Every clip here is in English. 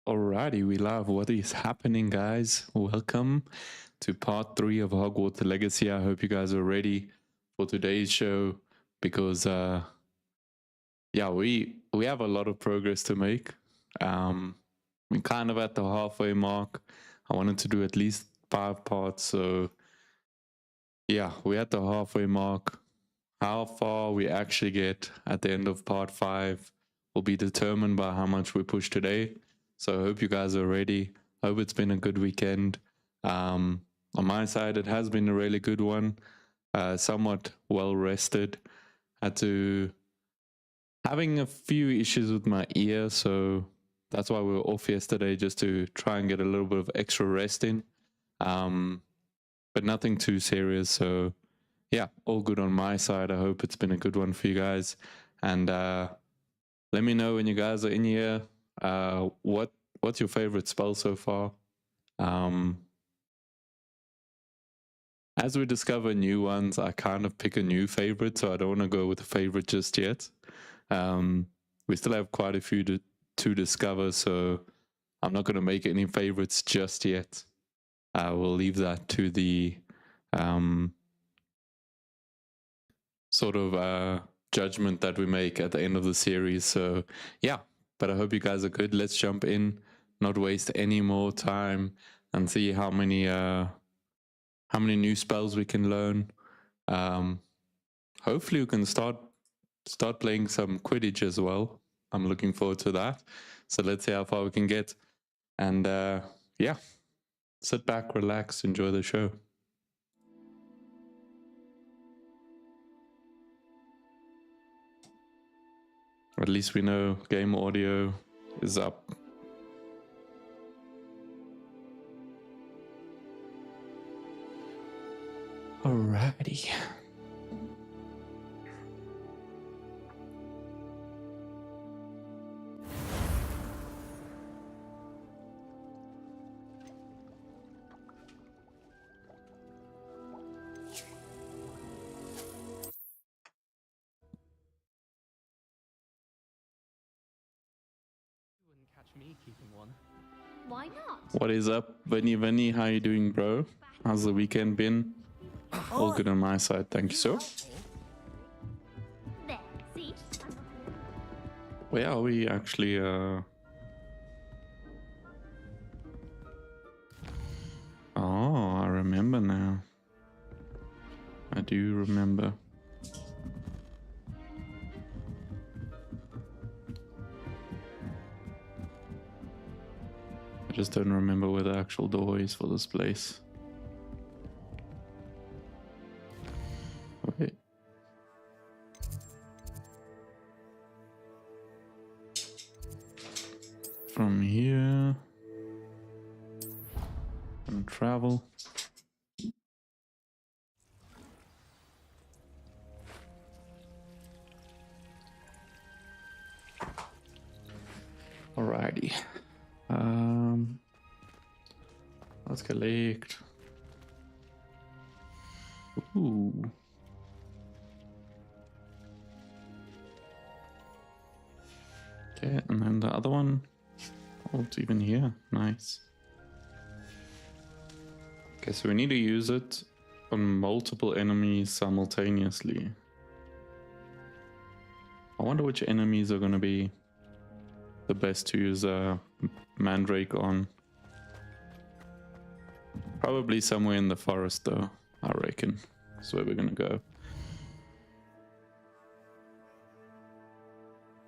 Alrighty, we love what is happening, guys. Welcome to part 3 of Hogwarts Legacy. I hope you guys are ready for today's show because yeah, we have a lot of progress to make. We're kind of at the halfway mark. I wanted to do at least 5 parts, so yeah, we're at the halfway mark. How far we actually get at the end of part 5 will be determined by how much we push today. So I hope you guys are ready. I hope it's been a good weekend. On my side, it has been a really good one. Somewhat well rested. Having a few issues with my ear, so that's why we were off yesterday, just to try and get a little bit of extra rest in. But nothing too serious, so yeah, all good on my side. I hope it's been a good one for you guys. And let me know when you guys are in here. What's your favorite spell so far? As we discover new ones, I kind of pick a new favorite, so I don't want to go with a favorite just yet. We still have quite a few to discover, so I'm not going to make any favorites just yet. We'll leave that to the sort of judgment that we make at the end of the series. So yeah, but I hope you guys are good. Let's jump in, not waste any more time, and see how many new spells we can learn. Hopefully we can start playing some Quidditch as well. I'm looking forward to that. So let's see how far we can get. And yeah, sit back, relax, enjoy the show. At least we know game audio is up. Alrighty. Me keeping one. Why not? What is up, Vinny? How you doing, bro? How's the weekend been? All good on my side, thank you, sir. There, see? Where are we actually? Oh, I remember now. I do remember. I just don't remember where the actual door is for this place. Wait. From here. And travel. Alrighty. Let's collect. Ooh. Okay, and then the other one. Oh, it's even here. Nice. Okay, so we need to use it on multiple enemies simultaneously. I wonder which enemies are going to be the best to use Mandrake on. Probably somewhere in the forest though, I reckon. That's where we're gonna go.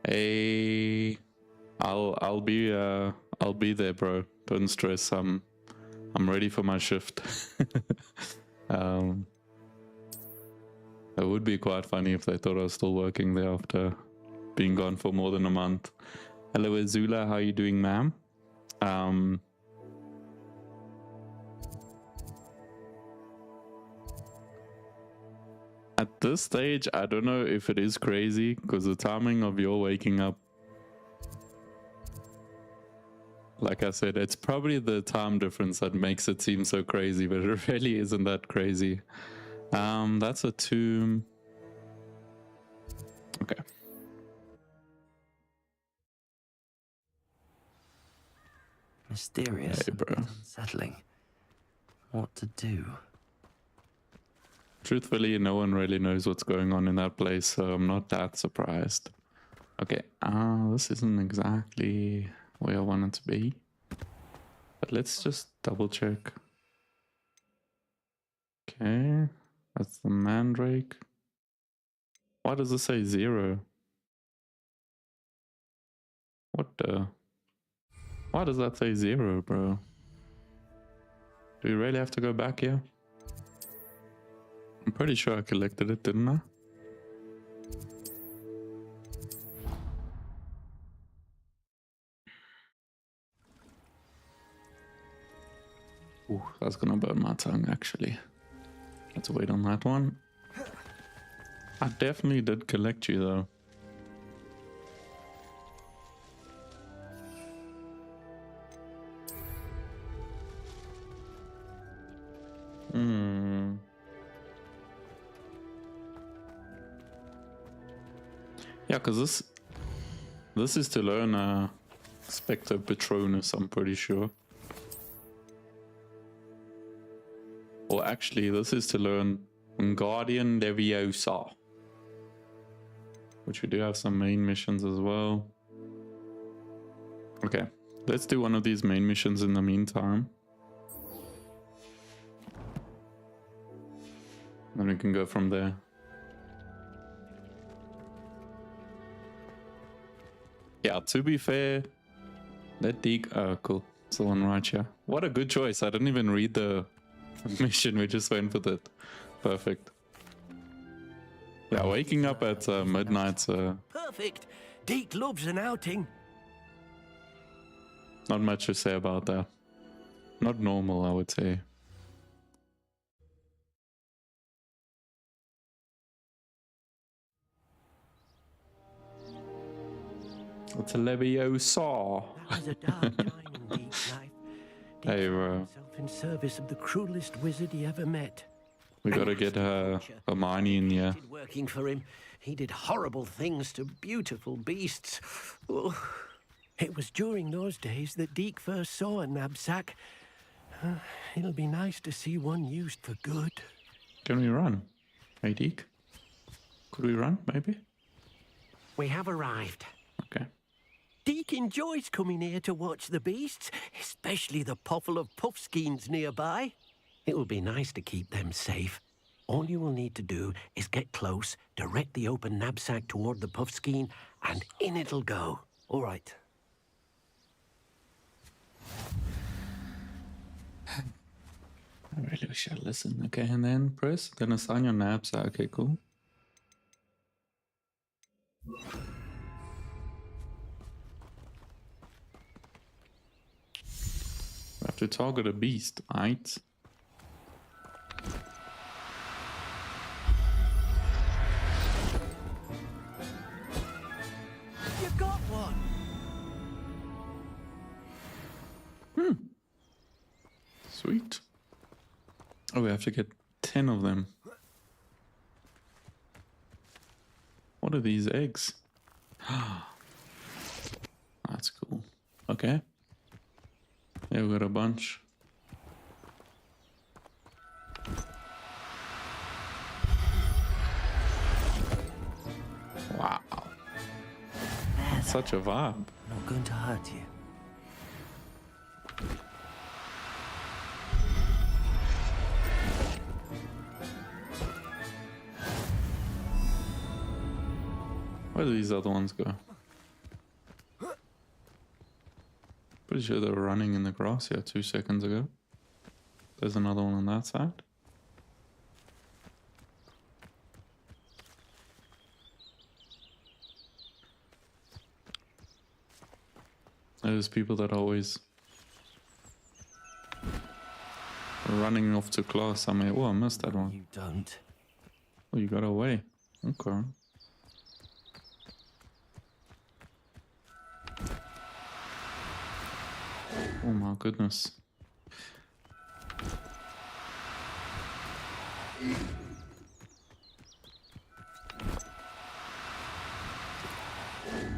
Hey, I'll be there, bro. Don't stress. I'm ready for my shift. It would be quite funny if they thought I was still working there after being gone for more than a month. Hello, Azula. How are you doing, ma'am? At this stage, I don't know if it is crazy because the timing of your waking up, like I said, it's probably the time difference that makes it seem so crazy, but it really isn't that crazy. That's a tomb. Okay. Mysterious Hey, and a bro. bit unsettling. What to do? Truthfully, no one really knows what's going on in that place, so I'm not that surprised. Okay, this isn't exactly where I want it to be. But let's just double check. Okay, that's the mandrake. Why does it say 0? What the? Why does that say 0, bro? Do we really have to go back here? I'm pretty sure I collected it, didn't I? Ooh, that's gonna burn my tongue, actually. Let's wait on that one. I definitely did collect you, though. Yeah, because this is to learn Spectre Patronus, I'm pretty sure. Or actually, this is to learn Guardian Leviosa. Which we do have some main missions as well. Okay, let's do one of these main missions in the meantime. Then we can go from there. Yeah, to be fair, that Deke, oh cool, it's the one right here. What a good choice, I didn't even read the mission, we just went with it. Perfect. Yeah, waking up at midnight, Perfect. Deke loves an outing. not much to say about that. Not normal, I would say. It's a Leviosa. That was a dark time in Deke's life. Deke Hey, found bro. himself in service of the cruelest wizard he ever met. We gotta get Hermione in here. Working for him, he did horrible things to beautiful beasts. Oh. It was during those days that Deke first saw a knapsack. It'll be nice to see one used for good. Can we run? Hey, Deke? Could we run, maybe? We have arrived. Okay. Deke enjoys coming here to watch the beasts, especially the puffle of puffskeins nearby. It will be nice to keep them safe. All you will need to do is get close, direct the open knapsack toward the puffskein, and in it'll go. All right. I really wish I'd listen. Okay, and then press. Then assign your knapsack. Okay, cool. We have to target a beast, right? You got one. Sweet. Oh, we have to get 10 of them. What are these eggs? That's cool. Okay. Yeah, we got a bunch. Wow. Such a vibe. Not going to hurt you. Where do these other ones go? Pretty sure they were running in the grass here 2 seconds ago. There's another one on that side. There's people that are always running off to class. I mean, oh, I missed that one. You don't. Oh, you got away. Okay. Oh my goodness.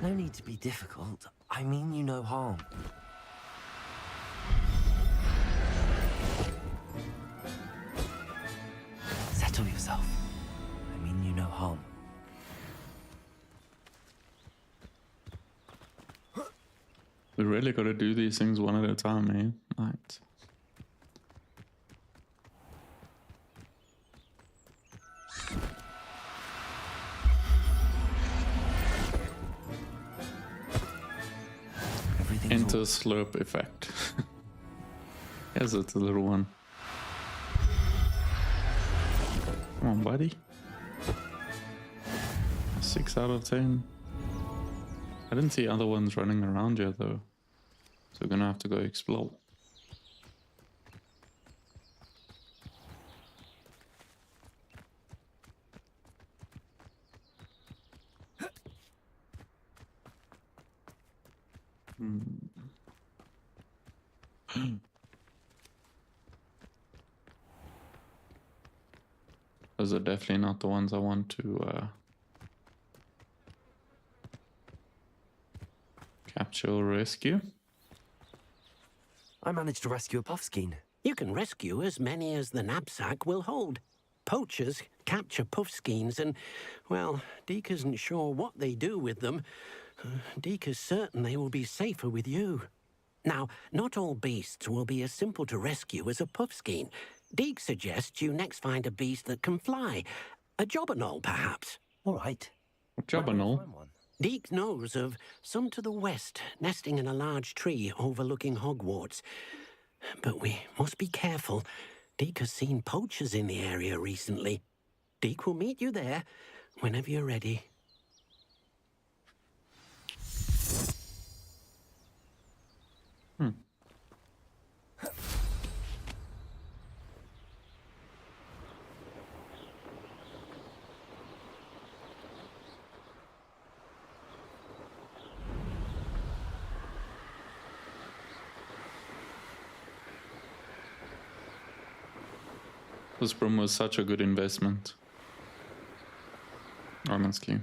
No need to be difficult. I mean you no harm. yourself. I mean you no harm. We really gotta do these things one at a time, eh? Right. Enter slurp effect. Yes, it's a little one. Come on, buddy. 6 out of 10. I didn't see other ones running around yet though. So we're gonna have to go explore. Those are definitely not the ones I want to capture or rescue. I managed to rescue a puffskein. You can rescue as many as the knapsack will hold. Poachers capture puffskeins and, well, Deke isn't sure what they do with them. Deke is certain they will be safer with you. Now, not all beasts will be as simple to rescue as a puffskein. Deke suggests you next find a beast that can fly. A jobberknoll, perhaps. All right. Jobberknoll. Deke knows of some to the west, nesting in a large tree overlooking Hogwarts. But we must be careful. Deke has seen poachers in the area recently. Deke will meet you there whenever you're ready. This broom was such a good investment. Honestly.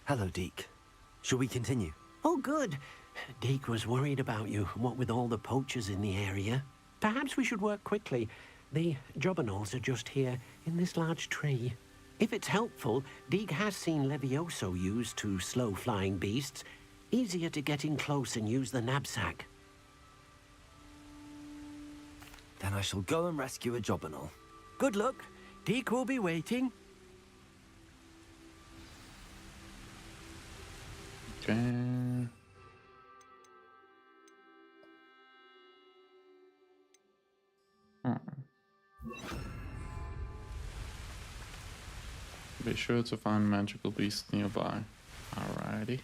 Hello, Deke. Shall we continue? Oh, good. Deke was worried about you, what with all the poachers in the area. Perhaps we should work quickly. The jobberknolls are just here, in this large tree. If it's helpful, Deke has seen Levioso used to slow flying beasts. Easier to get in close and use the knapsack. Then I shall go and rescue a jobberknoll. Good luck. Deke will be waiting. Okay. Be sure to find magical beasts nearby. Alrighty.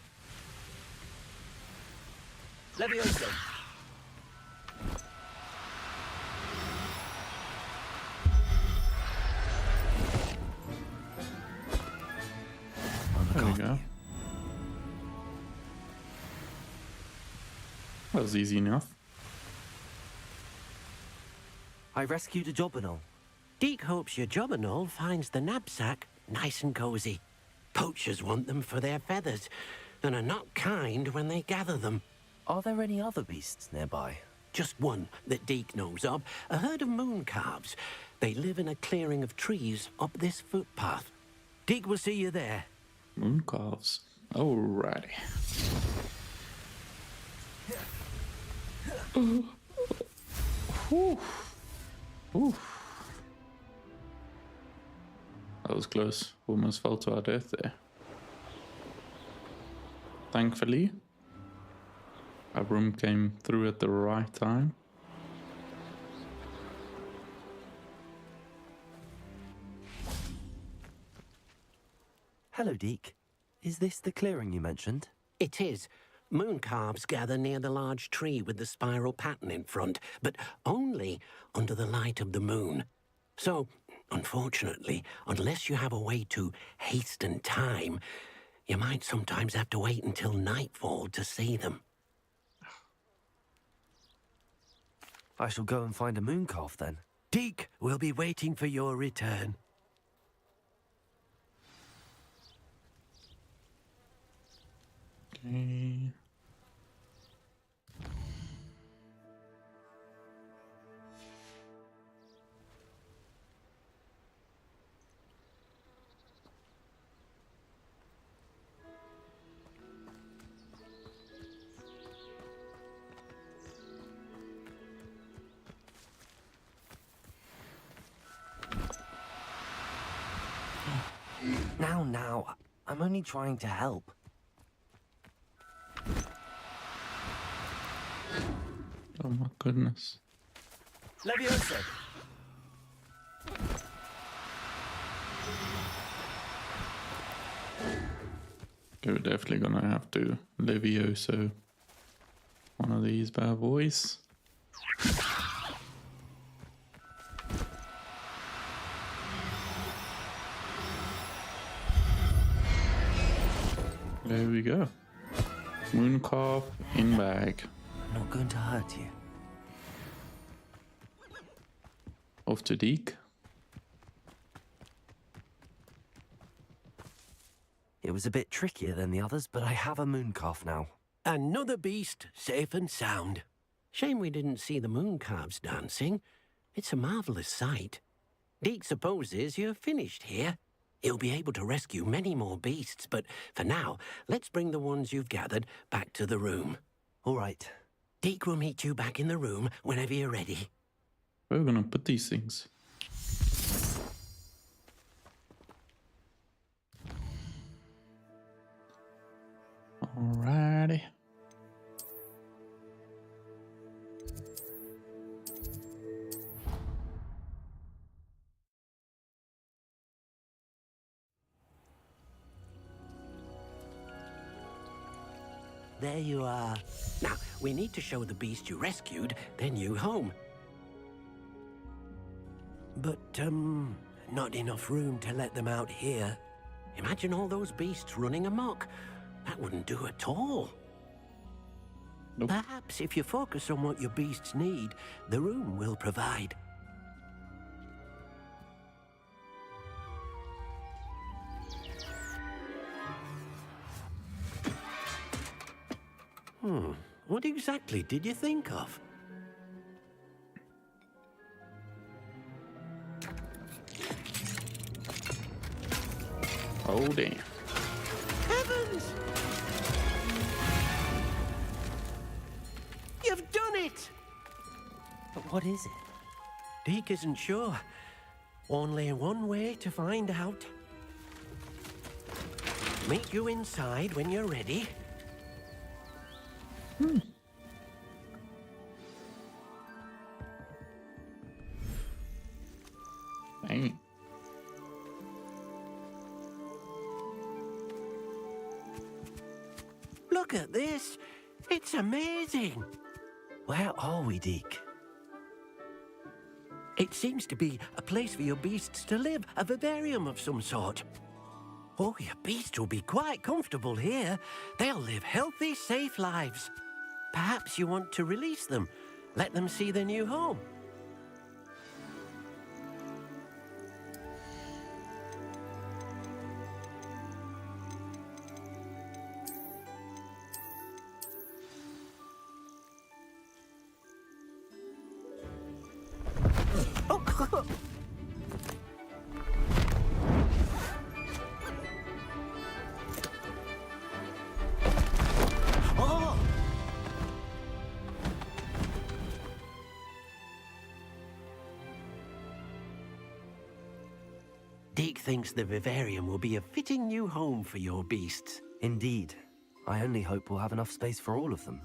Levioso. There we go. That was easy enough. I rescued a jobberknoll. Deke hopes your jobberknoll finds the knapsack nice and cozy. Poachers want them for their feathers and are not kind when they gather them. Are there any other beasts nearby? Just one that Deke knows of, a herd of moon calves. They live in a clearing of trees up this footpath. Deke will see you there. Moon calves. Alrighty. Whew. Whew. That was close. Almost fell to our death there. Thankfully, our room came through at the right time. Hello, Deke. Is this the clearing you mentioned? It is. Moon calves gather near the large tree with the spiral pattern in front, but only under the light of the moon. So, unfortunately, unless you have a way to hasten time, you might sometimes have to wait until nightfall to see them. I shall go and find a moon calf then. Deke will be waiting for your return. Okay. Now, I'm only trying to help. Oh my goodness. Leviosa! Okay, we're definitely gonna have to Levioso one of these bad boys. There we go. Mooncalf in bag. I'm not going to hurt you. Off to Deke. It was a bit trickier than the others, but I have a moon calf now. Another beast, safe and sound. Shame we didn't see the moon calves dancing. It's a marvelous sight. Deke supposes you're finished here. He'll be able to rescue many more beasts, but for now, let's bring the ones you've gathered back to the room. All right. Deke will meet you back in the room whenever you're ready. Where are we gonna put these things? Alrighty. There you are. Now, we need to show the beast you rescued their new home. But, not enough room to let them out here. Imagine all those beasts running amok. That wouldn't do at all. Nope. Perhaps if you focus on what your beasts need, the room will provide. What exactly did you think of? Oh damn. Heavens! You've done it! But what is it? Deke isn't sure. Only one way to find out. Meet you inside when you're ready. Dang. Look at this. It's amazing. Where are we, Deke? It seems to be a place for your beasts to live, a vivarium of some sort. Oh, your beasts will be quite comfortable here. They'll live healthy, safe lives. Perhaps you want to release them, let them see their new home. Oh! Deke thinks the vivarium will be a fitting new home for your beasts. Indeed. I only hope we'll have enough space for all of them.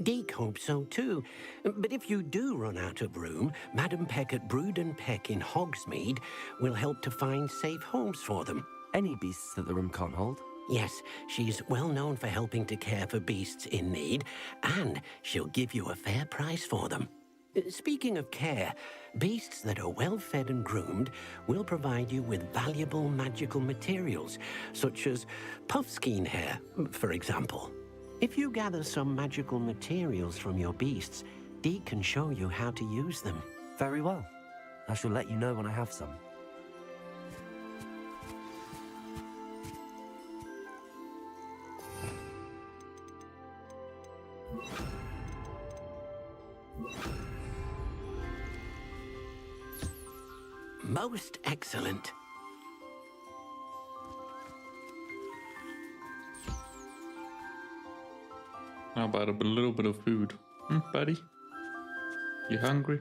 Deke hopes so too. But if you do run out of room, Madam Peck at Brood and Peck in Hogsmeade will help to find safe homes for them. Any beasts that the room can't hold? Yes, she's well known for helping to care for beasts in need, and she'll give you a fair price for them. Speaking of care, beasts that are well fed and groomed will provide you with valuable magical materials, such as puffskein hair, for example. If you gather some magical materials from your beasts, Deke can show you how to use them. Very well. I shall let you know when I have some. Most excellent. How about a little bit of food? Buddy? You hungry?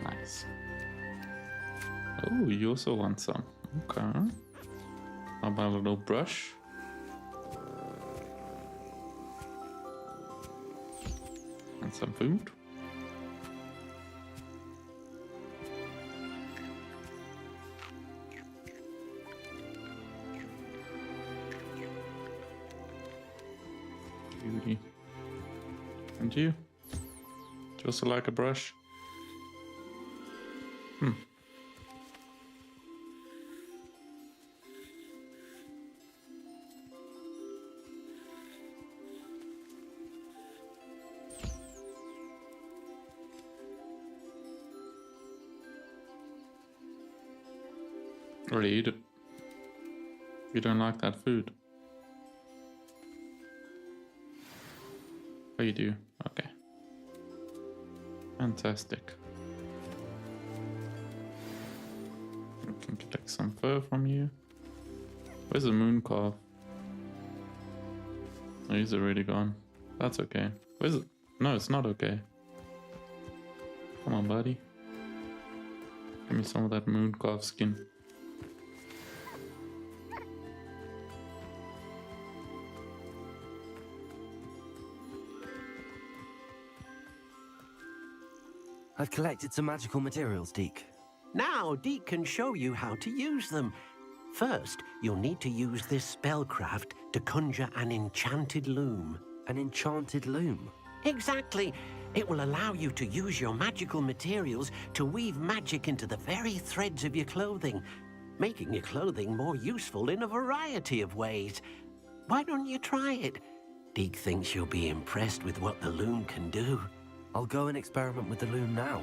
Nice. Oh, you also want some. Okay. How about a little brush? And some food? Beauty. And you? Just like a brush? Really eat it. You don't like that food? Oh, you do? Okay. Fantastic. I can collect some fur from you. Where's the moon calf? Oh, he's already gone. That's okay. Where's it? No, it's not okay. Come on, buddy. Give me some of that moon calf skin. I've collected some magical materials, Deke. Now Deke can show you how to use them. First, you'll need to use this spellcraft to conjure an enchanted loom. An enchanted loom? Exactly. It will allow you to use your magical materials to weave magic into the very threads of your clothing, making your clothing more useful in a variety of ways. Why don't you try it? Deke thinks you'll be impressed with what the loom can do. I'll go and experiment with the loom now.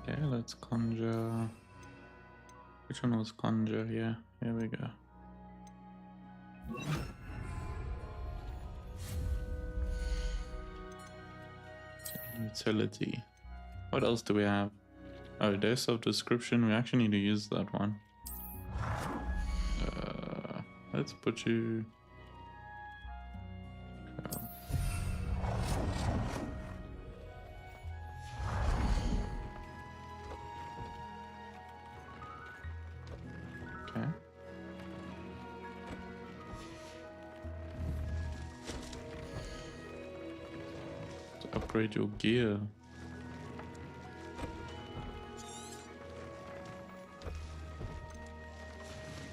Okay, let's conjure. Which one was conjure? Yeah, here we go. Utility. What else do we have? Oh, there's of description. We actually need to use that one. Let's put you. Okay. To upgrade your gear.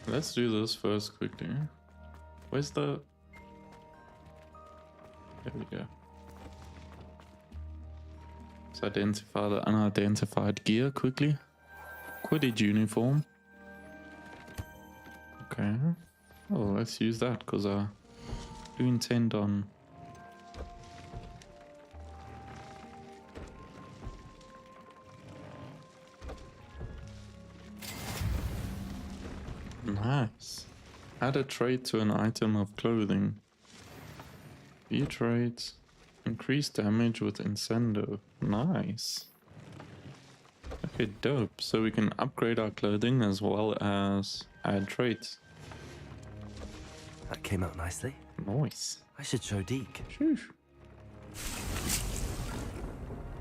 Let's do this first quickly. Where's the... There we go. Let's identify the unidentified gear quickly. Quidditch uniform. Okay. Oh, let's use that because I do intend on... Nice. Add a trait to an item of clothing. View traits. Increase damage with Incendo. Nice. Okay, dope. So we can upgrade our clothing as well as add traits. That came out nicely. Nice. I should show Deke. Sheesh.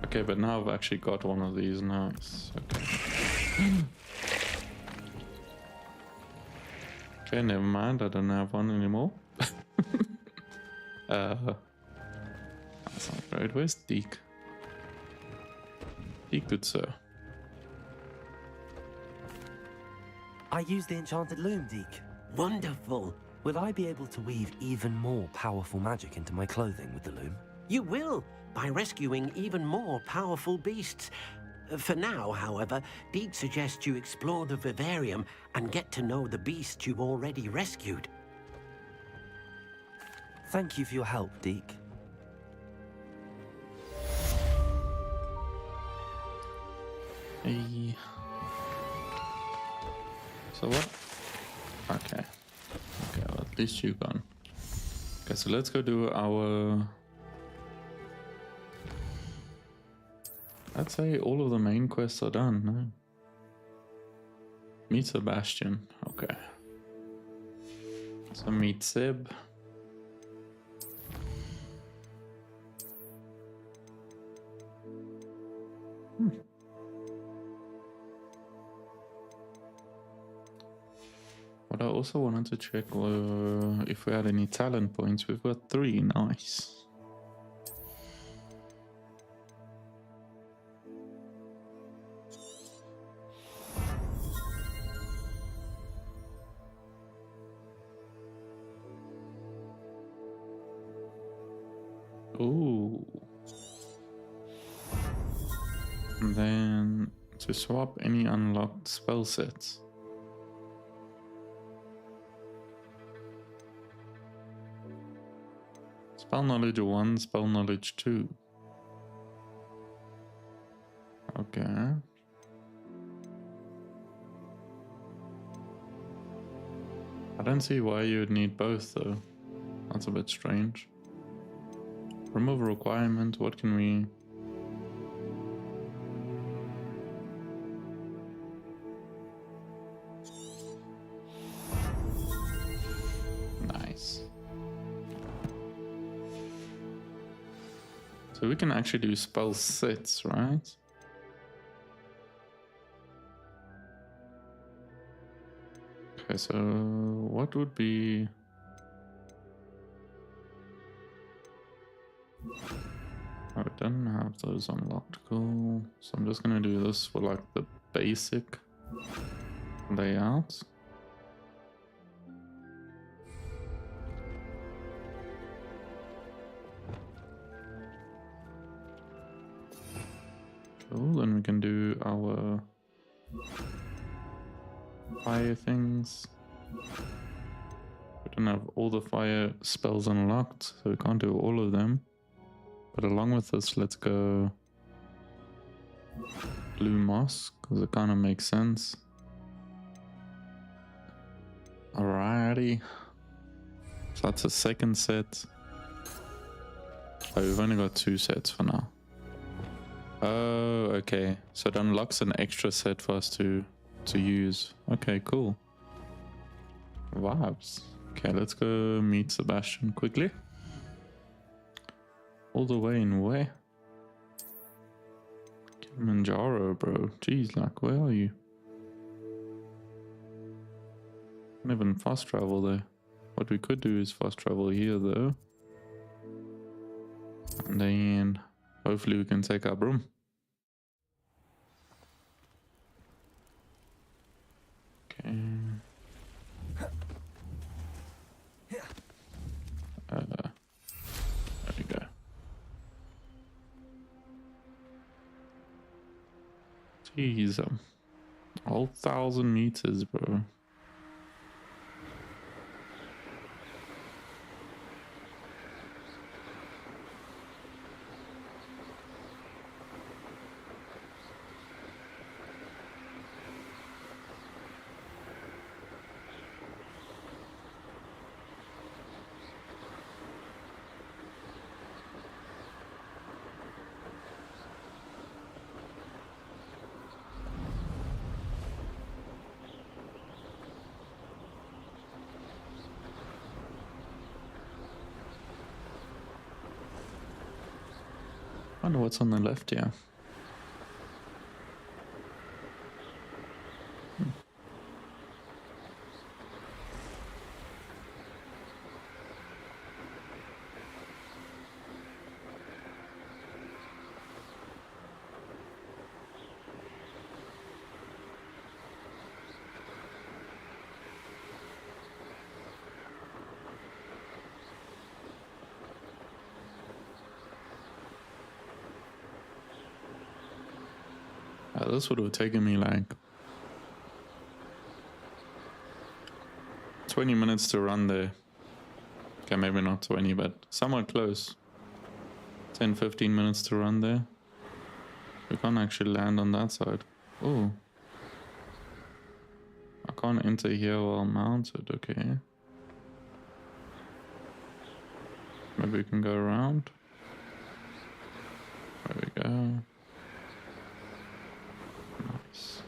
Okay, but now I've actually got one of these. Nice. Okay. Okay, never mind. I don't have one anymore. That's not right. Where's Deke? Deke, good sir. I use the enchanted loom, Deke. Wonderful. Will I be able to weave even more powerful magic into my clothing with the loom? You will, by rescuing even more powerful beasts. For now, however, Deke suggests you explore the vivarium and get to know the beasts you've already rescued. Thank you for your help, Deke. Hey. So what? Okay. Okay, well, at least you're gone. Okay, so let's go do our... I'd say all of the main quests are done, no? Meet Sebastian. Okay. So meet Seb. What I also wanted to check if we had any talent points. We've got 3, nice. Ooh. And then to swap any unlocked spell sets. Spell knowledge 1, spell knowledge 2. Okay. I don't see why you would need both though. That's a bit strange. Remove requirement, what can we... Nice. So we can actually do spell sets, right? Okay, so what would be... Oh, it doesn't have those unlocked. Cool. So I'm just gonna do this for like the basic layout. Cool, then we can do our fire things. We don't have all the fire spells unlocked, so we can't do all of them. But along with this, let's go blue moss, because it kind of makes sense. Alrighty. So that's a second set. Oh, we've only got 2 sets for now. Oh, okay. So it unlocks an extra set for us to use. Okay, cool. Vibes. Okay, let's go meet Sebastian quickly. All the way in where? Kilimanjaro, bro. Jeez, like, where are you? Can't even fast travel there. What we could do is fast travel here, though. And then hopefully we can take our broom. Okay. There we go. Jeez, a whole 1,000 meters, bro. I wonder what's on the left here. This would have taken me like 20 minutes to run there. Okay, maybe not 20, but somewhat close. 10-15 minutes to run there. We can't actually land on that side. Oh. I can't enter here while mounted, okay. Maybe we can go around. There we go. Nice.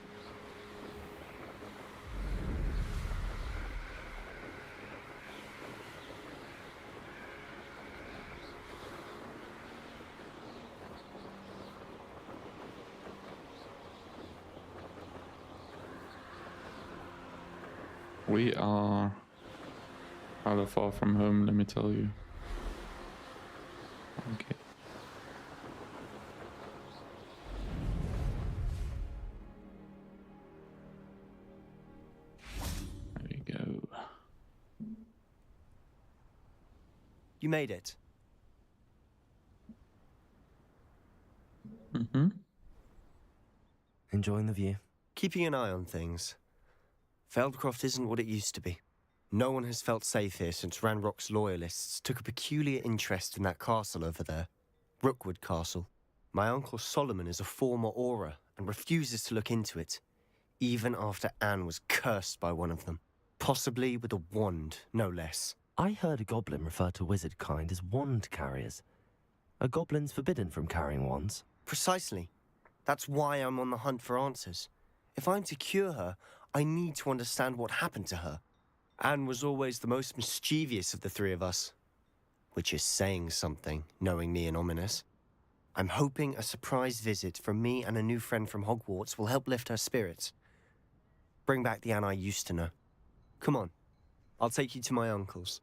We are rather far from home, let me tell you. Okay. There we go. You made it. Mm-hmm. Enjoying the view? Keeping an eye on things. Feldcroft isn't what it used to be. No one has felt safe here since Ranrock's loyalists took a peculiar interest in that castle over there. Rookwood Castle. My uncle Solomon is a former Auror and refuses to look into it, even after Anne was cursed by one of them. Possibly with a wand, no less. I heard a goblin refer to wizard kind as wand carriers. Are goblins forbidden from carrying wands? Precisely. That's why I'm on the hunt for answers. If I'm to cure her, I need to understand what happened to her. Anne was always the most mischievous of the three of us. Which is saying something, knowing me and Ominous. I'm hoping a surprise visit from me and a new friend from Hogwarts will help lift her spirits. Bring back the Anne I used to know. Come on, I'll take you to my uncle's.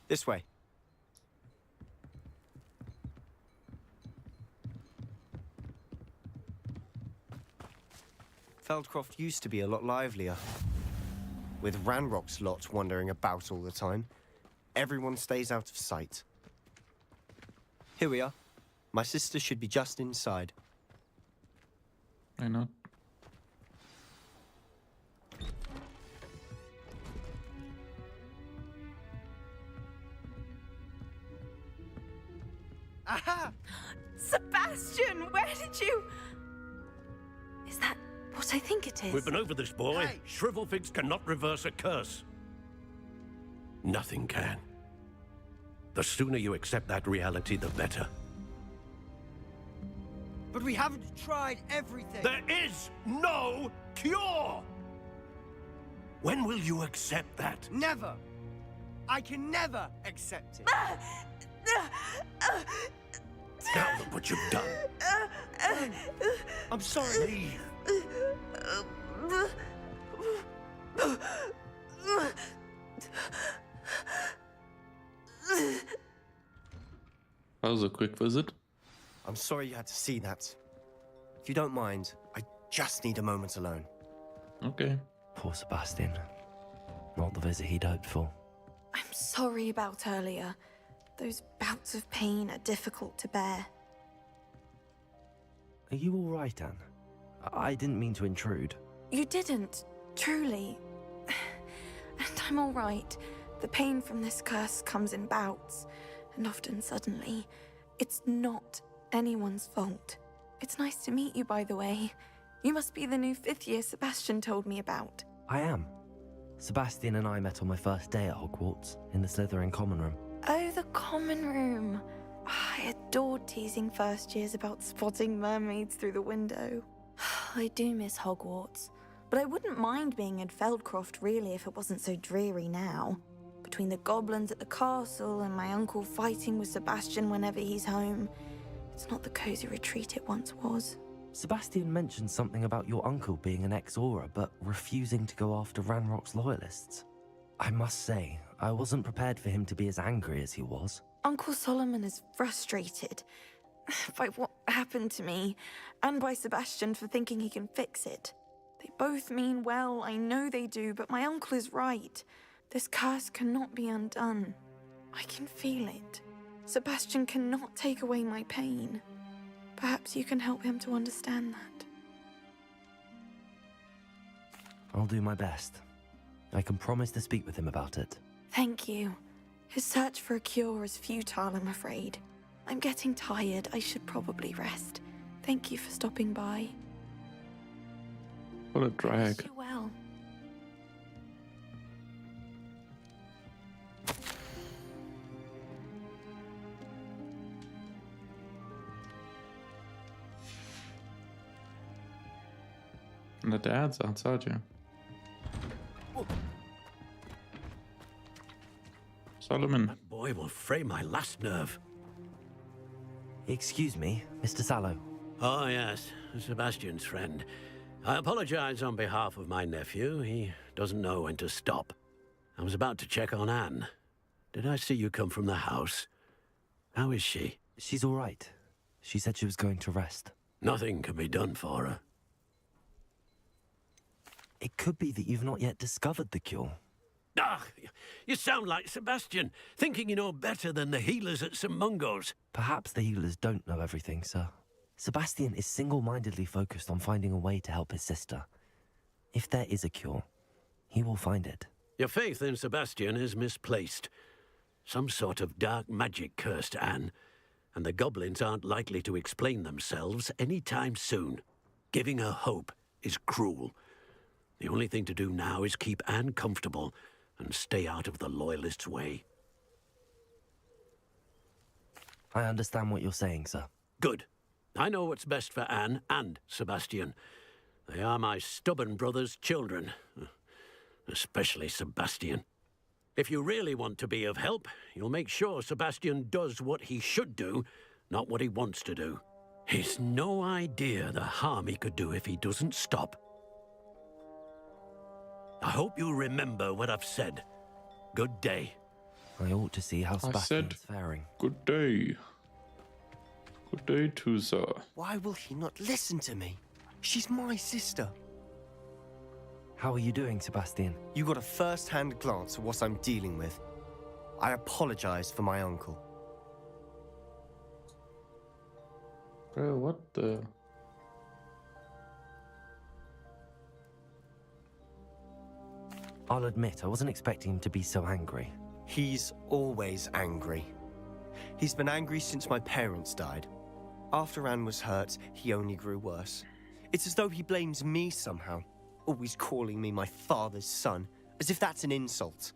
This way. Feldcroft used to be a lot livelier. With Ranrock's lot wandering about all the time, everyone stays out of sight. Here we are. My sister should be just inside. Why not? Aha! Sebastian, where did you... Is that what I think it is? We've been over this, boy. Hey. Shrivelfigs cannot reverse a curse. Nothing can. The sooner you accept that reality, the better. But we haven't tried everything. There is no cure! When will you accept that? Never. I can never accept it. Now look what you've done. I'm sorry. Leave. That was a quick visit. I'm sorry you had to see that. If you don't mind, I just need a moment alone. Okay. Poor Sebastian. Not the visit he'd hoped for. I'm sorry about earlier. Those bouts of pain are difficult to bear. Are you all right, Anne? I didn't mean to intrude. You didn't, truly. And I'm all right. The pain from this curse comes in bouts, and often suddenly. It's not anyone's fault. It's nice to meet you, by the way. You must be the new 5th year Sebastian told me about. I am. Sebastian and I met on my first day at Hogwarts, in the Slytherin common room. Oh, the common room. I adored teasing first years about spotting mermaids through the window. I do miss Hogwarts, but I wouldn't mind being in Feldcroft really if it wasn't so dreary now. Between the goblins at the castle and my uncle fighting with Sebastian whenever he's home, it's not the cozy retreat it once was. Sebastian mentioned something about your uncle being an ex-Auror, but refusing to go after Ranrock's loyalists. I must say, I wasn't prepared for him to be as angry as he was. Uncle Solomon is frustrated by what happened to me, and by Sebastian for thinking he can fix it. They both mean well, I know they do, but my uncle is right. This curse cannot be undone. I can feel it. Sebastian cannot take away my pain. Perhaps you can help him to understand that. I'll do my best. I can promise to speak with him about it. Thank you. His search for a cure is futile, I'm afraid. I'm getting tired. I should probably rest. Thank you for stopping by. What a drag. Wish you well. And the dad's outside you. Solomon. That boy will fray my last nerve. Excuse me, Mr. Sallow. Oh, yes, Sebastian's friend. I apologize on behalf of my nephew. He doesn't know when to stop. I was about to check on Anne. Did I see you come from the house? How is she? She's all right. She said she was going to rest. Nothing can be done for her. It could be that you've not yet discovered the cure. Ah, you sound like Sebastian, thinking you know better than the healers at St. Mungo's. Perhaps the healers don't know everything, sir. Sebastian is single-mindedly focused on finding a way to help his sister. If there is a cure, he will find it. Your faith in Sebastian is misplaced. Some sort of dark magic cursed Anne, and the goblins aren't likely to explain themselves any time soon. Giving her hope is cruel. The only thing to do now is keep Anne comfortable and stay out of the Loyalists' way. I understand what you're saying, sir. Good. I know what's best for Anne and Sebastian. They are my stubborn brother's children. Especially Sebastian. If you really want to be of help, you'll make sure Sebastian does what he should do, not what he wants to do. He's no idea the harm he could do if he doesn't stop. I hope you'll remember what I've said. Good day. I ought to see how Sebastian's faring. Good day. Good day too, sir. Why will he not listen to me? She's my sister. How are you doing, Sebastian? You got a first-hand glance at what I'm dealing with. I apologize for my uncle. Bro, what the... I'll admit, I wasn't expecting him to be so angry. He's always angry. He's been angry since my parents died. After Anne was hurt, he only grew worse. It's as though he blames me somehow, always calling me my father's son, as if that's an insult.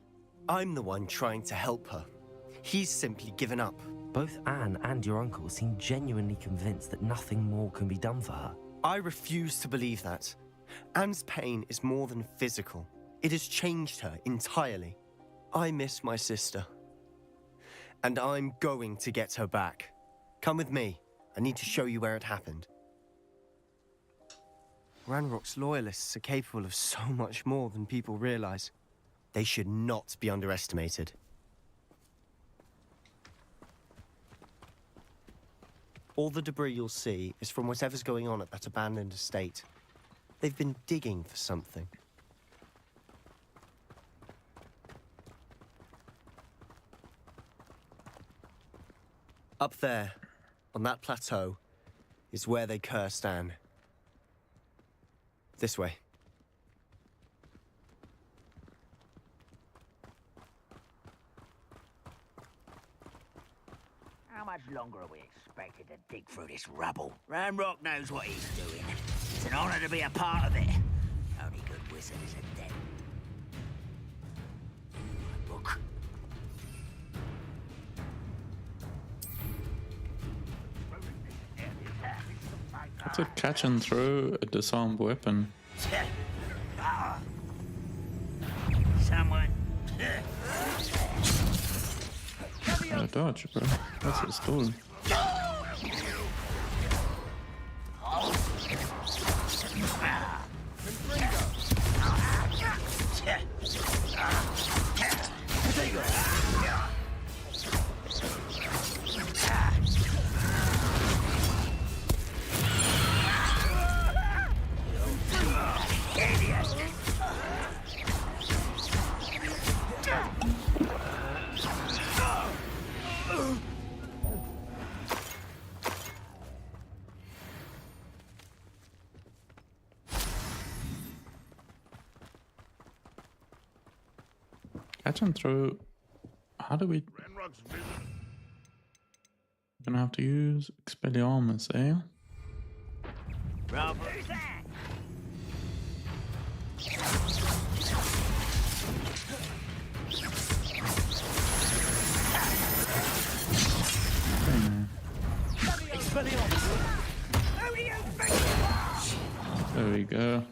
I'm the one trying to help her. He's simply given up. Both Anne and your uncle seem genuinely convinced that nothing more can be done for her. I refuse to believe that. Anne's pain is more than physical. It has changed her entirely. I miss my sister. And I'm going to get her back. Come with me. I need to show you where it happened. Ranrock's loyalists are capable of so much more than people realize. They should not be underestimated. All the debris you'll see is from whatever's going on at that abandoned estate. They've been digging for something. Up there, on that plateau, is where they cursed Anne. This way. How much longer are we expected to dig through this rubble? Ranrock knows what he's doing. It's an honor to be a part of it. Only good wizard is a dead. My book. It's a catch and throw, a disarmed weapon. Someone. A dodge, bro. That's a story. Catch and throw. How do we... Gonna have to use Expelliarmus, eh? Bravo. Who's that? There we go.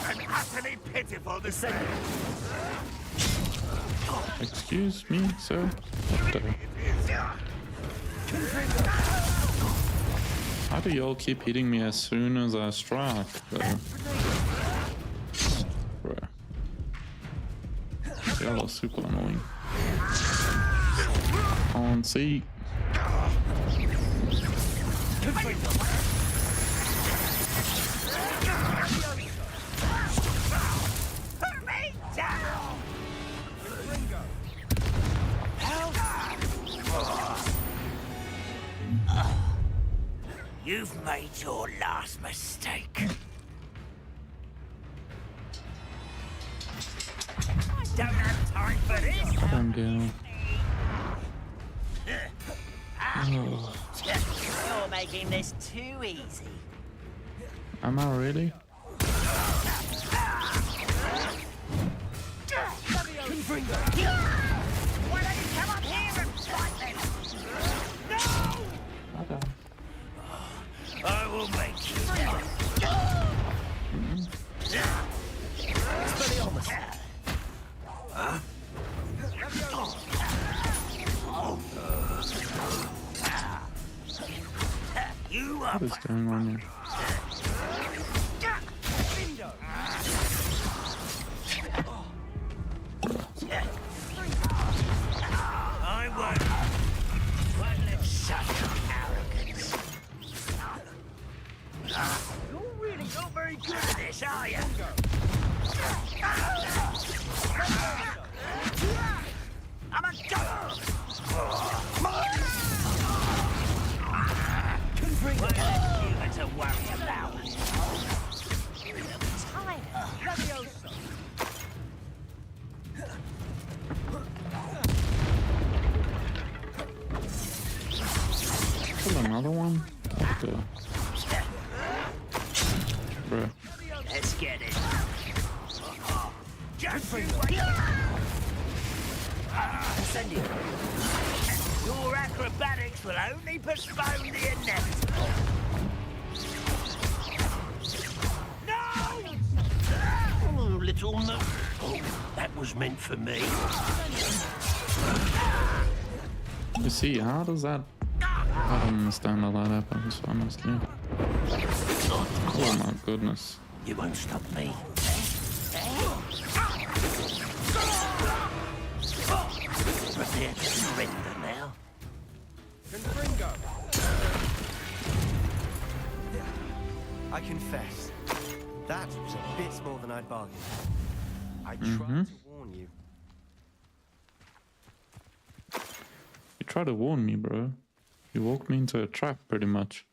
I'm utterly pitiful to say. Excuse me, sir. What the... How do y'all keep hitting me as soon as I strike, though? Bruh. Y'all are super annoying. Can't see. Put me down! You've made your last mistake. I don't have time for this. Cut him down. Oh, You're making this too easy. am I really? Why don't you come up here and fight them? No! Okay. I will make you. You are What is going on here? I won't let such arrogance. You're really not very good at this, are you? I'm a dog. What left you to worry about? Kill another one? What the... Bruh. Let's get it. Just send you. Your acrobatics will only postpone the inevitable. No! Oh, little no. Oh, that was meant for me. You see, how does that... I don't understand how that happens, honestly. Oh my goodness. You won't stop me. Prepare to surrender now. I confess, that was a bit more than I'd bargained for. I tried to warn you. You try to warn me, bro. You walked me into a trap, pretty much.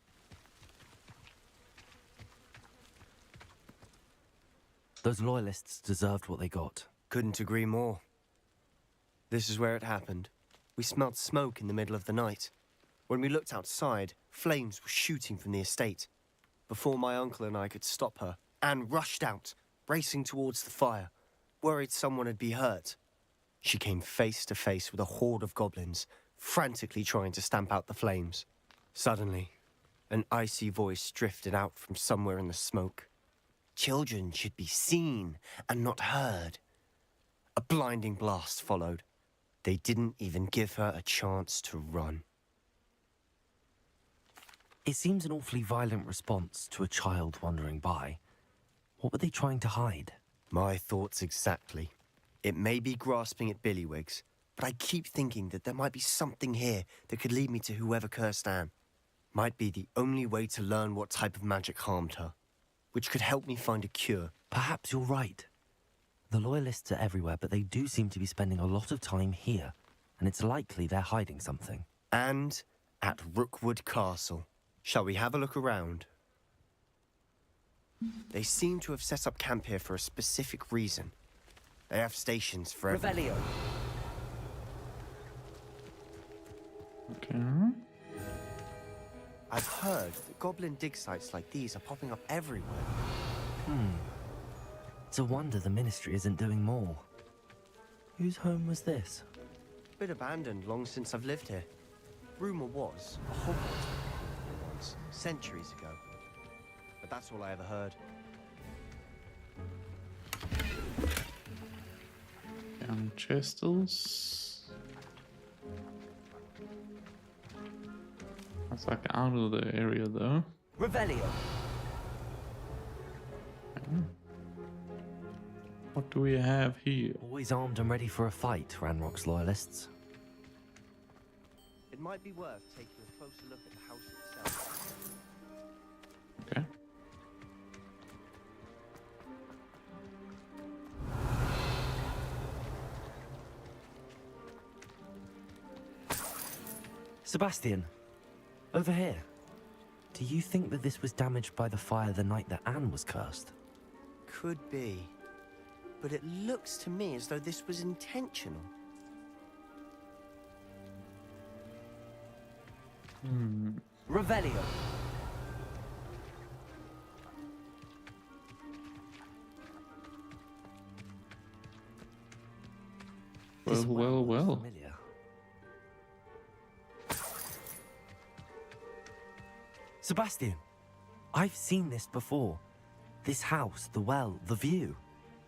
Those loyalists deserved what they got. Couldn't agree more. This is where it happened. We smelled smoke in the middle of the night. When we looked outside, flames were shooting from the estate. Before my uncle and I could stop her, Anne rushed out, racing towards the fire, worried someone had been hurt. She came face to face with a horde of goblins, frantically trying to stamp out the flames. Suddenly, an icy voice drifted out from somewhere in the smoke. Children should be seen and not heard. A blinding blast followed. They didn't even give her a chance to run. It seems an awfully violent response to a child wandering by. What were they trying to hide? My thoughts exactly. It may be grasping at Billywigs, but I keep thinking that there might be something here that could lead me to whoever cursed Anne. Might be the only way to learn what type of magic harmed her, which could help me find a cure. Perhaps you're right. The loyalists are everywhere, but they do seem to be spending a lot of time here, and it's likely they're hiding something. And at Rookwood Castle. Shall we have a look around? They seem to have set up camp here for a specific reason. They have stations for every... Revelio. Okay. I've heard that goblin dig sites like these are popping up everywhere. It's a wonder the Ministry isn't doing more. Whose home was this? Been abandoned long since I've lived here. Rumor was a Hogwarts once, centuries ago. But that's all I ever heard. Young Chestles. That's like out of the area though. Revelio. What do we have here? Always armed and ready for a fight, Ranrock's loyalists. It might be worth taking a closer look at the house itself. Okay. Sebastian, over here. Do you think that this was damaged by the fire the night that Anne was cursed? Could be. But it looks to me as though this was intentional. Revelio. This Well. looks familiar. Sebastian, I've seen this before. This house, the well, the view.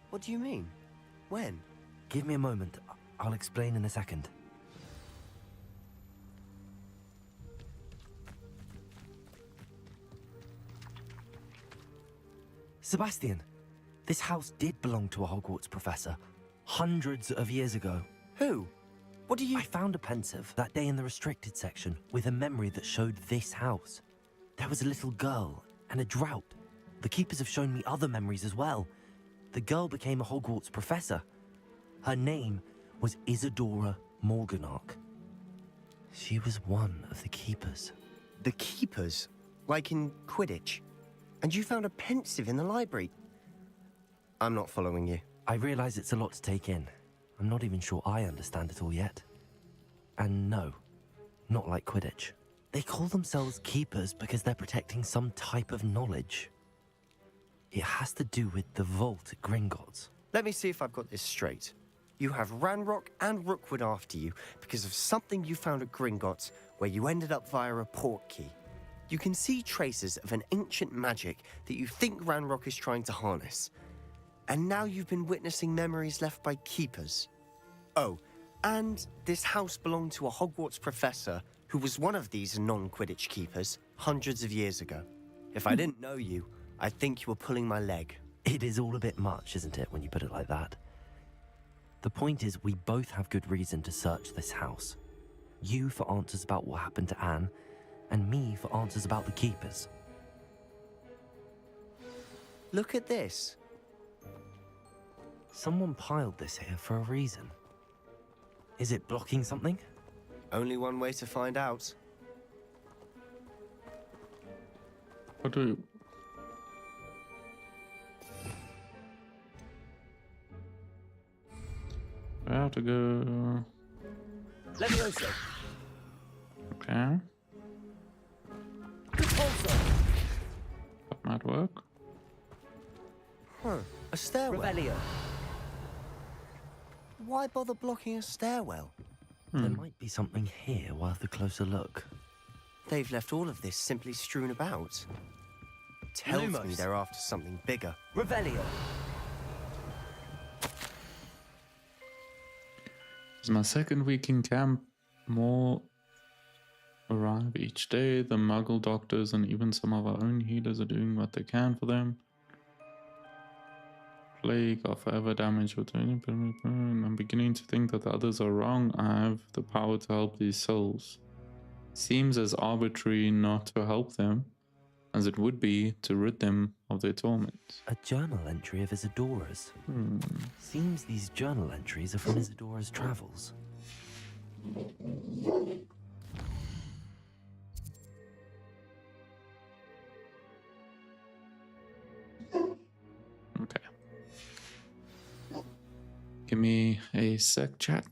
What do you mean? When? Give me a moment. I'll explain in a second. Sebastian, this house did belong to a Hogwarts professor, hundreds of years ago. Who? What do you... I found a pensive that day in the restricted section with a memory that showed this house. There was a little girl and a drought. The keepers have shown me other memories as well. The girl became a Hogwarts professor. Her name was Isadora Morganach. She was one of the keepers. The keepers? Like in Quidditch? And you found a pensive in the library? I'm not following you. I realize it's a lot to take in. I'm not even sure I understand it all yet. And no, not like Quidditch. They call themselves keepers because they're protecting some type of knowledge. It has to do with the vault at Gringotts. Let me see if I've got this straight. You have Ranrock and Rookwood after you because of something you found at Gringotts where you ended up via a port key. You can see traces of an ancient magic that you think Ranrock is trying to harness. And now you've been witnessing memories left by keepers. Oh, and this house belonged to a Hogwarts professor who was one of these non-Quidditch keepers hundreds of years ago. If I didn't know you, I'd think you were pulling my leg. It is all a bit much, isn't it, when you put it like that? The point is, we both have good reason to search this house. You for answers about what happened to Anne, and me for answers about the keepers. Look at this. Someone piled this here for a reason. Is it blocking something? Only one way to find out. What do you... I have to go... Levioso. Okay. Repulso. That might work. Huh. A stairwell. Revelio. Why bother blocking a stairwell? There might be something here worth a closer look. They've left all of this simply strewn about. Tells me Lumos. they're after something bigger. Revelio. It's my second week in camp. More arrive each day. The Muggle doctors and even some of our own healers are doing what they can for them. Plague or forever damage with any. I'm beginning to think that the others are wrong. I have the power to help these souls. Seems as arbitrary not to help them as it would be to rid them of their torment. A journal entry of Isadora's. Seems these journal entries are from Isadora's travels. Okay. Give me a sec, chat.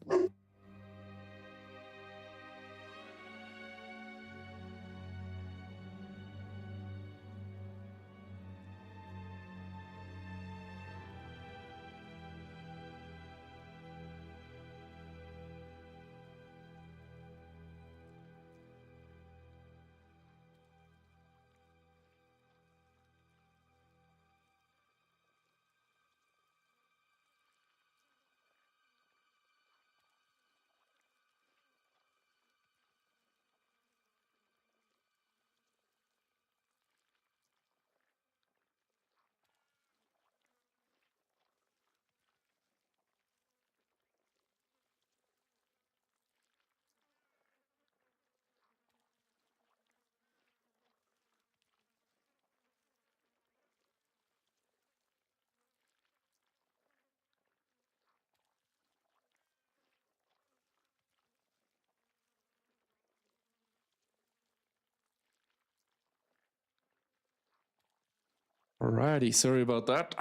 Alrighty, sorry about that.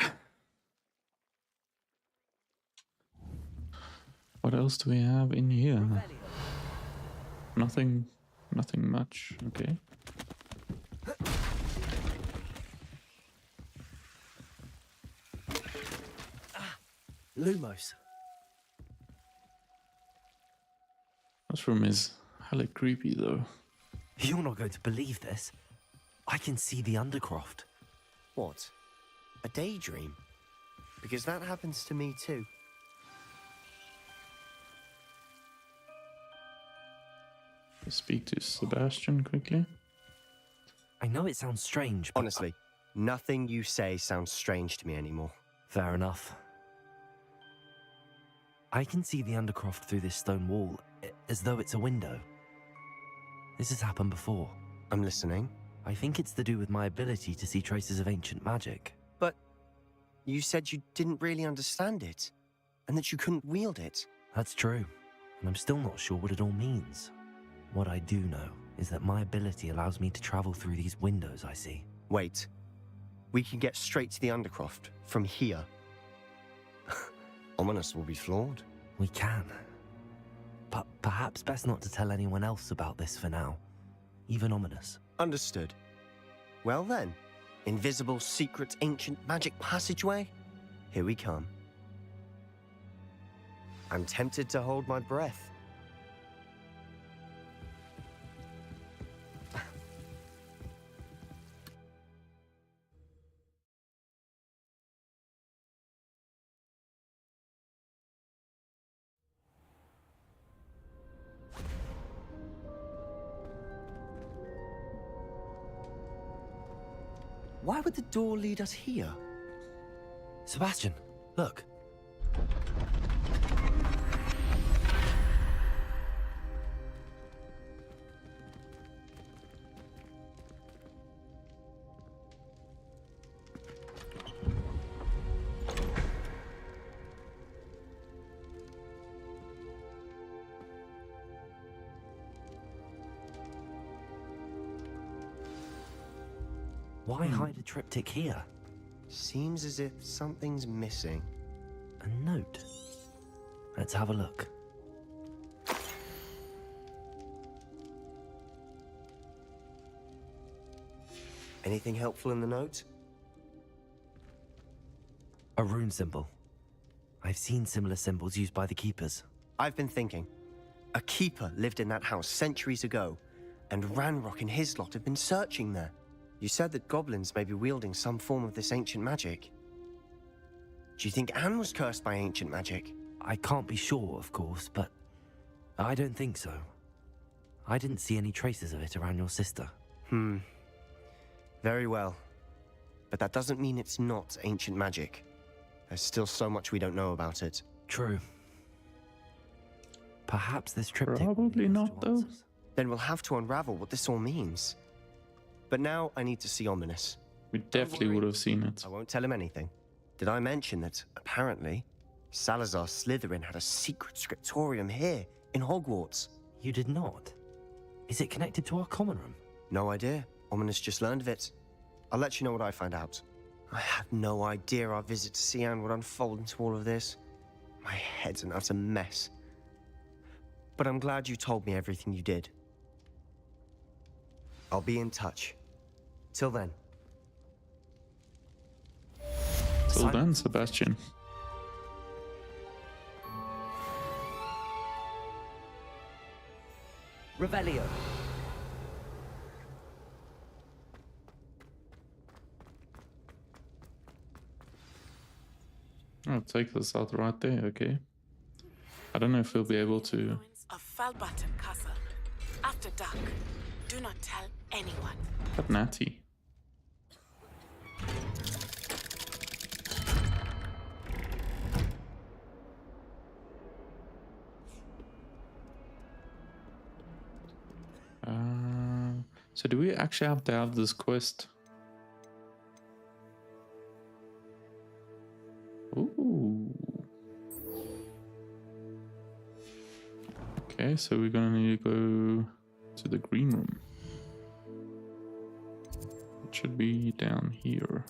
What else do we have in here? Nothing much. Okay. Lumos. This room is hella creepy though. You're not going to believe this. I can see the Undercroft. What? A daydream? Because that happens to me too. Speak to Sebastian quickly. I know it sounds strange, but... Honestly, nothing you say sounds strange to me anymore. Fair enough. I can see the Undercroft through this stone wall, as though it's a window. This has happened before. I'm listening. I think it's to do with my ability to see traces of ancient magic. But you said you didn't really understand it, and that you couldn't wield it. That's true, and I'm still not sure what it all means. What I do know is that my ability allows me to travel through these windows I see. Wait. We can get straight to the Undercroft from here. Ominous will be flawed. We can. But perhaps best not to tell anyone else about this for now. Even Ominous. Understood. Well then, invisible, secret, ancient magic passageway? Here we come. I'm tempted to hold my breath. Why would the door lead us here? Sebastian, look. Why hide a triptych here? Seems as if something's missing. A note. Let's have a look. Anything helpful in the note? A rune symbol. I've seen similar symbols used by the keepers. I've been thinking. A keeper lived in that house centuries ago, and Ranrock and his lot have been searching there. You said that goblins may be wielding some form of this ancient magic. Do you think Anne was cursed by ancient magic? I can't be sure, of course, but I don't think so. I didn't see any traces of it around your sister. Very well. But that doesn't mean it's not ancient magic. There's still so much we don't know about it. True. Perhaps this triptych... Probably not, though. Then we'll have to unravel what this all means. But now I need to see Ominous. We definitely would have seen it. I won't tell him anything. Did I mention that, apparently, Salazar Slytherin had a secret scriptorium here, in Hogwarts? You did not? Is it connected to our common room? No idea. Ominous just learned of it. I'll let you know what I find out. I had no idea our visit to Sian would unfold into all of this. My head's an utter mess. But I'm glad you told me everything you did. I'll be in touch. Till then. Till then, Sebastian. Revelio. I'll take this out right there, okay. I don't know if we'll be able to... Ruins of Falbatten Castle. After dark. Do not tell anyone. But Natty. So do we actually have to have this quest? Ooh. Okay, so we're gonna need to go to the green room. It should be down here.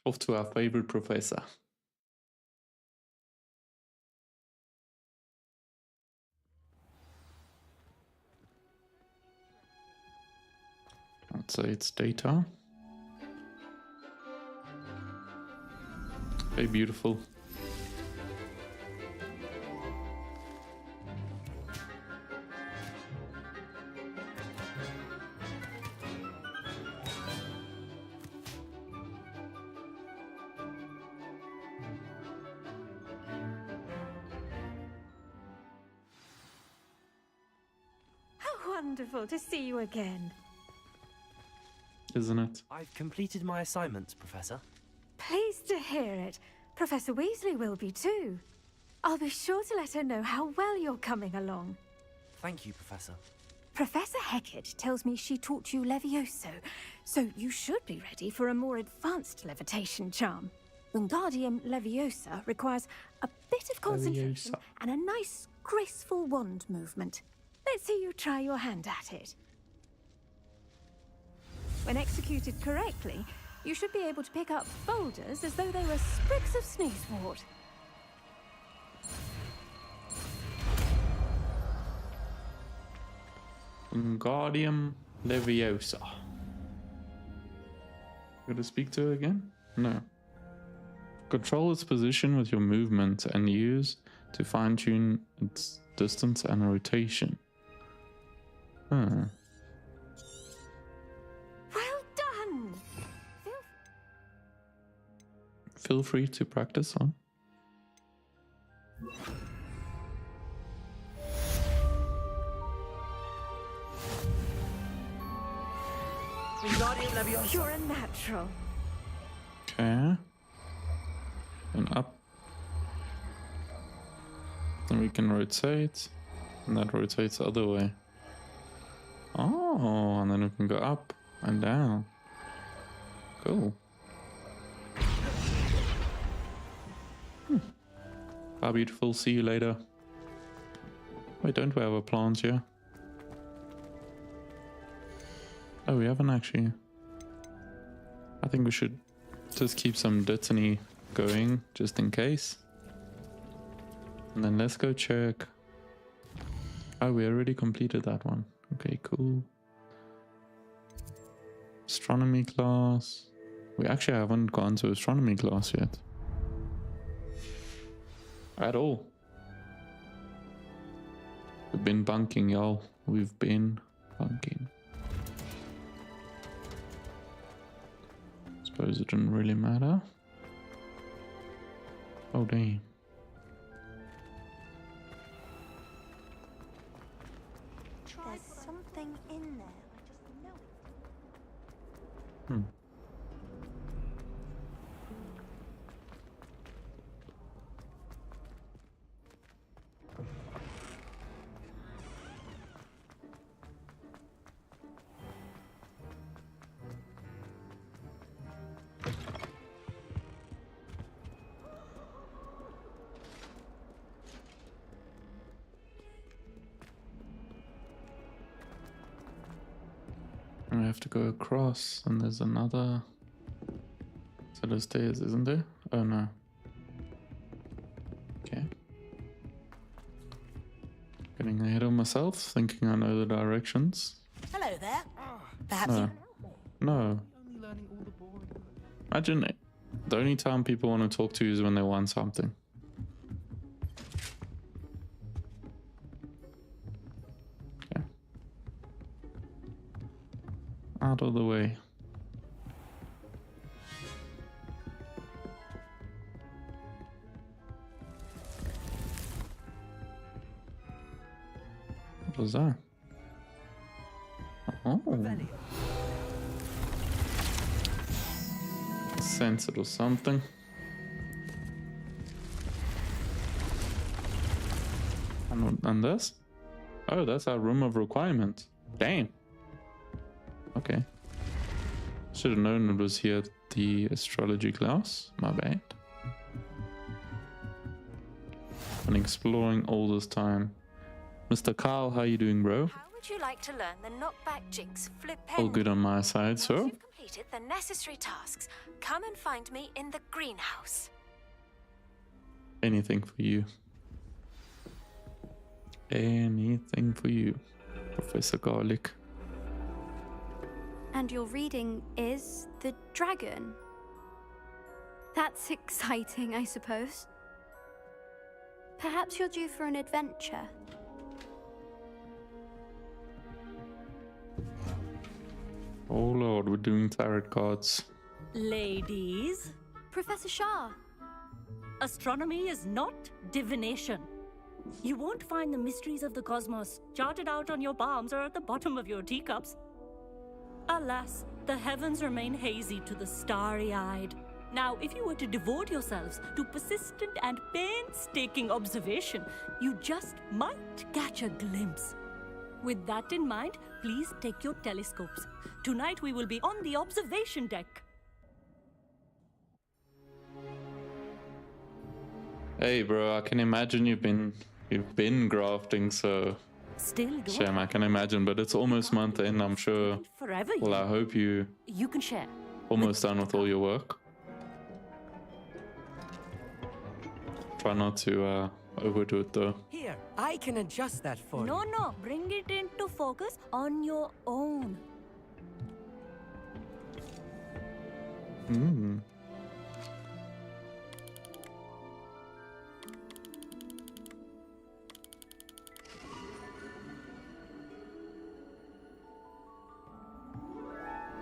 Off to our favorite professor. I'd say it's data. Very beautiful. How wonderful to see you again. Isn't it? I've completed my assignments, Professor. Pleased to hear it. Professor Weasley will be too. I'll be sure to let her know how well you're coming along. Thank you, Professor. Professor Hecat tells me she taught you Levioso, so you should be ready for a more advanced levitation charm. Wingardium Leviosa requires a bit of concentration Leviosa. and a nice, graceful wand movement. Let's see you try your hand at it. When executed correctly, you should be able to pick up boulders as though they were sprigs of sneezewort. Wingardium Leviosa. Gotta speak to her again? No. Control its position with your movement and use to fine-tune its distance and rotation. Huh. Well done! Feel free to practice on. Wingardium Leviosa. You're a natural. Okay. And up. Then we can rotate. And that rotates the other way. Oh, and then we can go up and down. Cool. Bye, beautiful. See you later. Wait, don't we have a plant here? Oh, we haven't actually. I think we should just keep some Dittany going, just in case. And then let's go check. Oh, we already completed that one. Okay, cool. Astronomy class. We actually haven't gone to astronomy class yet. At all. We've been bunking, y'all. We've been bunking. Suppose it didn't really matter. Oh, damn. There's something in there. I just know it. I have to go across, and there's another. So there's stairs, isn't there? Oh no. Okay. Getting ahead of myself, thinking I know the directions. Hello there. Perhaps No. you... No. Imagine it. The only time people want to talk to you is when they want something. Okay. Out of the way. What was that? Oh. Sense it or something. And this? Oh, that's our room of requirement. Damn. Okay. Should have known it was here at the astrology class. My bad. Been exploring all this time. Mr. Carl, how you doing, bro? How would you like to learn the knockback jigs flip All good on my side, Once so. you've completed the necessary tasks, come and find me in the greenhouse. Anything for you. Anything for you, Professor Garlic. And your reading is the dragon. That's exciting, I suppose. Perhaps you're due for an adventure. Oh lord, we're doing tarot cards. Ladies, Professor Shah. astronomy is not divination. You won't find the mysteries of the cosmos charted out on your palms or at the bottom of your teacups. Alas, the heavens remain hazy to the starry-eyed. Now, if you were to devote yourselves to persistent and painstaking observation, you just might catch a glimpse. With that in mind, please take your telescopes. Tonight we will be on the observation deck. Hey bro, I can imagine you've been grafting, so Still don't shame I can imagine, but it's almost month end, I'm sure. forever. Well, I hope you You can share. almost done with all your work. Try not to overdo it though. Here, I can adjust that for No, you. no, bring it into focus on your own. Hmm.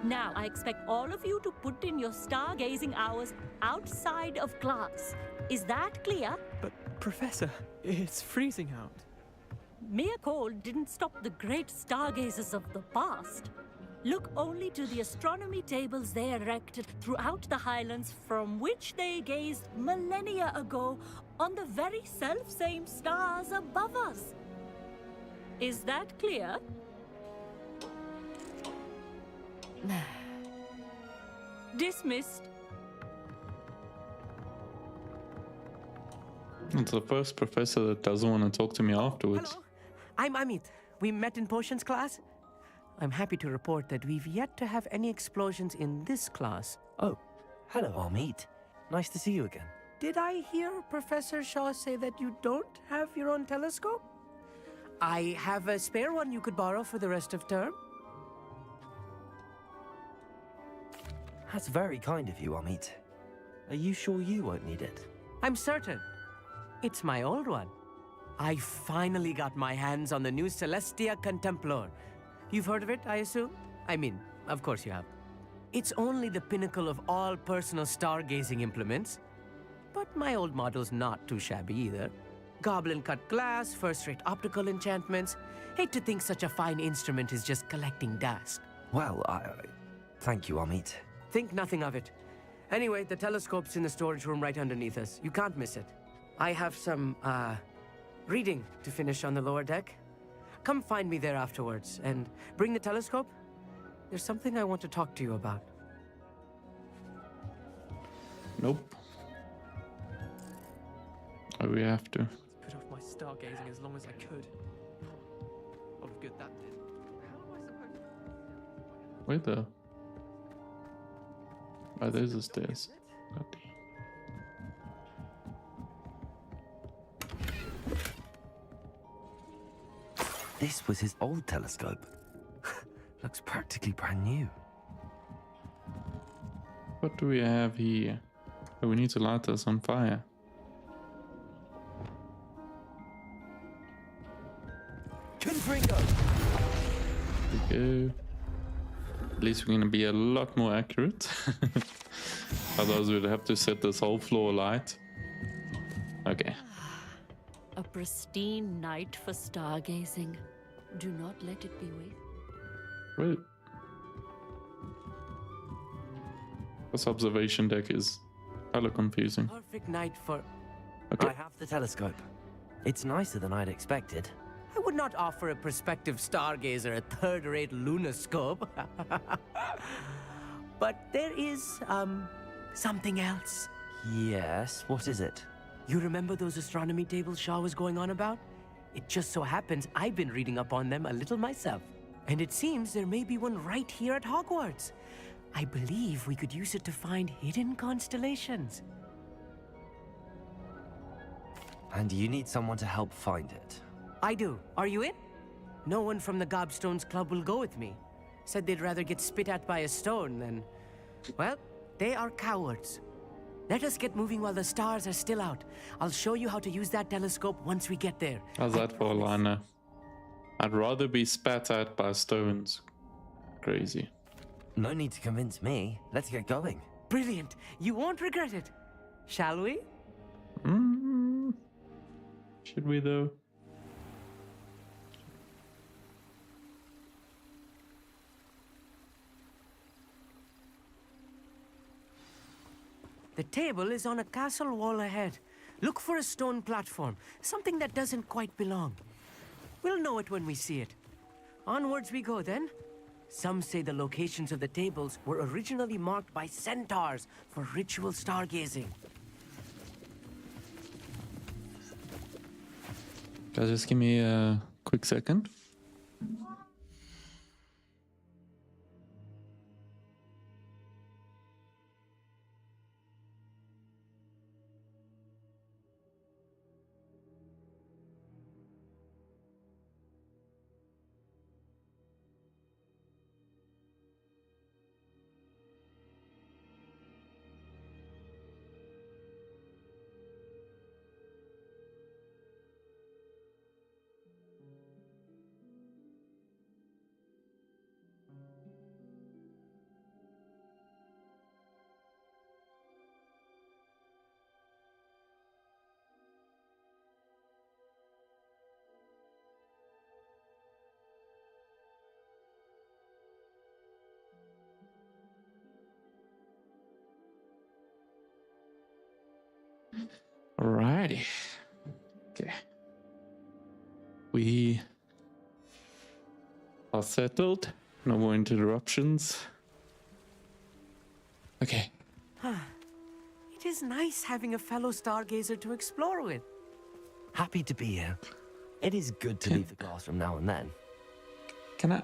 Now, I expect all of you to put in your stargazing hours outside of class. Is that clear? But, Professor, it's freezing out. Mere cold didn't stop the great stargazers of the past. Look only to the astronomy tables they erected throughout the highlands from which they gazed millennia ago on the very self-same stars above us. Is that clear? Dismissed. It's the first professor that doesn't want to talk to me afterwards. Hello, I'm Amit. We met in potions class. I'm happy to report that we've yet to have any explosions in this class. Oh, hello, Amit. Nice to see you again. Did I hear Professor Shaw say that you don't have your own telescope? I have a spare one you could borrow for the rest of term. That's very kind of you, Amit. Are you sure you won't need it? I'm certain. It's my old one. I finally got my hands on the new Celestia Contemplar. You've heard of it, I assume? I mean, of course you have. It's only the pinnacle of all personal stargazing implements. But my old model's not too shabby either. Goblin-cut glass, first-rate optical enchantments. Hate to think such a fine instrument is just collecting dust. Well, thank you, Amit. Think nothing of it. Anyway, the telescope's in the storage room right underneath us. You can't miss it. I have some, reading to finish on the lower deck. Come find me there afterwards, and bring the telescope. There's something I want to talk to you about. Nope. Oh, we have to. Put off my stargazing as long as I could. A lot of good that did. How am I supposed to... Where the? Oh, there's the stairs. this was his old telescope. Looks practically brand new. What do we have here? Oh, we need to light this on fire. Confringo! There we go. At least we're gonna be a lot more accurate. Otherwise we'd have to set this whole floor light. Okay. A pristine night for stargazing. Do not let it be wasted. Wait. This observation deck is hella confusing. Perfect night for... Okay. I have the telescope. It's nicer than I'd expected. I would not offer a prospective stargazer a third-rate lunoscope. But there is, something else. Yes, what is it? You remember those astronomy tables Shaw was going on about? It just so happens I've been reading up on them a little myself. And it seems there may be one right here at Hogwarts. I believe we could use it to find hidden constellations. And you need someone to help find it. I do. Are you in? No one from the Gobstones Club will go with me. Said they'd rather get spit at by a stone than... Well, they are cowards. Let us get moving while the stars are still out. I'll show you how to use that telescope once we get there. How's that for a liner? I'd rather be spat at by stones. Crazy. No need to convince me. Let's get going. Brilliant. You won't regret it. Shall we? Should we though? The table is on a castle wall ahead. Look for a stone platform, something that doesn't quite belong. We'll know it when we see it. Onwards we go then. Some say the locations of the tables were originally marked by centaurs for ritual stargazing. Guys, just give me a quick second. Alrighty. Okay. We are settled. No more interruptions. Okay. It is nice having a fellow stargazer to explore with. Happy to be here. It is good to leave the classroom now and then. Can I...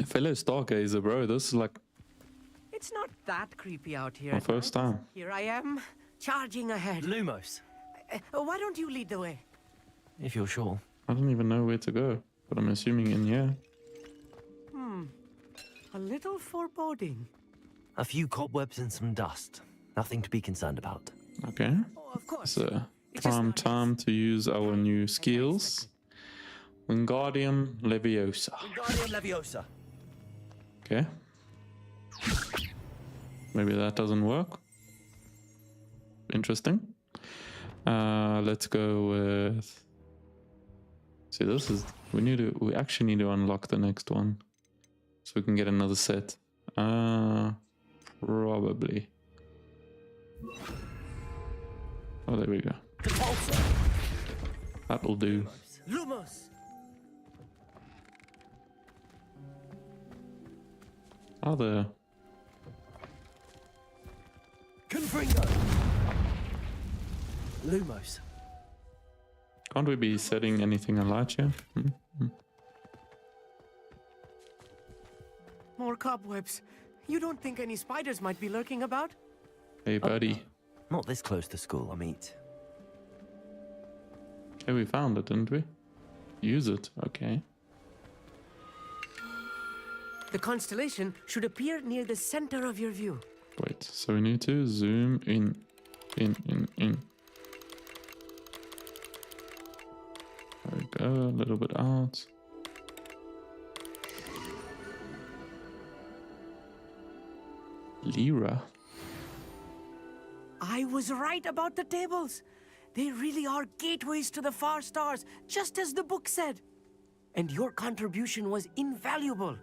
Fellow stargazer, bro, this is like It's not that creepy out here. my at first night. time. Here I am, charging ahead. Lumos, Why don't you lead the way? if you're sure. I don't even know where to go, but I'm assuming in here. A little foreboding. A few cobwebs and some dust. Nothing to be concerned about. Okay. Oh, of course. So, It's just prime nice. time to use our new skills. Wingardium Leviosa. Wingardium Leviosa. Okay. Maybe that doesn't work. Interesting. Let's go with... See, this is... We actually need to unlock the next one. So we can get another set. Probably. Oh, there we go. That'll do. Lumos! Other... Confringo. Lumos. Can't we be setting anything alight here? More cobwebs. You don't think any spiders might be lurking about? Hey, buddy. Not this close to school, I mean. Hey, we found it, didn't we? use it. Okay. The constellation should appear near the center of your view. Wait, so we need to zoom in. There we go, a little bit out. Lyra. I was right about the tables. They really are gateways to the far stars, just as the book said. And your contribution was invaluable.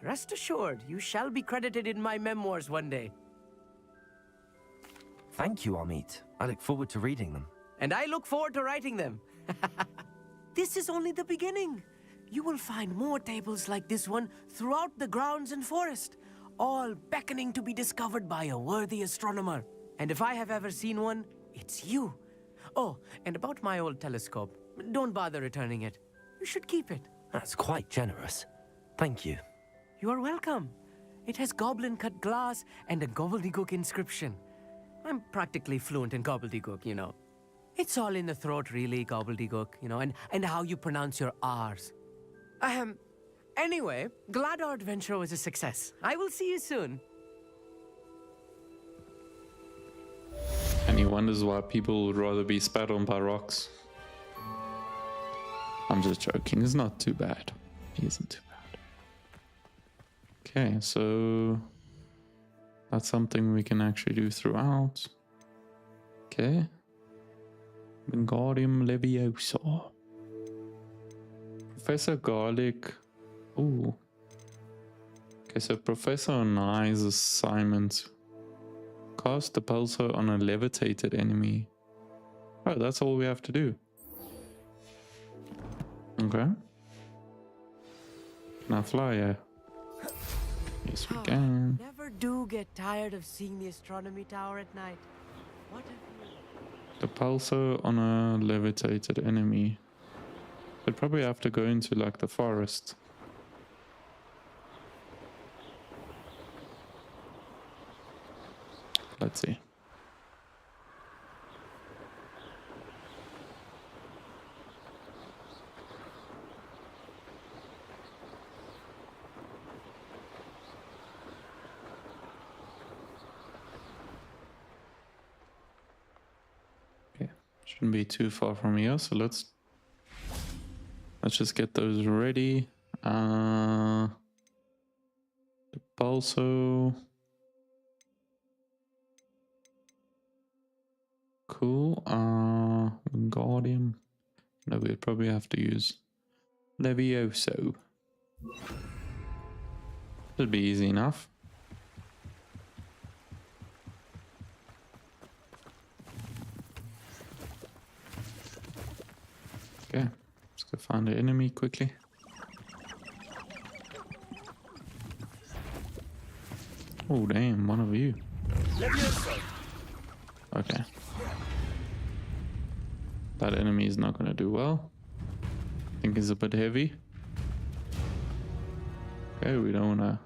Rest assured, you shall be credited in my memoirs one day. Thank you, Amit. I look forward to reading them. And I look forward to writing them. This is only the beginning. You will find more tables like this one throughout the grounds and forest, all beckoning to be discovered by a worthy astronomer. And if I have ever seen one, it's you. Oh, and about my old telescope, don't bother returning it. You should keep it. That's quite generous. Thank you. You are welcome. It has goblin-cut glass and a gobbledygook inscription. I'm practically fluent in gobbledygook, you know. It's all in the throat, really, gobbledygook, you know, and how you pronounce your R's. Anyway, glad our adventure was a success. I will see you soon. And he wonders why people would rather be spat on by rocks. I'm just joking, it's not too bad. He isn't too bad. Okay, so that's something we can actually do throughout. Okay. Wingardium Leviosa. Professor Garlic. Ooh. Okay, so Professor Nye's assignment. Cast the pulsar on a levitated enemy. Oh, that's all we have to do. Okay. Now fly, yeah. Yes, we can. Never do get tired of seeing the astronomy tower at night. What have you... The pulsar on a levitated enemy. We'd probably have to go into like the forest. Let's see. Okay, shouldn't be too far from here, so let's just get those ready. The pulsar. Cool. Wingardium. No, we'd probably have to use Levioso. Should be easy enough. Okay, let's go find the enemy quickly. Oh damn, one of you. Okay. That enemy is not going to do well. I think he's a bit heavy. Okay, we don't want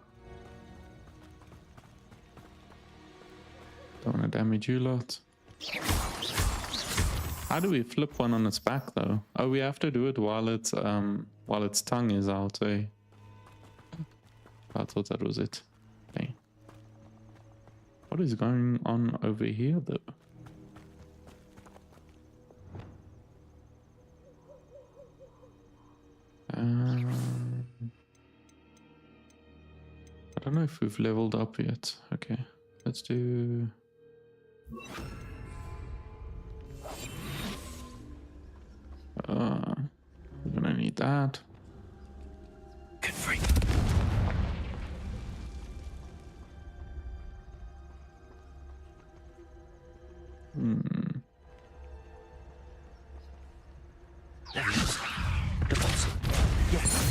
to damage you lot. How do we flip one on its back though? Oh, we have to do it while its tongue is out, eh? I thought that was it. Okay. What is going on over here though? I don't know if we've leveled up yet. Okay, let's do... we're gonna need that. Good freak. Yes.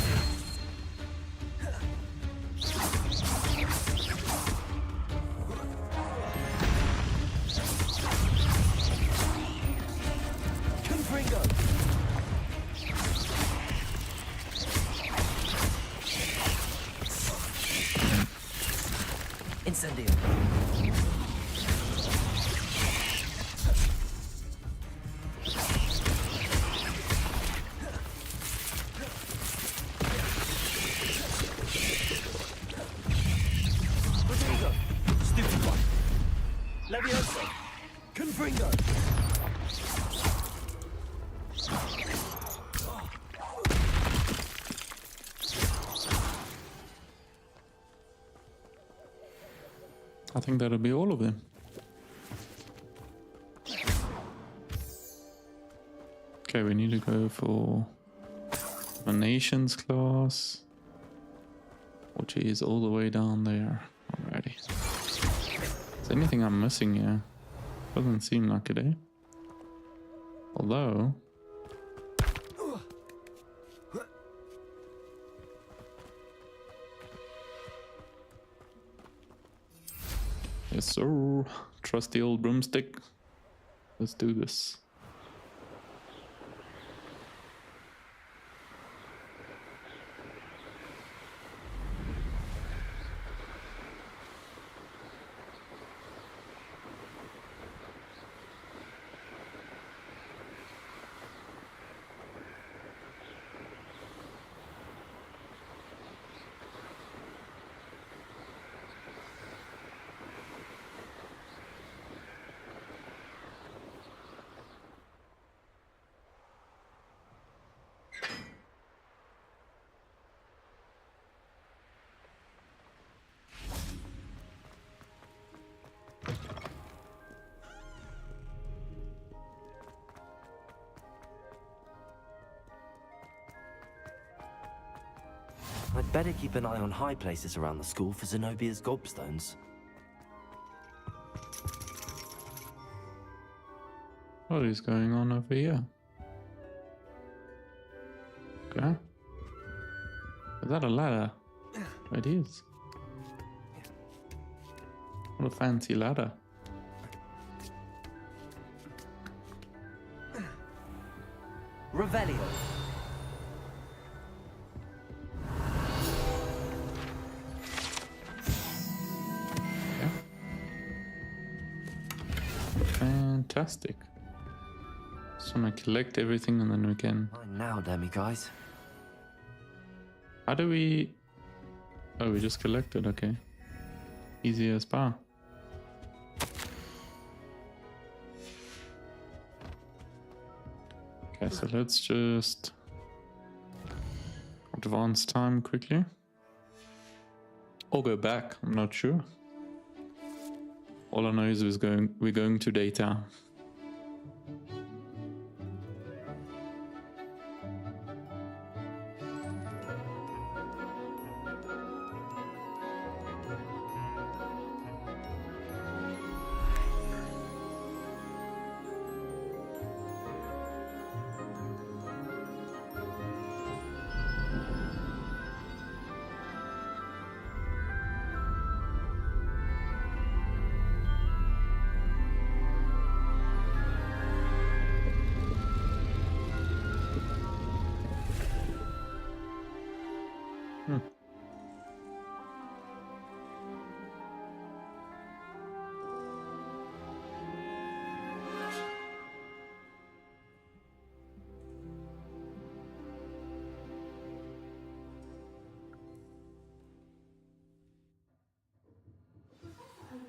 Incendio. Leviosa! Confringo! I think that'll be all of them. Okay, we need to go for a nations class, which is all the way down there already. Is there anything I'm missing here? Doesn't seem like it, eh? Although... Yes, sir. Trusty old broomstick. Let's do this. I'd better keep an eye on high places around the school for Zenobia's gobstones. What is going on over here? Okay. Is that a ladder? It is. What a fancy ladder. Revelio. Fantastic. So I'm gonna collect everything and then we can... Mine now, Demi guys. How do we... Oh, we just collected, okay. Easy as bar. Okay, so let's just... advance time quickly. Or go back, I'm not sure. All I know is we're going to data.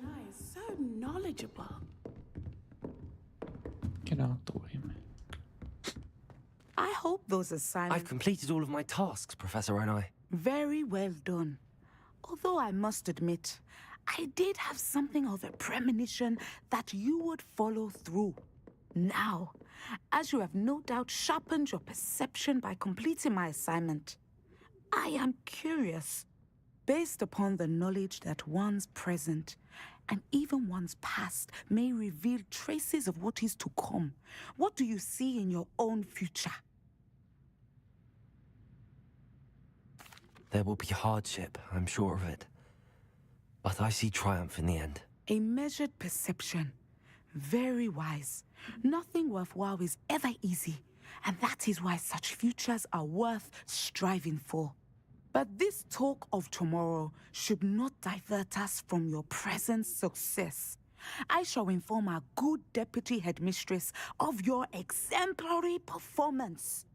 Nice, so knowledgeable. Get out the way, man. I hope those assignments... I've completed all of my tasks, Professor Onai. Very well done. Although I must admit, I did have something of a premonition that you would follow through. Now, as you have no doubt sharpened your perception by completing my assignment, I am curious, based upon the knowledge that one's present and even one's past may reveal traces of what is to come. What do you see in your own future? There will be hardship, I'm sure of it. But I see triumph in the end. A measured perception. Very wise. Nothing worthwhile is ever easy, and that is why such futures are worth striving for. But this talk of tomorrow should not divert us from your present success. I shall inform our good deputy headmistress of your exemplary performance.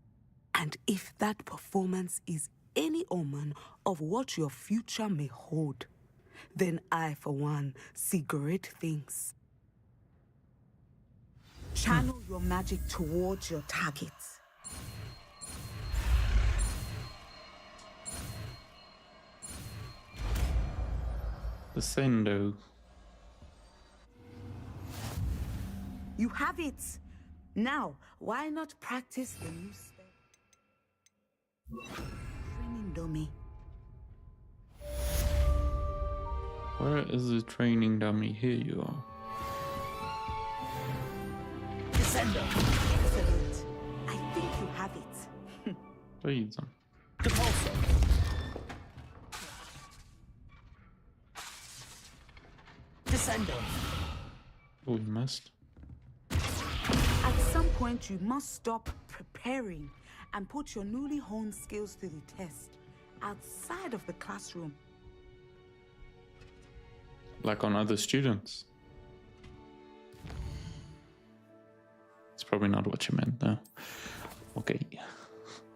And if that performance is any omen of what your future may hold, then I, for one, see great things. Channel your magic towards your targets. Descendo. You have it. Now, why not practice the new spell? Training dummy. Where is the training dummy? Here you are. Descendo. Excellent. I think you have it. Please. Depulso. Descendo. Oh, we missed. At some point, you must stop preparing and put your newly honed skills to the test outside of the classroom. Like on other students. It's probably not what you meant, though. Okay.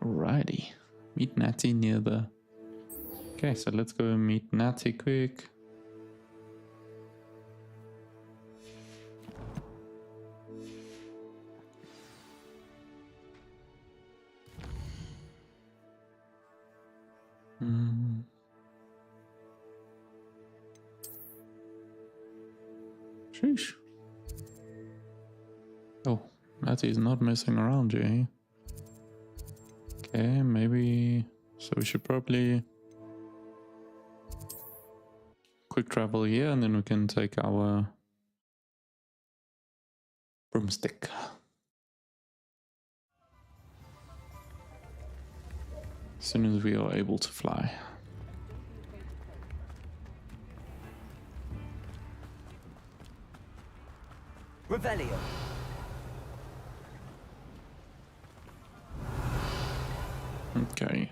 Alrighty. Meet Natty near the... Okay, so let's go and meet Natty quick. Sheesh. Oh, Natty is not messing around, Jay. Okay, maybe... So we should probably... quick travel here and then we can take our... broomstick. As soon as we are able to fly. Revelio. Okay.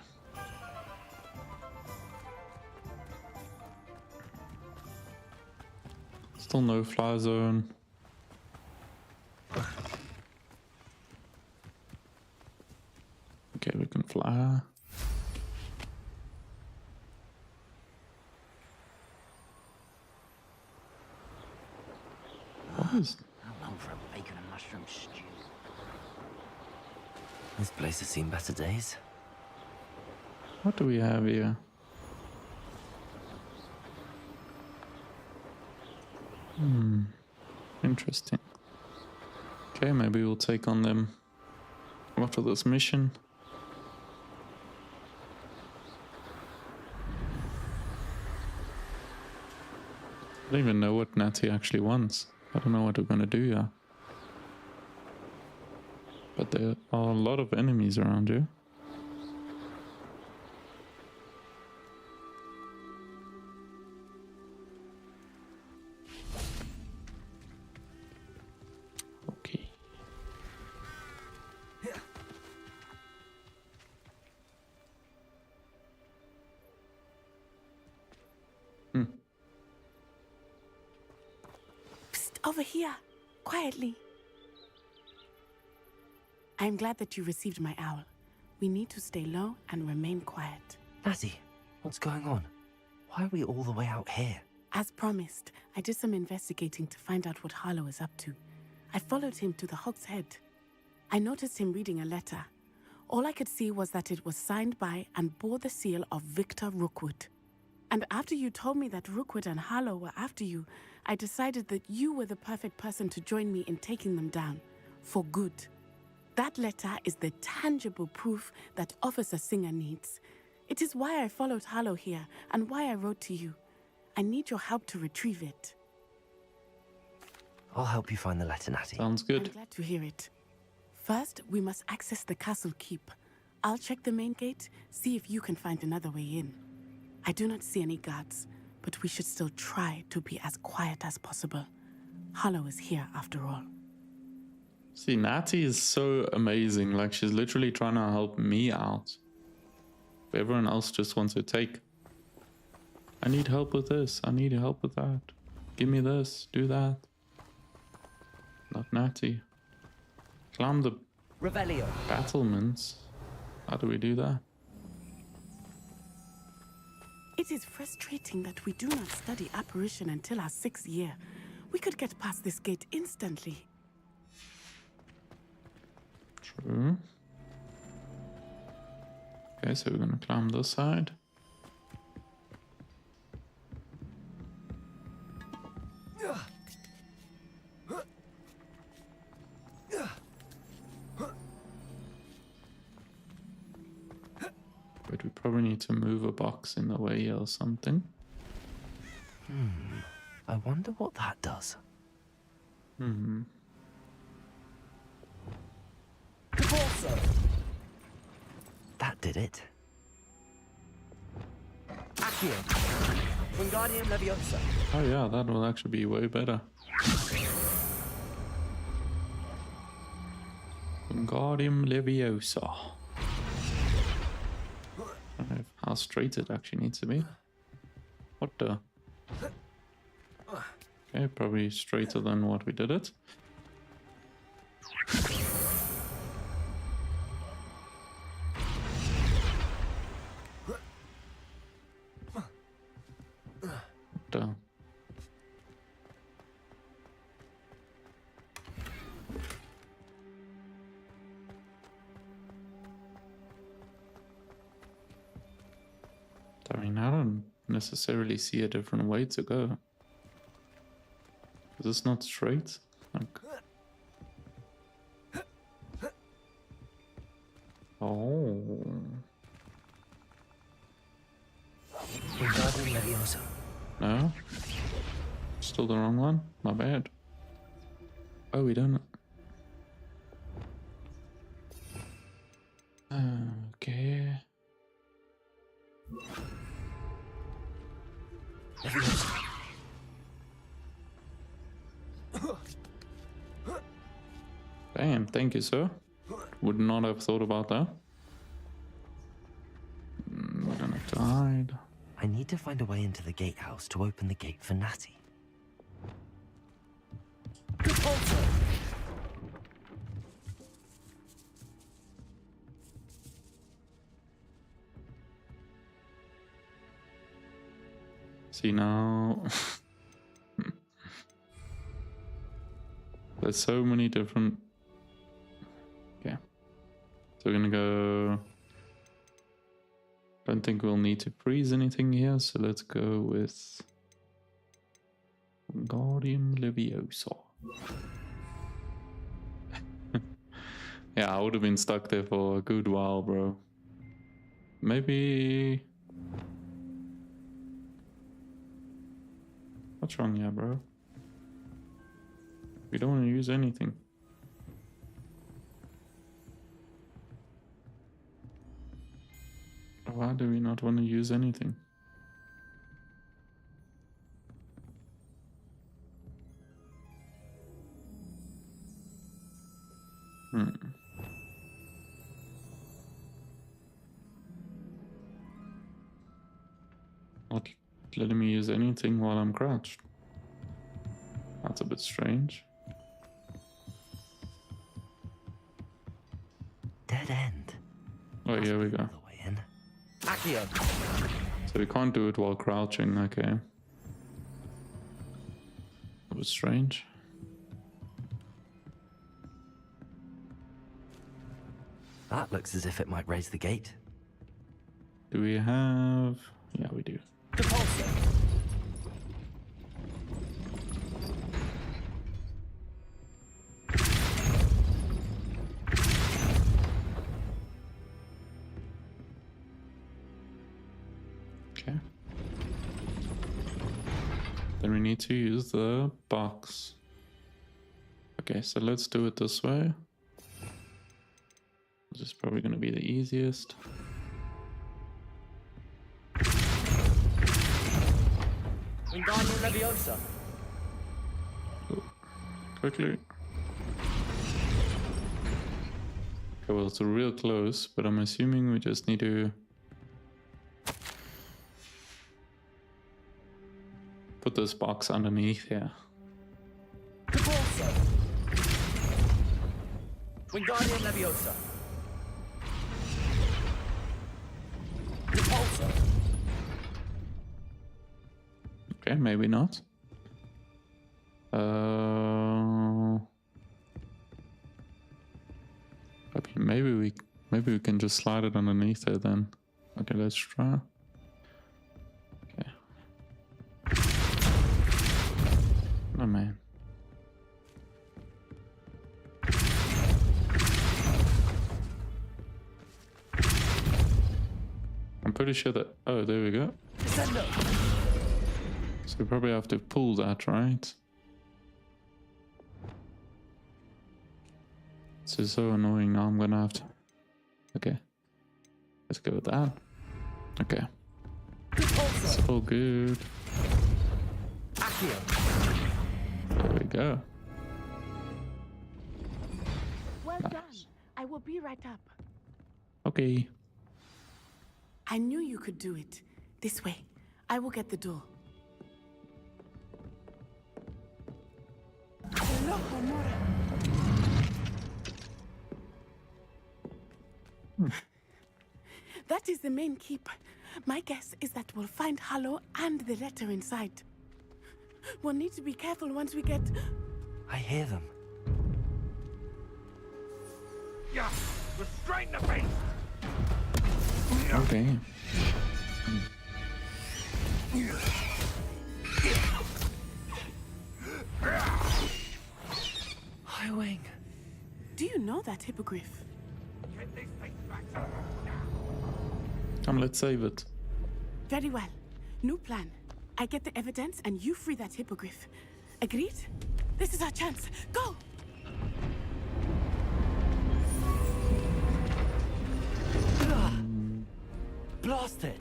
Still no fly zone. Okay, we can fly. What is... I'm long for a bacon and mushroom stew. This place has seen better days. What do we have here? Interesting. Okay, maybe we'll take on them after this mission. I don't even know what Natty actually wants. I don't know what we're gonna do here. But there are a lot of enemies around here. Okay. Psst, over here, quietly. I'm glad that you received my owl. We need to stay low and remain quiet. Natty, what's going on? Why are we all the way out here? As promised, I did some investigating to find out what Harlow is up to. I followed him to the Hog's Head. I noticed him reading a letter. All I could see was that it was signed by and bore the seal of Victor Rookwood. And after you told me that Rookwood and Harlow were after you, I decided that you were the perfect person to join me in taking them down. For good. That letter is the tangible proof that Officer Singer needs. It is why I followed Harlow here and why I wrote to you. I need your help to retrieve it. I'll help you find the letter, Natty. Sounds good. I'm glad to hear it. First, we must access the castle keep. I'll check the main gate, see if you can find another way in. I do not see any guards, but we should still try to be as quiet as possible. Harlow is here after all. See, Natty is so amazing. Like, she's literally trying to help me out. Everyone else just wants to take. I need help with this. I need help with that. Give me this. Do that. Not Natty. Climb the Revelio. battlements. How do we do that? It is frustrating that we do not study apparition until our 6th year. We could get past this gate instantly. True. Okay, so we're gonna climb this side. But we probably need to move a box in the way or something. I wonder what that does. That did it. Accio. Wingardium Leviosa. Oh yeah, that will actually be way better. Wingardium Leviosa. I don't know how straight it actually needs to be. What the? Okay, probably straighter than what we did it. What the? I mean, I don't necessarily see a different way to go. Is this not straight? Like... Oh. Wingardium Leviosa. No? Still the wrong one? My bad. Oh, we don't. Okay. Leviosa. Damn, thank you, sir. Would not have thought about that. We don't have to hide. I need to find a way into the gatehouse to open the gate for Natty. See now. There's so many different. Okay. So we're gonna go. Don't think we'll need to freeze anything here, so let's go with Guardian Leviosa. Yeah, I would have been stuck there for a good while, bro. Maybe. What's wrong here, bro? We don't want to use anything. Why do we not want to use anything? Not letting me use anything while I'm crouched. That's a bit strange. Dead end. Oh, here we go. The way in. Accio. So we can't do it while crouching, okay. That was strange. That looks as if it might raise the gate. Do we have... Yeah, we do. Depulso. Okay. Then we need to use the box. Okay, so let's do it this way. This is probably going to be the easiest. Wingardium Leviosa. Oh, quickly. Okay, well, it's real close, but I'm assuming we just need to put this box underneath here. Depulso. Wingardium Leviosa. Depulso. Okay, maybe not. Up Maybe we can just slide it underneath there then. Okay, let's try. Okay. Oh man. I'm pretty sure that. Oh, there we go. So we probably have to pull that, right? This is so annoying. Now I'm gonna have to. Okay. Let's go with that. Okay. It's all good. There we go. Well Nice. done. I will be right up. Okay. I knew you could do it. This way. I will get the door. Hello, Homura. That is the main keep. My guess is that we'll find Hollow and the letter inside. We'll need to be careful once we get... I hear them. Yeah, restrain the beast! Okay. Highwing. Do you know that hippogriff? Get these things back to Come, let's save it. Very well. New plan. I get the evidence and you free that hippogriff. Agreed? This is our chance. Go! Blasted.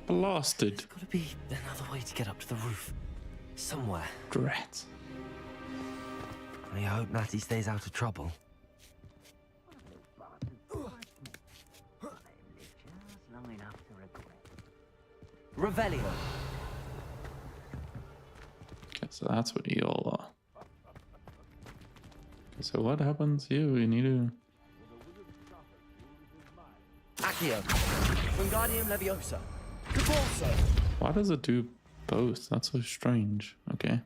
Blasted. There's gotta be another way to get up to the roof. Somewhere. Drat. I hope Natty stays out of trouble. long enough to regret. Revelio. Okay, so that's what you all are. Okay, so what happens here? We need to... Accio. Wingardium Leviosa. Devolso. Why does it do both? That's so strange. Okay.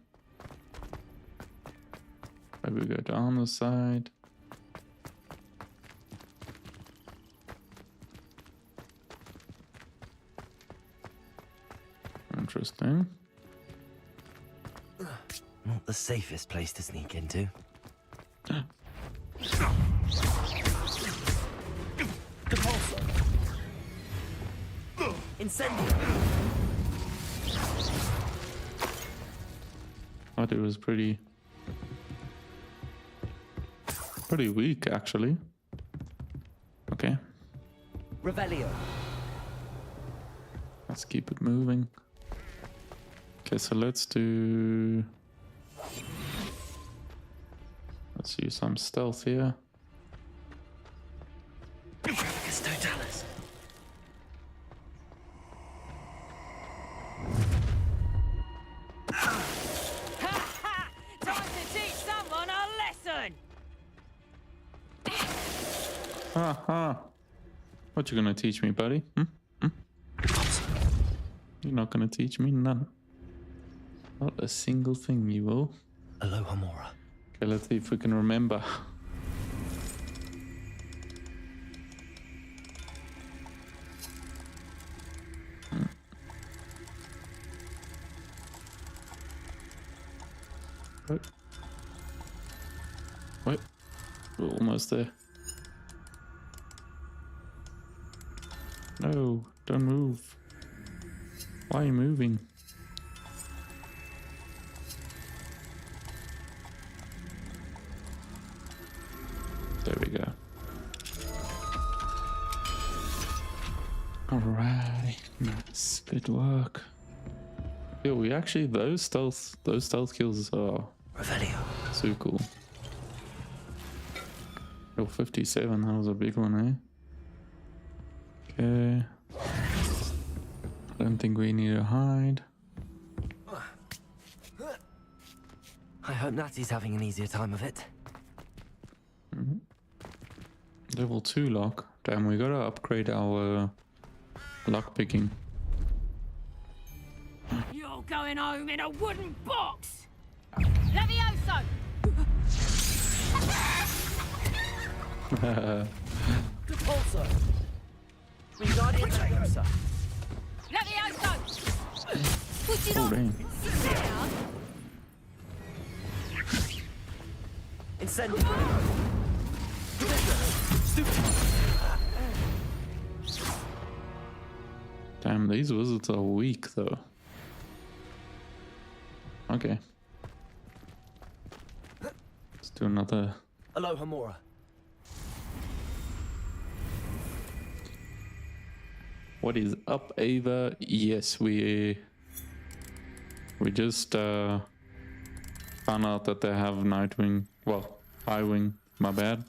Maybe we go down the side. Interesting. Not the safest place to sneak into. Devolso. Incendio. Thought it was pretty weak, actually. Okay, Revelio. let's keep it moving. Okay, so let's use some stealth here. Custodalis. Time to teach someone a lesson! Haha. What you gonna teach me, buddy? You're not gonna teach me none. Not a single thing, you will. Aloha Mora. Okay, let's see if we can remember. Wait. Wait. We're almost there. No, don't move. Why are you moving? There we go. Alright, nice, good work. Yeah, we actually those stealth kills are Revelio. so cool. Oh, 57, that was a big one, eh? Okay. I don't think we need to hide. I hope Natty's having an easier time of it. Level 2 lock. Damn, we gotta upgrade our lock picking. You're going home in a wooden box! Levioso! Propulso! Wingardium Leviosa! Oh, dang. Incendio! Damn, these wizards are weak though. Okay. Let's do another. Aloha Mora. What is up, Ava? Yes, we just found out that they have Nightwing. Well, Highwing. My bad.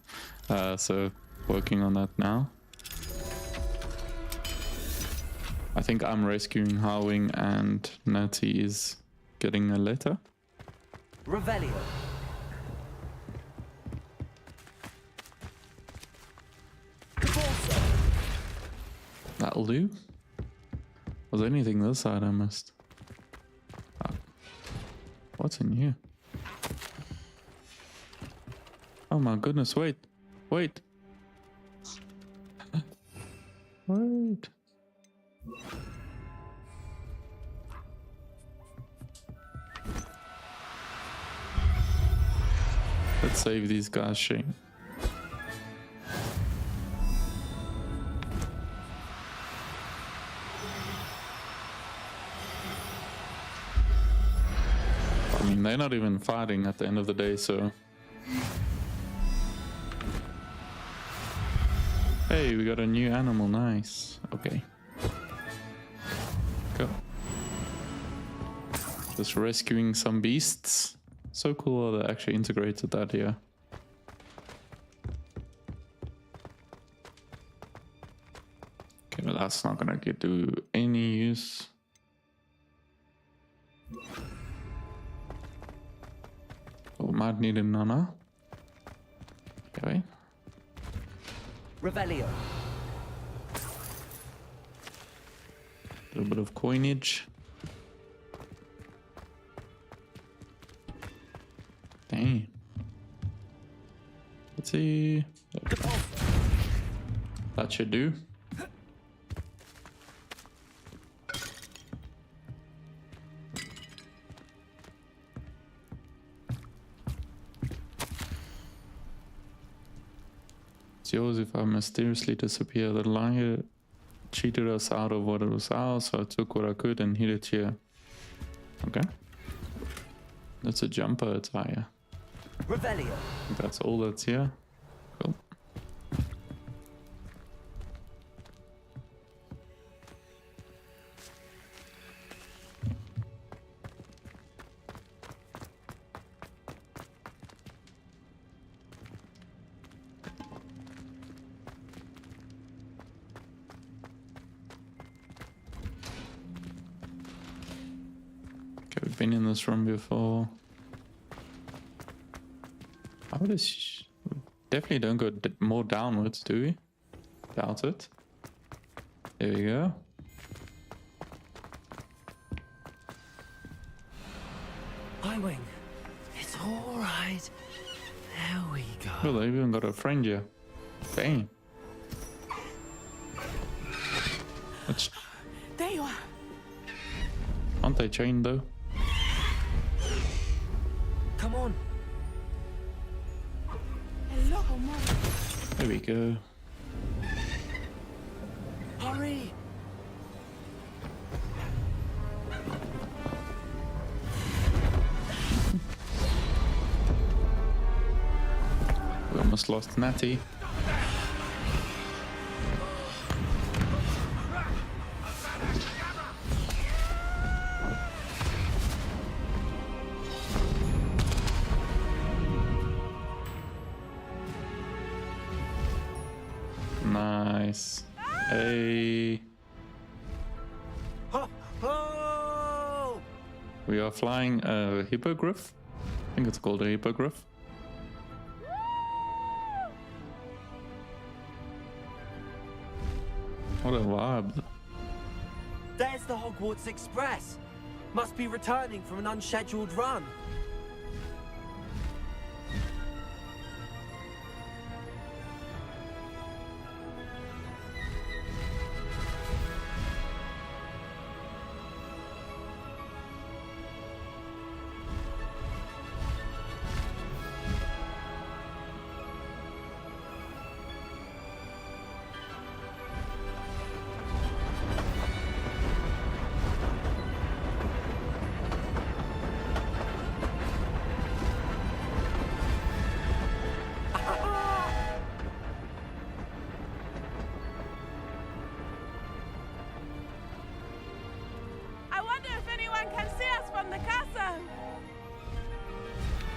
So working on that now. I think I'm rescuing Highwing and Natty is getting a letter. Revelio. That'll do. Was there anything this side I missed? Ah. What's in here? Oh my goodness, wait. Wait. Wait. Let's save these guys, Shane. I mean, they're not even fighting at the end of the day, so... Hey, we got a new animal, nice. Okay. Go. Just rescuing some beasts. So cool that they actually integrated that here. Okay, but that's not gonna do any use. Oh, might need a nana. Okay. Revelio. A little bit of coinage. Dang. Let's see. That should do. It's yours if I mysteriously disappear. The liar cheated us out of what it was ours, so I took what I could and hid it here. Okay. That's a jumper attire. Revelio. That's all that's here. Cool. Okay, we've been in this room before. How would this... Definitely don't go more downwards, do we? Doubt it. There we go. Highwing. It's alright. There we go. Oh, they even got a friend here. Dang. That's... There you are. Aren't they chained though? Come on. Hello, Mom. There we go. Hurry. We almost lost Natty. Nice. Hey. Oh! We are flying a hippogriff. I think it's called a hippogriff. What a vibe. There's the Hogwarts Express. Must be returning from an unscheduled run.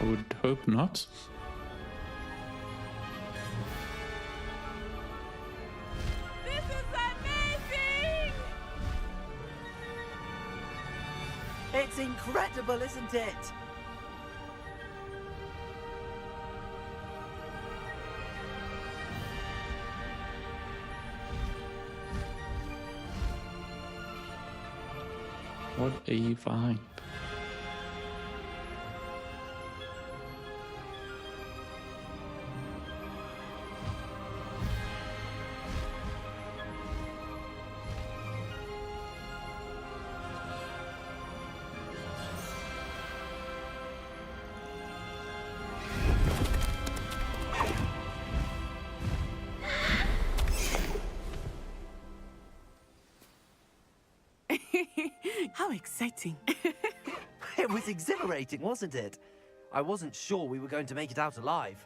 I would hope not. This is amazing! It's incredible, isn't it? What a vibe. How exciting. It was exhilarating, wasn't it? I wasn't sure we were going to make it out alive.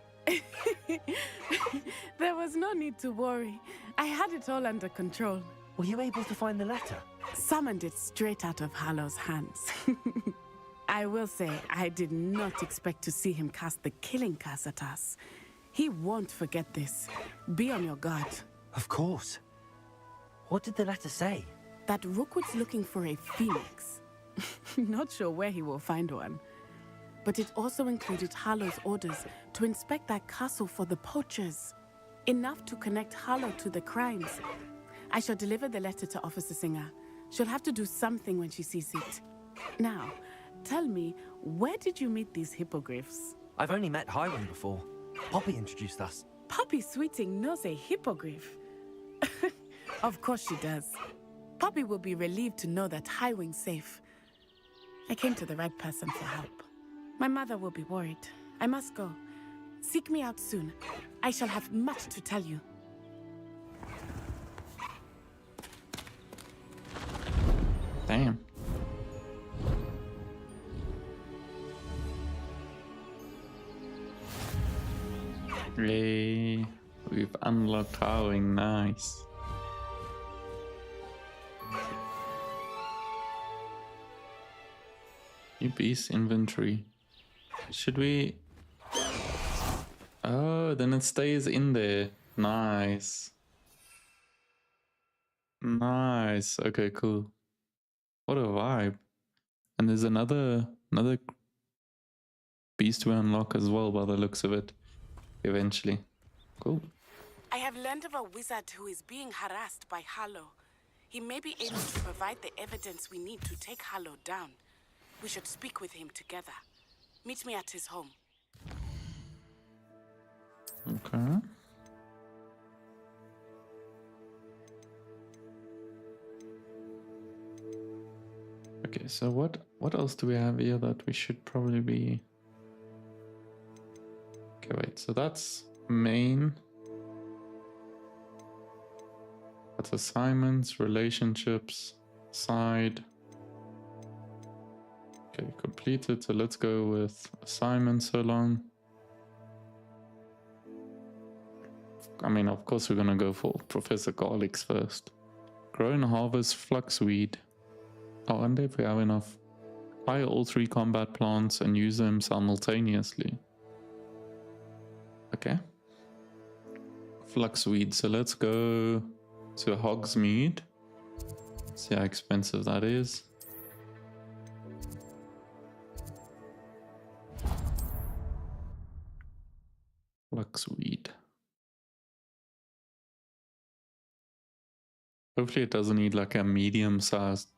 There was no need to worry. I had it all under control. Were you able to find the letter? Summoned it straight out of Hallow's hands. I will say, I did not expect to see him cast the killing curse at us. He won't forget this. Be on your guard. Of course. What did the letter say? That Rookwood's looking for a phoenix. Not sure where he will find one. But it also included Hallow's orders to inspect that castle for the poachers. Enough to connect Hallow to the crimes. I shall deliver the letter to Officer Singer. She'll have to do something when she sees it. Now, tell me, where did you meet these hippogriffs? I've only met Highwing before. Poppy introduced us. Poppy Sweeting knows a hippogriff. Of course she does. Poppy will be relieved to know that Highwing's safe. I came to the right person for help. My mother will be worried. I must go. Seek me out soon. I shall have much to tell you. Damn. Yay. We've unlocked Howling, nice. New beast inventory. Should we... Oh, then it stays in there. Nice. Nice. Okay, cool. What a vibe. And there's another beast to unlock as well by the looks of it. Eventually. Cool. I have learned of a wizard who is being harassed by Hallow. He may be able to provide the evidence we need to take Hallow down. We should speak with him together. Meet me at his home. Okay. Okay, so what else do we have here that we should probably be... Okay, wait, so that's main. That's assignments, relationships, side. Okay, completed, so let's go with assignments so long. I mean, of course we're gonna go for Professor Garlics first. Grow and harvest fluxweed. I wonder if we have enough. Buy all 3 combat plants and use them simultaneously. Okay. Fluxweed, so let's go to Hogsmeade. See how expensive that is. Fluxweed. Hopefully it doesn't need like a medium-sized.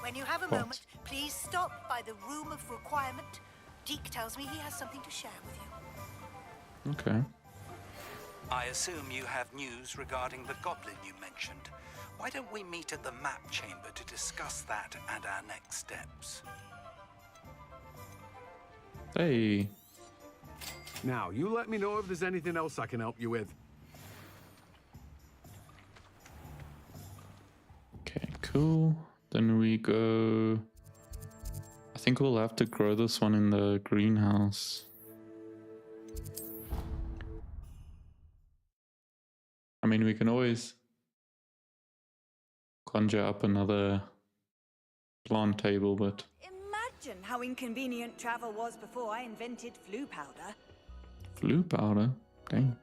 When you have a moment, please stop by the room of requirement. Deke tells me he has something to share with you. Okay. I assume you have news regarding the goblin you mentioned. Why don't we meet at the map chamber to discuss that and our next steps? Hey. Now, you let me know if there's anything else I can help you with. Okay, cool. Then we go... I think we'll have to grow this one in the greenhouse. I mean, we can always conjure up another plant table, but imagine how inconvenient travel was before I invented flu powder. Flu powder? Dang.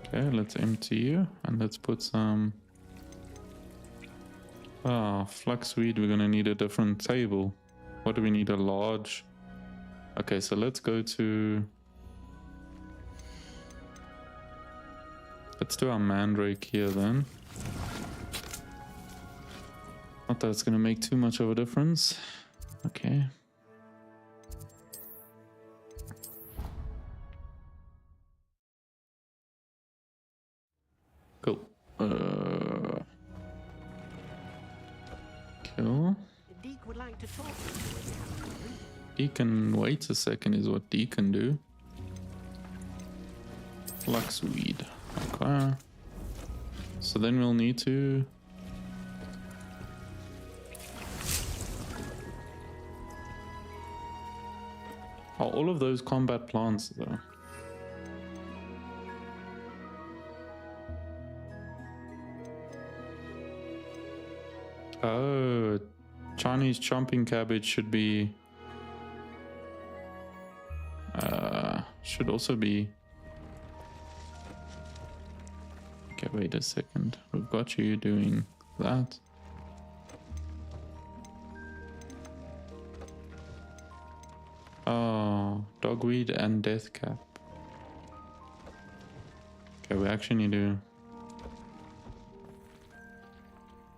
Okay, let's empty you and let's put some... Ah, fluxweed, we're gonna need a different table. What do we need? A large... Okay, so let's go to... Let's do our mandrake here then. Not that it's gonna make too much of a difference. Okay. Cool. Kill. Deke would like to talk to you. Deacon, wait a second, is what Deacon do. Fluxweed. Okay. So then we'll need to... Are all of those combat plants though? Oh, Chinese chomping cabbage should be... should also be... Okay, wait a second. We've got you doing that. Oh, dogweed and deathcap. Okay, we actually need to...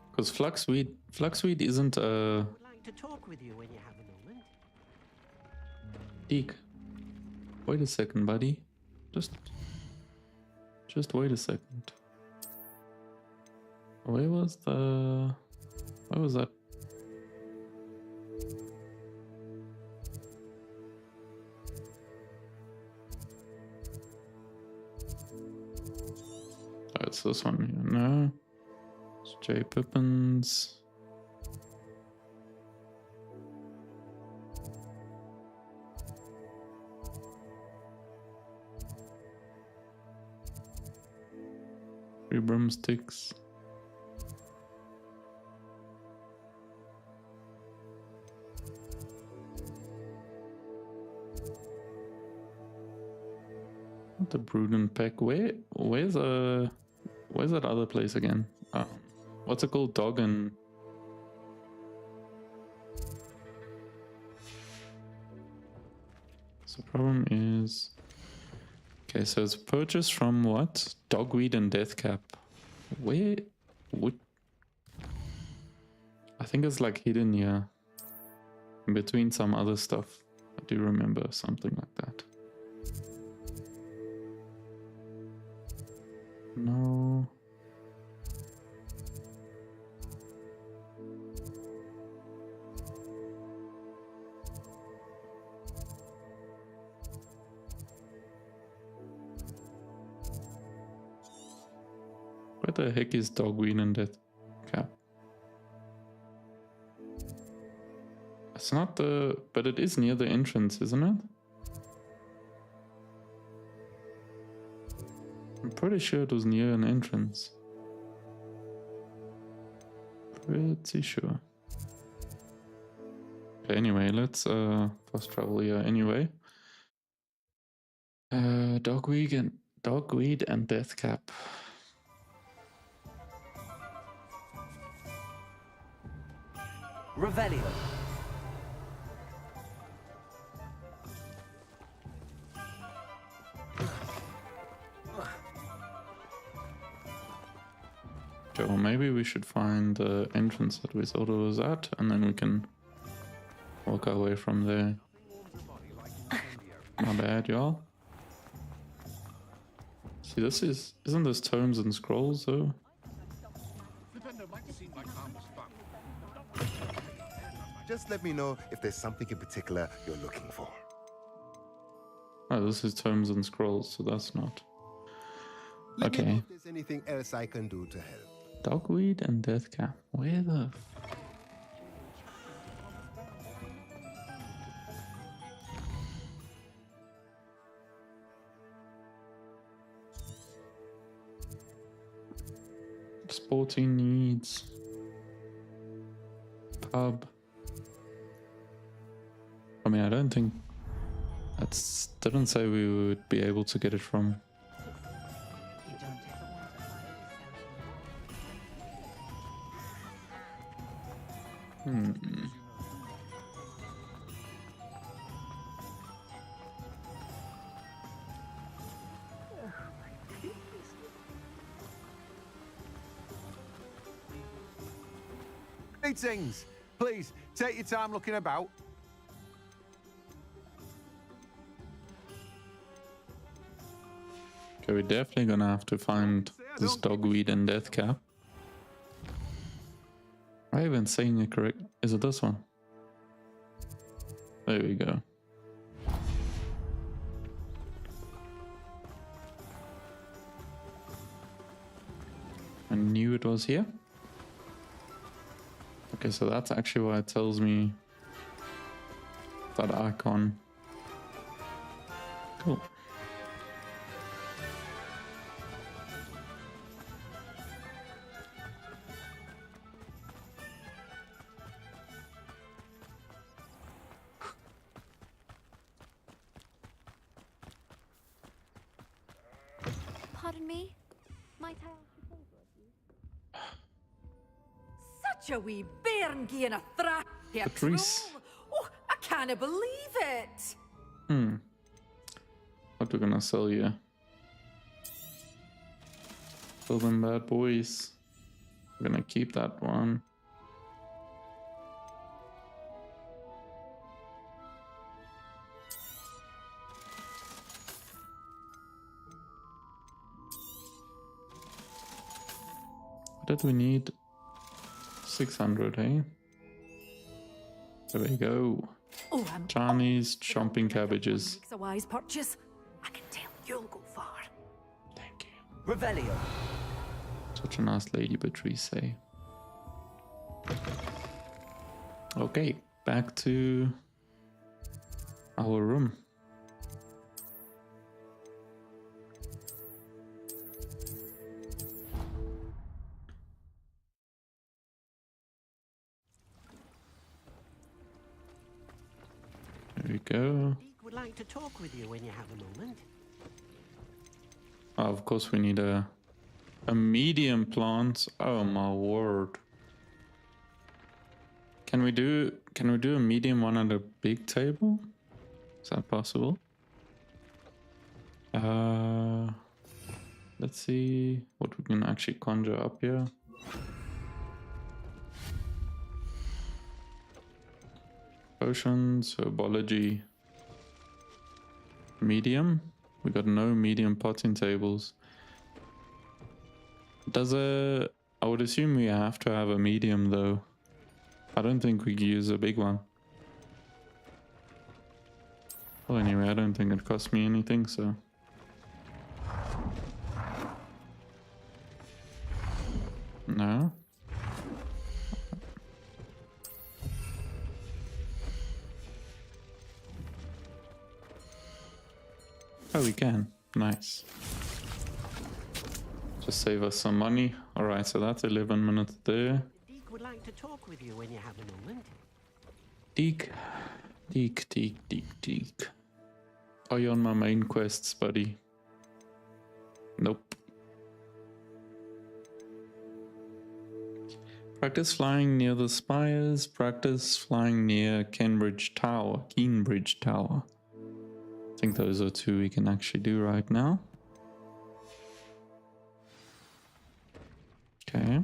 Because fluxweed isn't a... Would like to talk with you when you have a moment. Deke, wait a second, buddy. Just wait a second. Where was that? Oh, it's this one here. No. It's J. Pippins. Three broomsticks. The Bruden Peck. Where's that other place again? What's it called? Dog and... So the problem is... Okay, so it's purchased from what? Dogweed and Deathcap. Where would... I think it's like hidden here. In between some other stuff. I do remember something like that. No. Where the heck is Dogweed and Deathcap? It's not the... But it is near the entrance, isn't it? I'm pretty sure it was near an entrance. Pretty sure. Okay, anyway, let's fast travel here anyway. Dogweed and Deathcap. Revelio. Okay, well maybe we should find the entrance that we thought it was at, and then we can walk our way from there. My bad, y'all. See, isn't this Tomes and Scrolls though? Just let me know if there's something in particular you're looking for. Oh, this is Tomes and Scrolls, so that's not. Let me know Okay. if there's anything else I can do to help. Dogweed and Deathcap. Where the... sporting needs. Pub. I mean, I don't think that's didn't say we would be able to get it from. Greetings. Please, take your time looking about. Okay, we're definitely gonna have to find this dogweed and death cap. Am I even saying it correct? Is it this one? There we go. I knew it was here. Okay, so that's actually why it tells me that icon. Cool. Pardon me? Might I ask a favor of you? Such a wee bairngie in a thrash. Patrice. Oh, I can't believe it. What we're gonna sell you? Sell them bad boys. We're gonna keep that one. What did we need? 600, eh? There we go. Oh, Chinese chomping cabbages. Makes a wise purchase. I can tell you'll go far. Thank you. Revelio. Such a nice lady, Patrice. Eh? Okay, back to our room. There we go. Would like to talk with you when you have a moment. Oh, of course we need a medium plant. Oh my word. Can we do a medium one at a big table? Is that possible? Let's see what we can actually conjure up here. Potions, herbology, medium. We got no medium potting tables. I would assume we have to have a medium though. I don't think we can use a big one. Well, anyway, I don't think it cost me anything, so. No. Oh, we can. Nice. Just save us some money. Alright, so that's 11 minutes there. Deke would like to talk with you when you have a moment. Deke. Are you on my main quests, buddy? Nope. Practice flying near the spires. Practice flying near Keenbridge Tower. I think those are two we can actually do right now. Okay.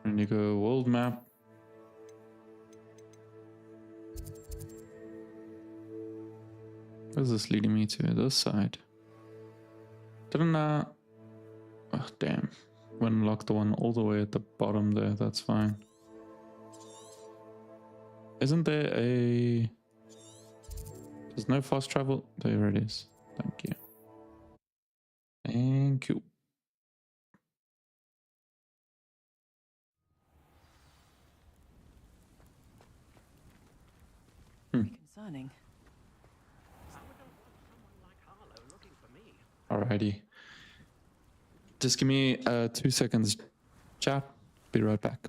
And you go world map. Where's this leading me to? This side. Didn't I? Oh, damn. Wouldn't lock the one all the way at the bottom there. That's fine. Isn't there a... There's no fast travel? There it is. Thank you. Thank you. Concerning. Alrighty. Just give me 2 seconds, chat. Be right back.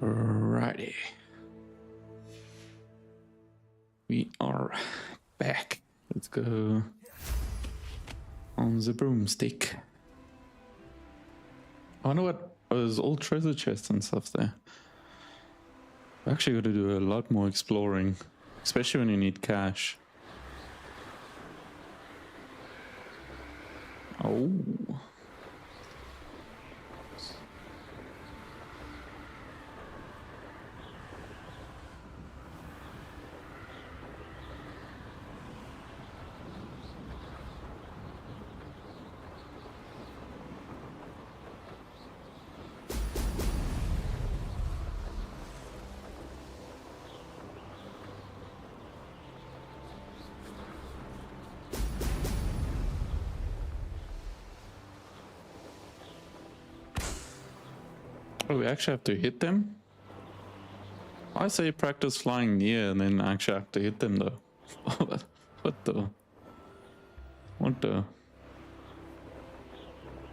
Alrighty. We are back. Let's go on the broomstick. I wonder what there's all treasure chests and stuff there. We actually got to do a lot more exploring, especially when you need cash. Oh. Oh, we actually have to hit them? I say practice flying near and then actually have to hit them though. What the? What the?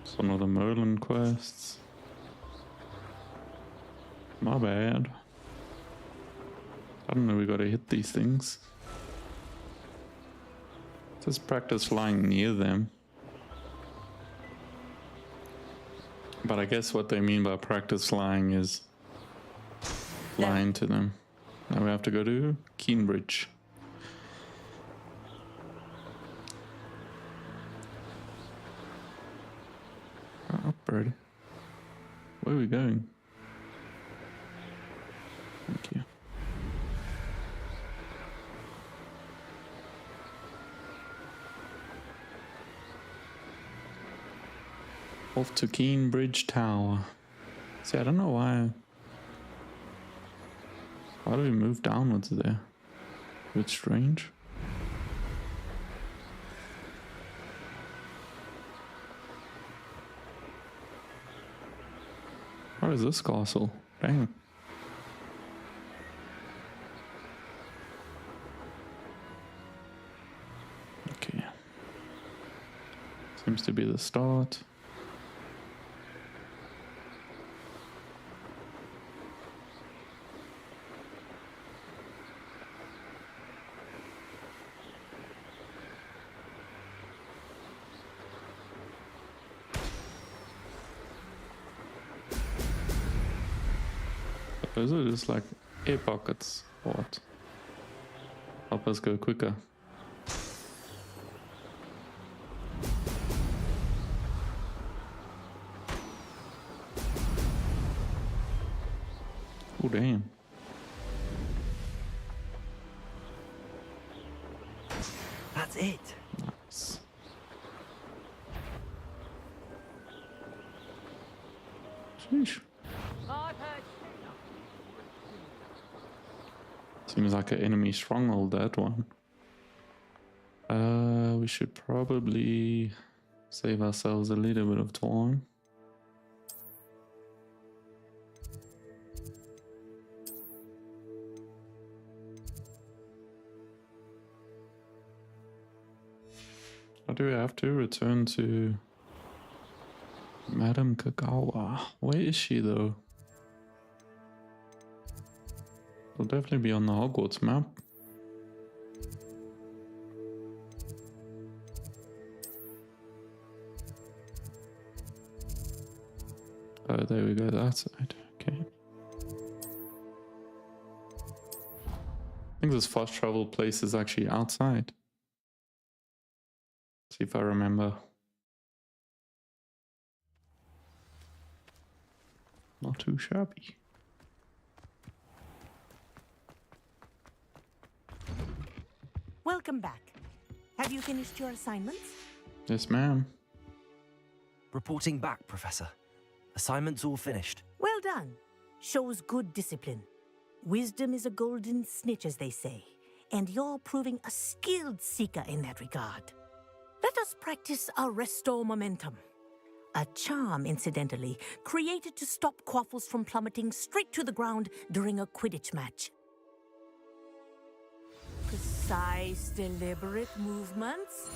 It's one of the Merlin quests. My bad. I don't know, we gotta hit these things. Just practice flying near them. But I guess what they mean by practice flying is flying to them. Now we have to go to Keenbridge. Oh, bird. Where are we going? Thank you. Off to Keenbridge Tower. See, I don't know why. Why do we move downwards there? A bit strange. What is this castle? Dang. Okay. Seems to be the start. Those are just like air pockets. What? Help us go quicker. Oh damn. That's it. Nice. Sheesh. Seems like an enemy stronghold, that one. We should probably save ourselves a little bit of time. Or do we have to return to Madame Kagawa? Where is she though? It'll definitely be on the Hogwarts map. Oh, there we go, that side. Okay. I think this fast travel place is actually outside. See if I remember. Not too shabby. Welcome back. Have you finished your assignments? Yes, ma'am. Reporting back, Professor. Assignment's all finished. Well done. Shows good discipline. Wisdom is a golden snitch, as they say, and you're proving a skilled seeker in that regard. Let us practice Arresto Momentum. A charm, incidentally, created to stop quaffles from plummeting straight to the ground during a Quidditch match. Precise, deliberate movements.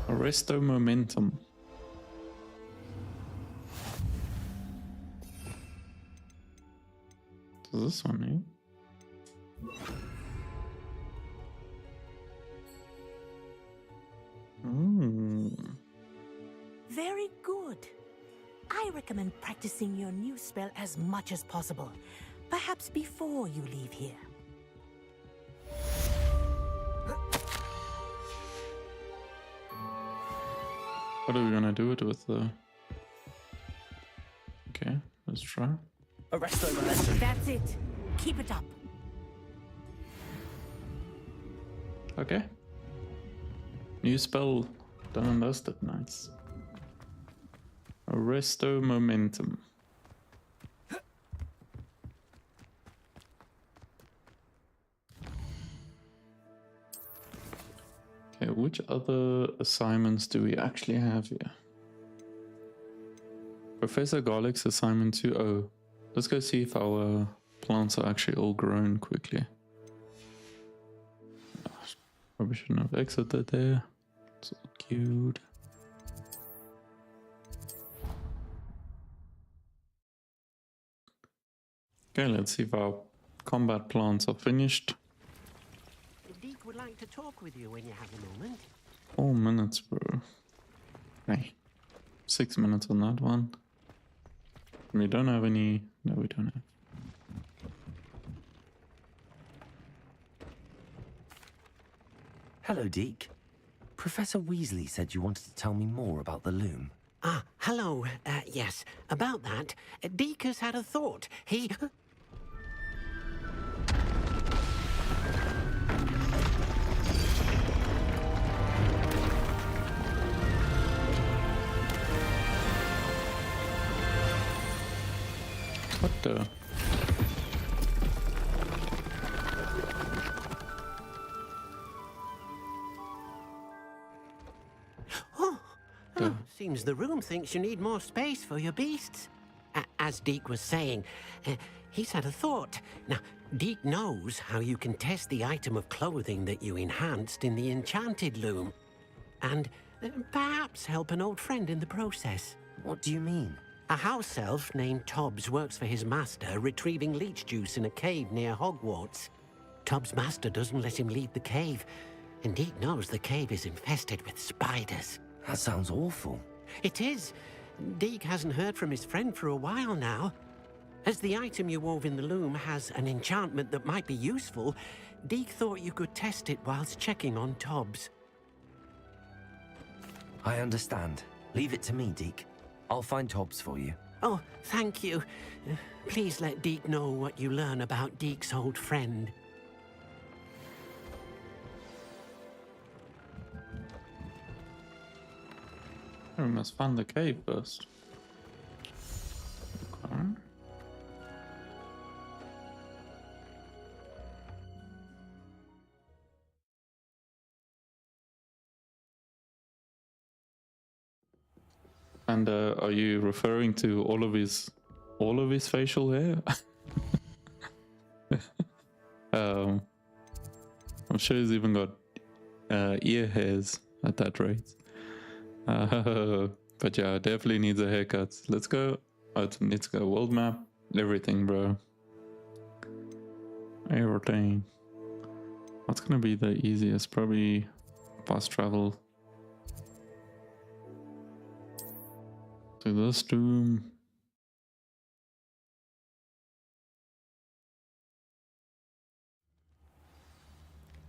Arresto Momentum. Is this one new? Very good. I recommend practicing your new spell as much as possible. Perhaps before you leave here. What are we gonna do it with the... Okay, let's try. Arresto Momentum. That's it. Keep it up. Okay. New spell. Done and dusted. Nice. Arresto Momentum. Okay, which other assignments do we actually have here? Professor Garlick's assignment 2. Let's go see if our plants are actually all grown quickly. Probably shouldn't have exited there. So cute. Okay, let's see if our combat plants are finished. Deke would like to talk with you when you have a moment. 4 minutes, bro. Okay. 6 minutes on that one. We don't have any... No, we don't have. Hello, Deke. Professor Weasley said you wanted to tell me more about the loom. Ah, hello. Yes, about that, Deke has had a thought. He... What the? Seems the room thinks you need more space for your beasts. As Deke was saying, he's had a thought. Now, Deke knows how you can test the item of clothing that you enhanced in the enchanted loom. And perhaps help an old friend in the process. What do you mean? A house elf named Tobbs works for his master, retrieving leech juice in a cave near Hogwarts. Tobbs' master doesn't let him leave the cave, and Deke knows the cave is infested with spiders. That sounds awful. It is. Deke hasn't heard from his friend for a while now. As the item you wove in the loom has an enchantment that might be useful, Deke thought you could test it whilst checking on Tobbs. I understand. Leave it to me, Deke. I'll find Tobbs for you. Oh, thank you. Please let Deke know what you learn about Deke's old friend. We must find the cave first. Okay. And are you referring to all of his facial hair? I'm sure he's even got ear hairs at that rate. But yeah, definitely needs a haircut. Let's go. Let's go. World map. Everything, bro. Everything. What's gonna be the easiest? Probably fast travel to this doom.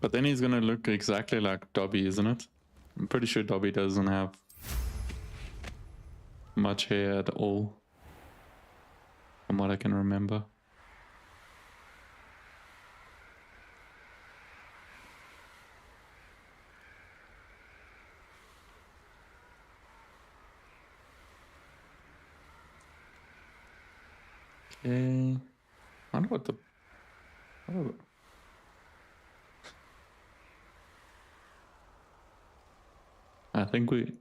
But then he's gonna look exactly like Dobby, isn't it? I'm pretty sure Dobby doesn't have much hair at all, from what I can remember. Okay. I wonder what the... Oh. I think we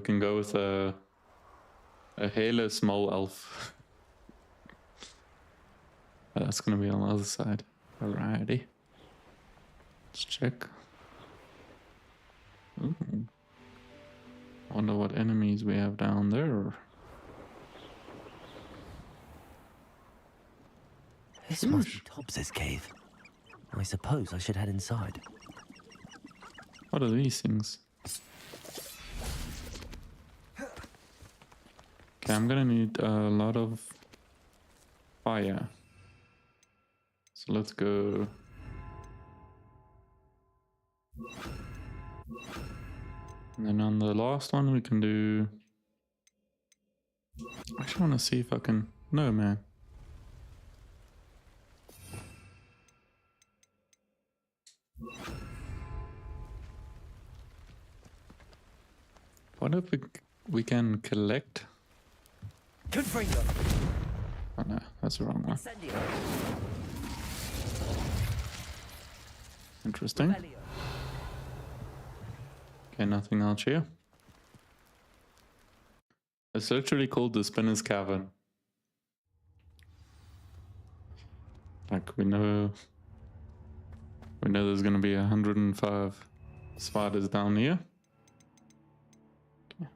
can go with a hairless mole elf. That's gonna be on the other side. Alrighty. Let's check. Ooh. Wonder what enemies we have down there. This must be Tobbs's cave. I suppose I should head inside. What are these things? Okay, I'm gonna need a lot of fire. So let's go. And then on the last one we can do... I actually want to see if I can... No, man. What if we can collect? Oh no, that's the wrong one. Interesting. Okay, nothing else here. It's literally called the Spinner's Cavern. Like we know there's gonna be 105 spiders down here. Okay.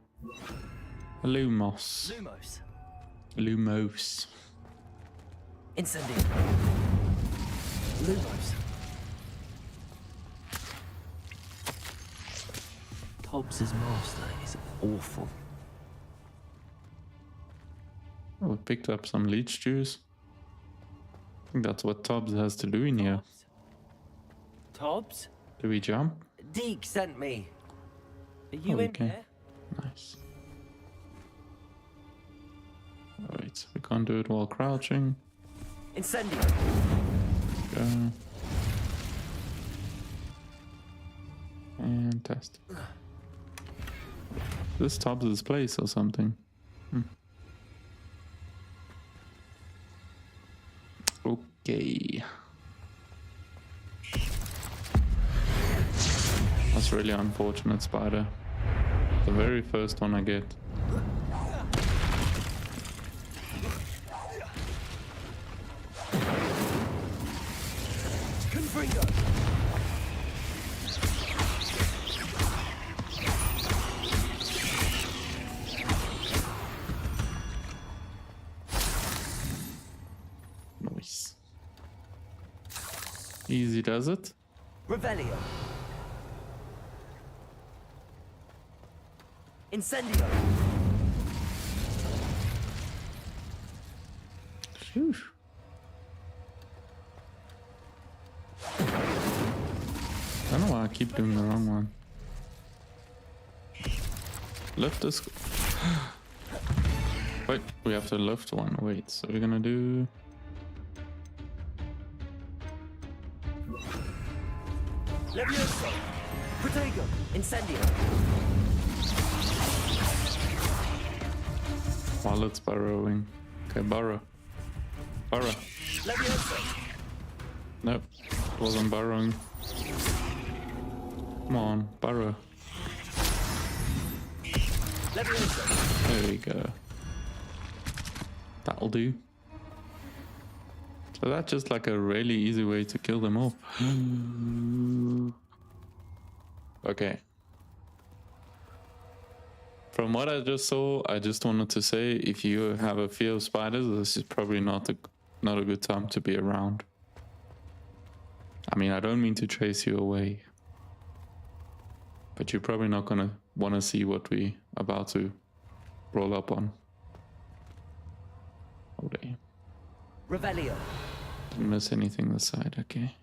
Lumos. Lumos. Incendio. Lumos. Hobbs's master is awful. Oh, we picked up some leech juice. I think that's what Tobbs has to do in here. Tobbs? Do we jump? Deke sent me. Are you Oh, we in can. there? Nice. Wait, we can't do it while crouching. Incendio. Go. Fantastic. This Tobbs' place or something. Okay. That's really unfortunate, Spider. The very first one I get. Confringo. Nice. Easy does it. Revelio. Incendio. Phew. I don't know why I keep doing the wrong one. Lift this. Wait, we have to lift one. Wait, so we're gonna do. Levioso. Protego. Incendio. While it's burrowing. Okay, burrow. Burrow. Levioso. Nope, it wasn't burrowing. Come on, burrow. Levioso. There we go. That'll do. So that's just like a really easy way to kill them off. Okay. From what I just saw, I just wanted to say, if you have a fear of spiders, this is probably not a good time to be around. I mean, I don't mean to chase you away, but you're probably not gonna want to see what we about to roll up on. Oh, damn. Revelio. Didn't miss anything this side, okay.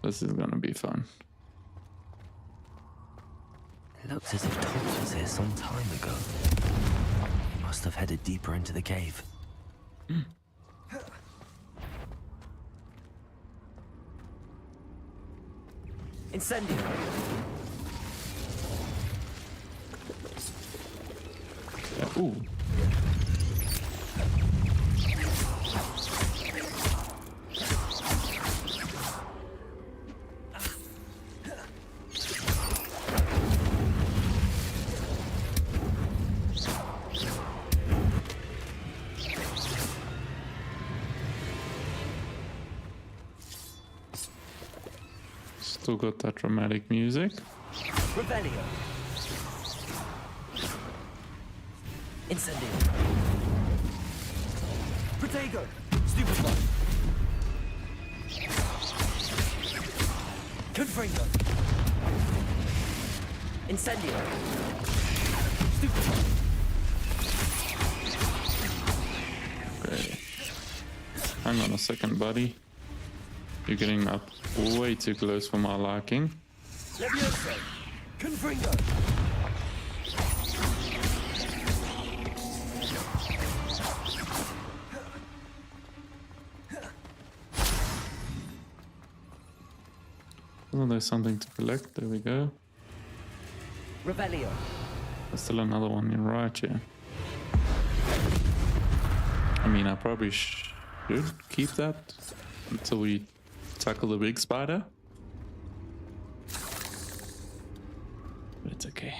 This is gonna be fun. It looks as if Tobbs was here some time ago. He must have headed deeper into the cave. Incendio. Ooh. Still got that dramatic music. Revelio. Incendio. Protego. Stupefy. Confringo. Incendio. Stupefy. Okay. Hang on a second, buddy. You're getting up way too close for my liking. Levioso. Confringo. Oh, there's something to collect. There we go. Revelio. There's still another one. You're right, yeah. I mean, I probably should keep that until we tackle the big spider. But it's okay.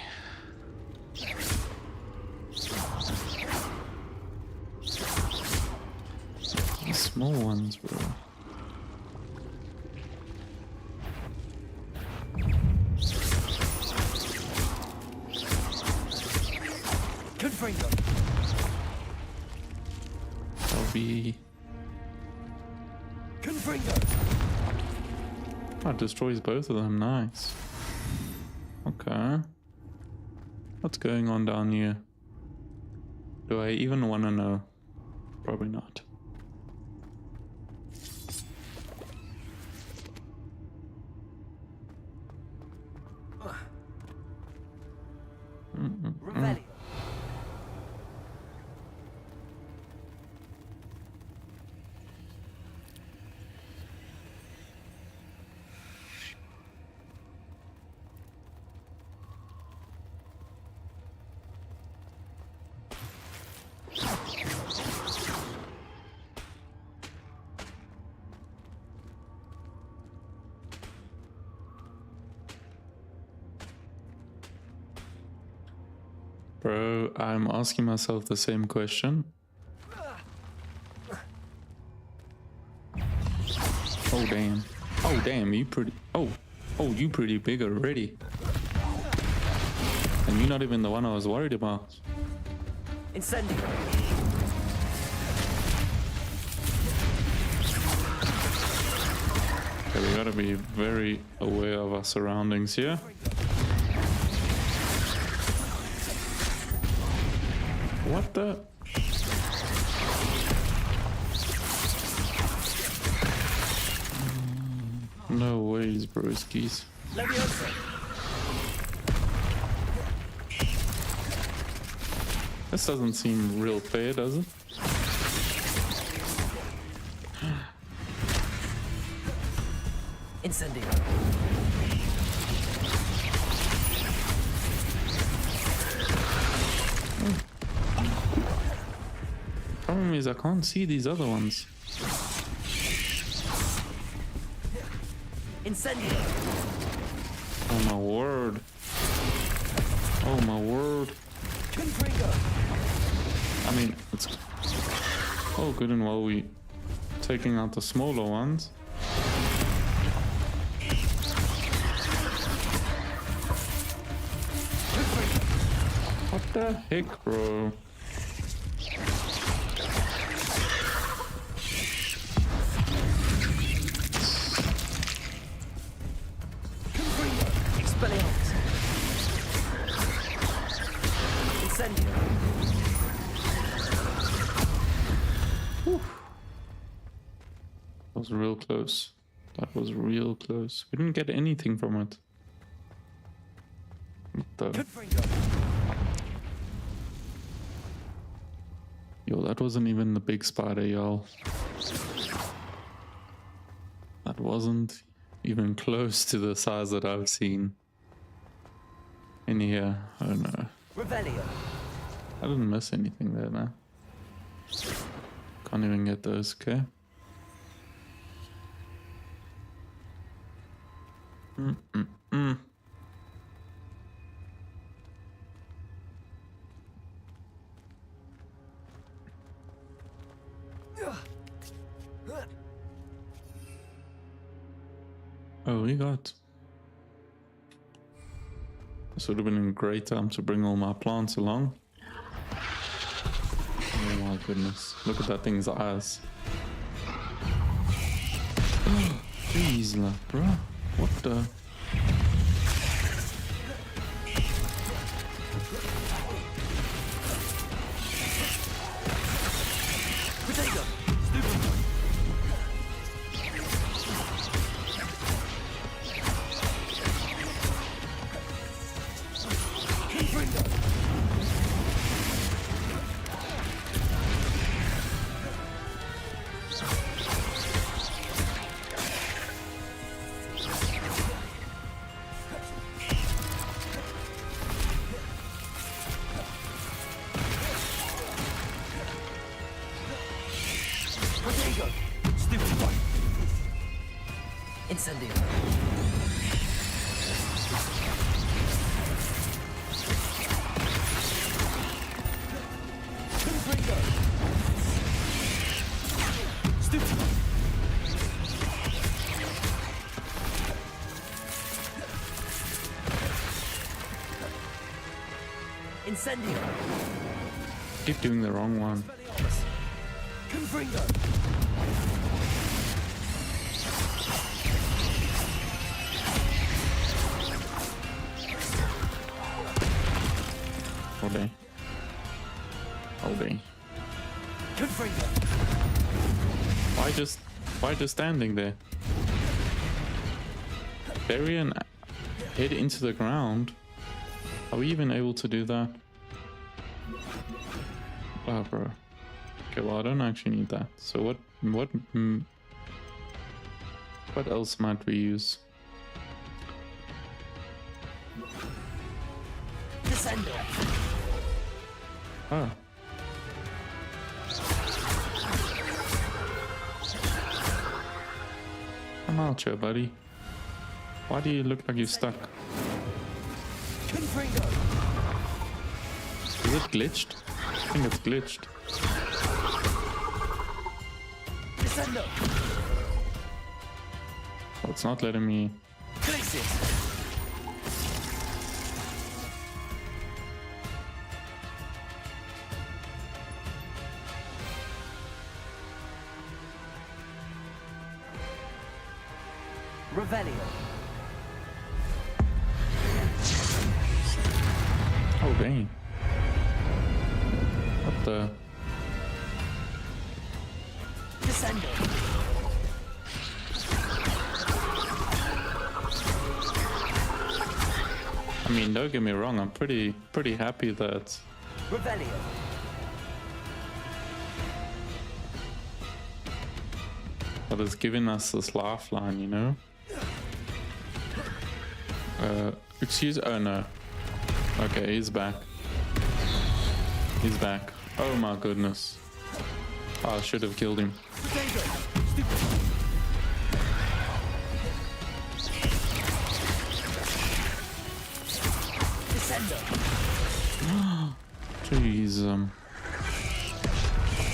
The small ones, bro. Confringo. be... Oh, it destroys both of them. Nice. Okay. What's going on down here? Do I even want to know? Probably not. Revelio. Bro, I'm asking myself the same question. Oh damn. Oh damn, you pretty... Oh, you pretty big already. And you're not even the one I was worried about. Incendio. Okay, we gotta be very aware of our surroundings here. What the? No ways, broskies. This doesn't seem real fair, does it? Incendio. Problem is I can't see these other ones. Incendio. Oh my word. Oh my word. I mean, it's all good and well we taking out the smaller ones. What the heck, bro? That was real close. That was real close. We didn't get anything from it. What the? Yo, that wasn't even the big spider, y'all. That wasn't even close to the size that I've seen in here. Oh no. Revelio. I didn't miss anything there, man. Can't even get those, okay? Oh, we got... This would have been a great time to bring all my plants along. Oh my goodness. Look at that thing's eyes. Jeez, bro. What the... Incendio. Keep doing the wrong one. Confringo! Okay. Okay. Confringo! Why just standing there? Bury an head into the ground. Are we even able to do that? Wow, bro. Okay, well, I don't actually need that. So what else might we use? Descender! Oh. Come out here, buddy. Why do you look like you're stuck? Confringo! Is it glitched? I think it's glitched. Descendo! Oh, it's not letting me. Glacis! Revelio. Oh, dang. What the? Descendo. I mean, don't get me wrong, I'm pretty happy that Revelio. it's giving us this lifeline, you know? Excuse. Oh no. Okay, he's back. He's back. Oh my goodness. Oh, I should have killed him. Jeez.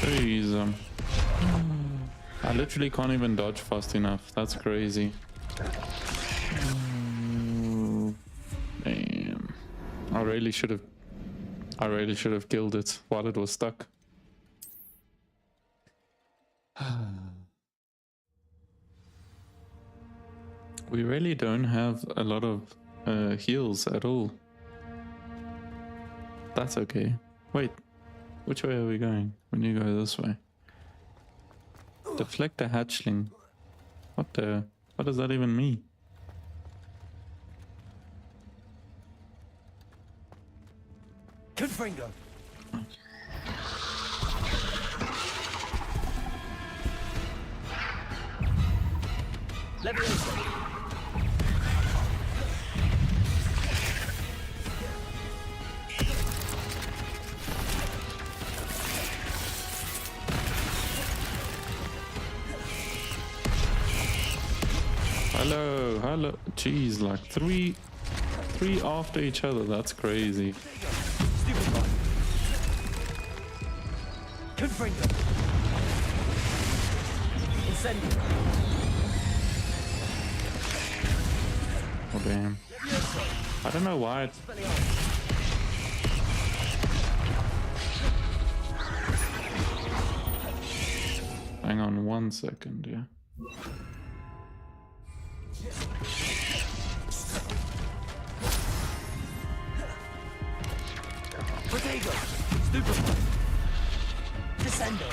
Jeez. I literally can't even dodge fast enough. That's crazy. Damn. I really should have killed it while it was stuck. We really don't have a lot of heals at all. That's okay. Wait, which way are we going? We need to go this way. Deflect a hatchling. What does that even mean? Confringo. Leviosa. Hello. Jeez, like three after each other. That's crazy. Confringo. Incendio. Oh damn. I don't know why it... Hang on 1 second, yeah. Protego. Stupefy. Descendo.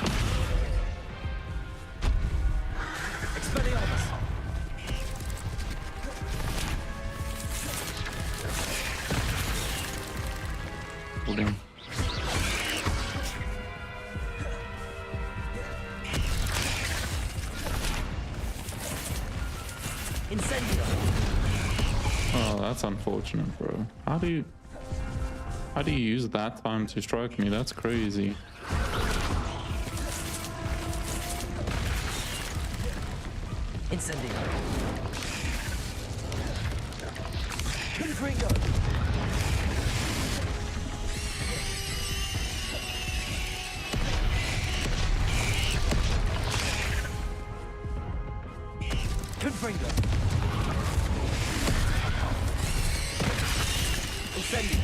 Expelliarmus. Holding. Incendio. Oh, that's unfortunate, bro. How do you use that time to strike me? That's crazy. Incendio. Confringo. Confringo. Incendio.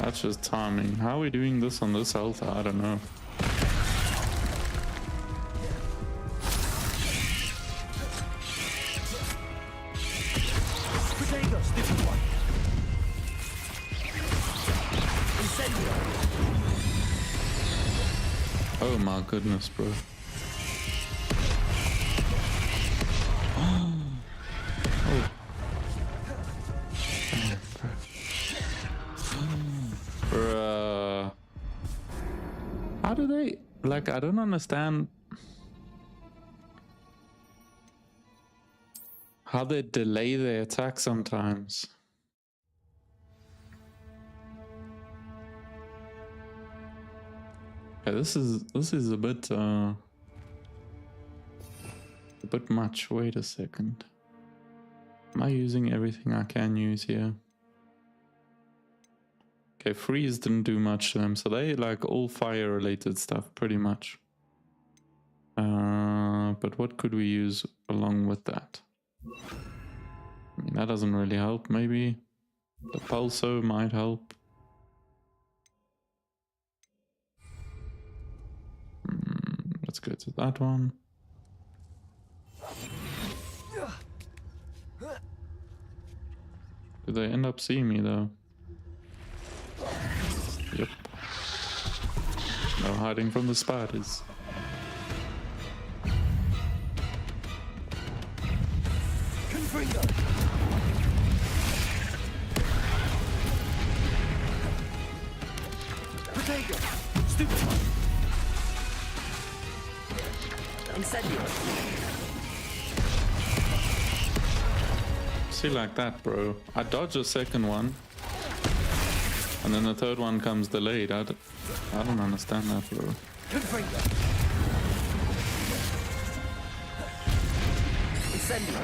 That's just timing. How are we doing this on this health? I don't know. Oh my goodness, bro. Bruh. How do they, like, I don't understand how they delay their attack sometimes. Yeah, this is a bit much. Wait a second. Am I using everything I can use here? Okay, freeze didn't do much to them, so they like all fire related stuff pretty much. But what could we use along with that? I mean, that doesn't really help. Maybe the pulso might help. Let's go to that one. Do they end up seeing me though? Yep. No hiding from the spiders. Potato! Stupid one! Incendio! See, like that, bro. I dodge a second one, and then the third one comes delayed. I don't understand that, bro. Incendio!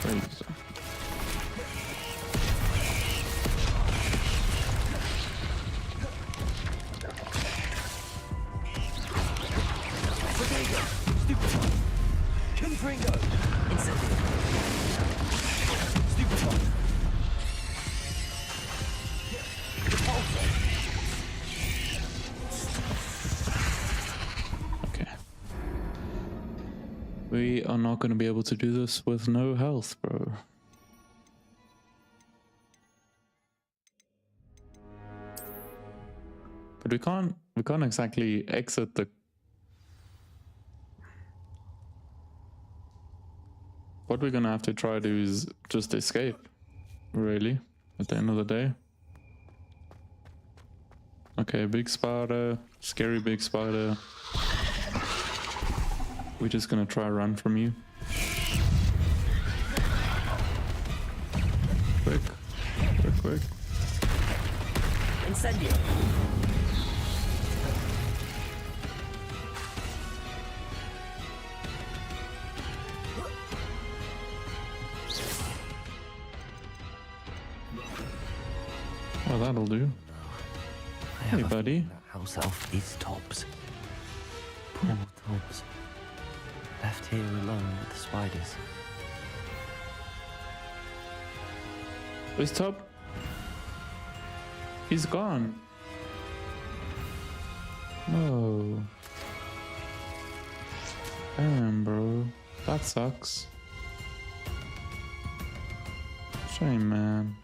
Crazy. We are not going to be able to do this with no health, bro. But we can't exactly exit the... What we're going to have to try to do is just escape, really, at the end of the day. Okay, big spider, scary big spider. We're just gonna try run from you. Quick. Incendio. Well, that'll do. Hey, buddy. That house elf is Tobbs. Poor Tobbs. Left here alone with the spiders. Where's Tob? He's gone. No. Damn, bro. That sucks. Shame, man.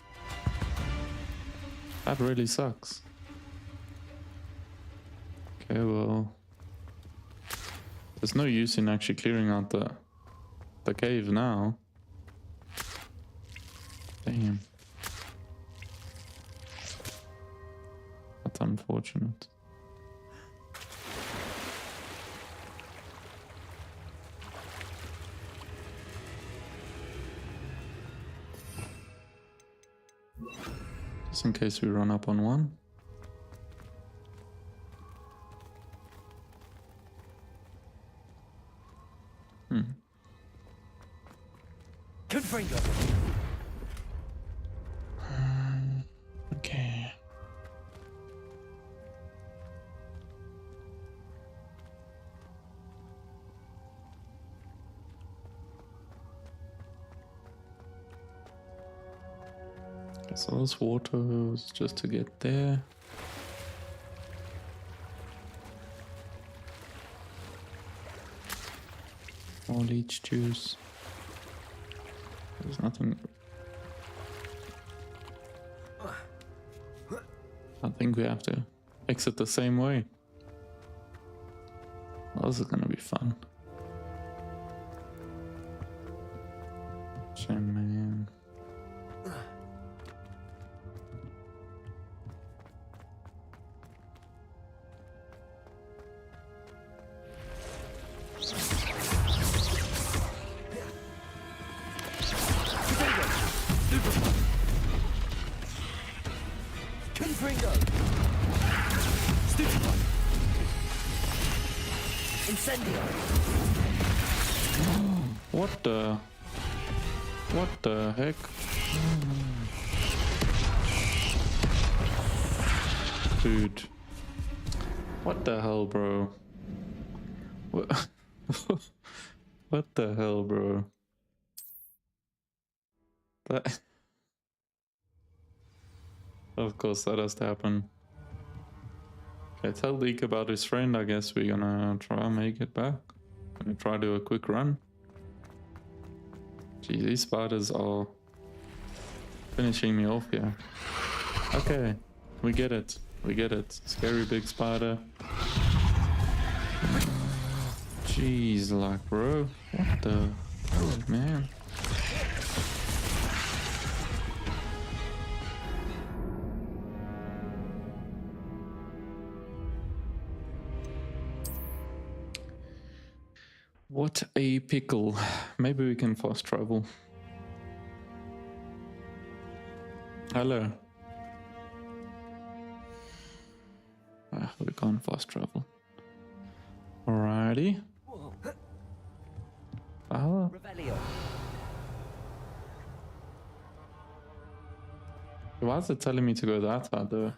That really sucks. Okay, well... There's no use in actually clearing out the cave now. Damn. That's unfortunate. Just in case we run up on one. Confringo. Okay. So this water is just to get there. More leech juice. There's nothing. I think we have to exit the same way. This is gonna be fun. Shame, man. What the heck? Dude. What the hell, bro? What, what the hell, bro? That... Of course, that has to happen. Okay, tell Deke about his friend. I guess we're gonna try and make it back. Gonna try to do a quick run. Geez, these spiders are finishing me off here. Okay, we get it. We get it. Scary big spider. Jeez, like, bro. What the hell, man? What a pickle. Maybe we can fast travel. Hello. We can't fast travel. Alrighty. Oh. Why is it telling me to go that side though?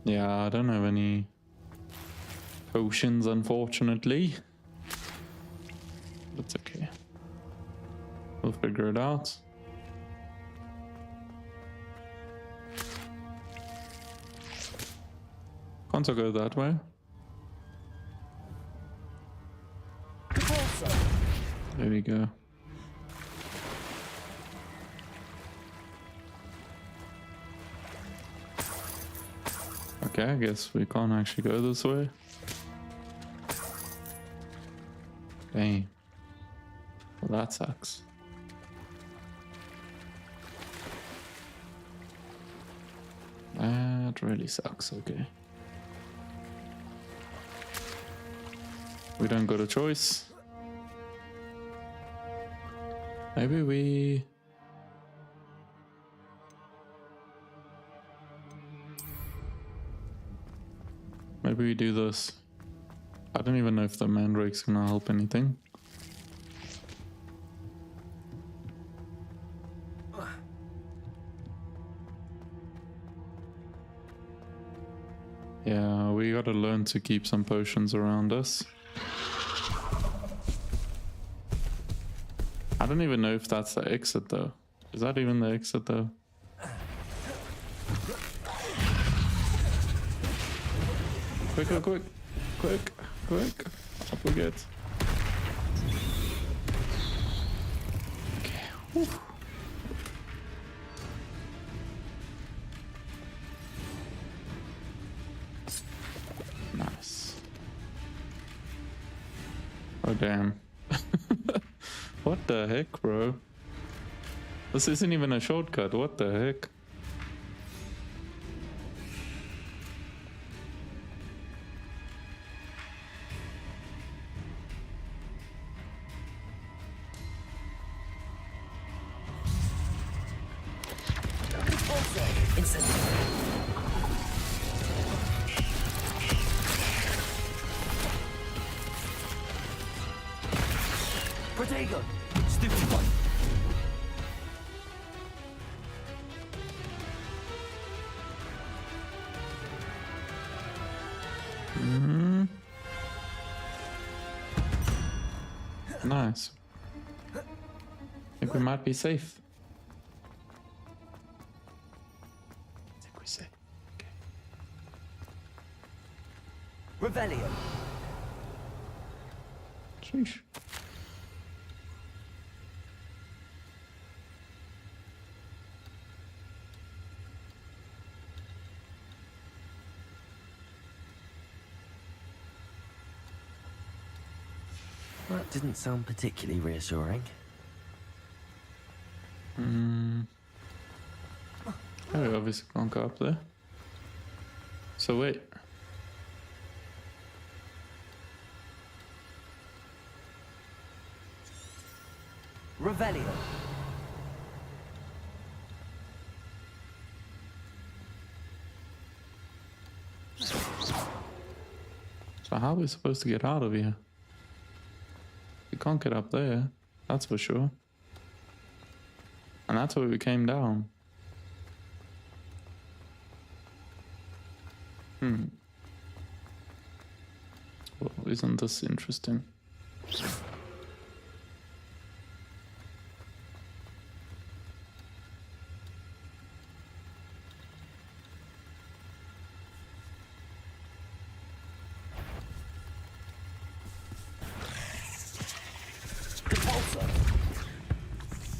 Yeah, I don't have any potions, unfortunately. That's okay. We'll figure it out. Can't I go that way? There we go. Okay, I guess we can't actually go this way. Dang. Well, that sucks. That really sucks, okay. We don't got a choice. Maybe we... Maybe we do this. I don't even know if the mandrake's gonna help anything. Yeah, we gotta learn to keep some potions around us. I don't even know if that's the exit though. Is that even the exit though? Quick, quick, quick, quick, quick. Up we get. Okay. Whew. Nice. Oh damn. What the heck, bro? This isn't even a shortcut. What the heck? Nice. I think we might be safe. Revelio. Sheesh. That didn't sound particularly reassuring. Oh, we obviously can't go up there. So wait. Revelio. So how are we supposed to get out of here? We can't get up there, that's for sure. And that's where we came down. Well, isn't this interesting?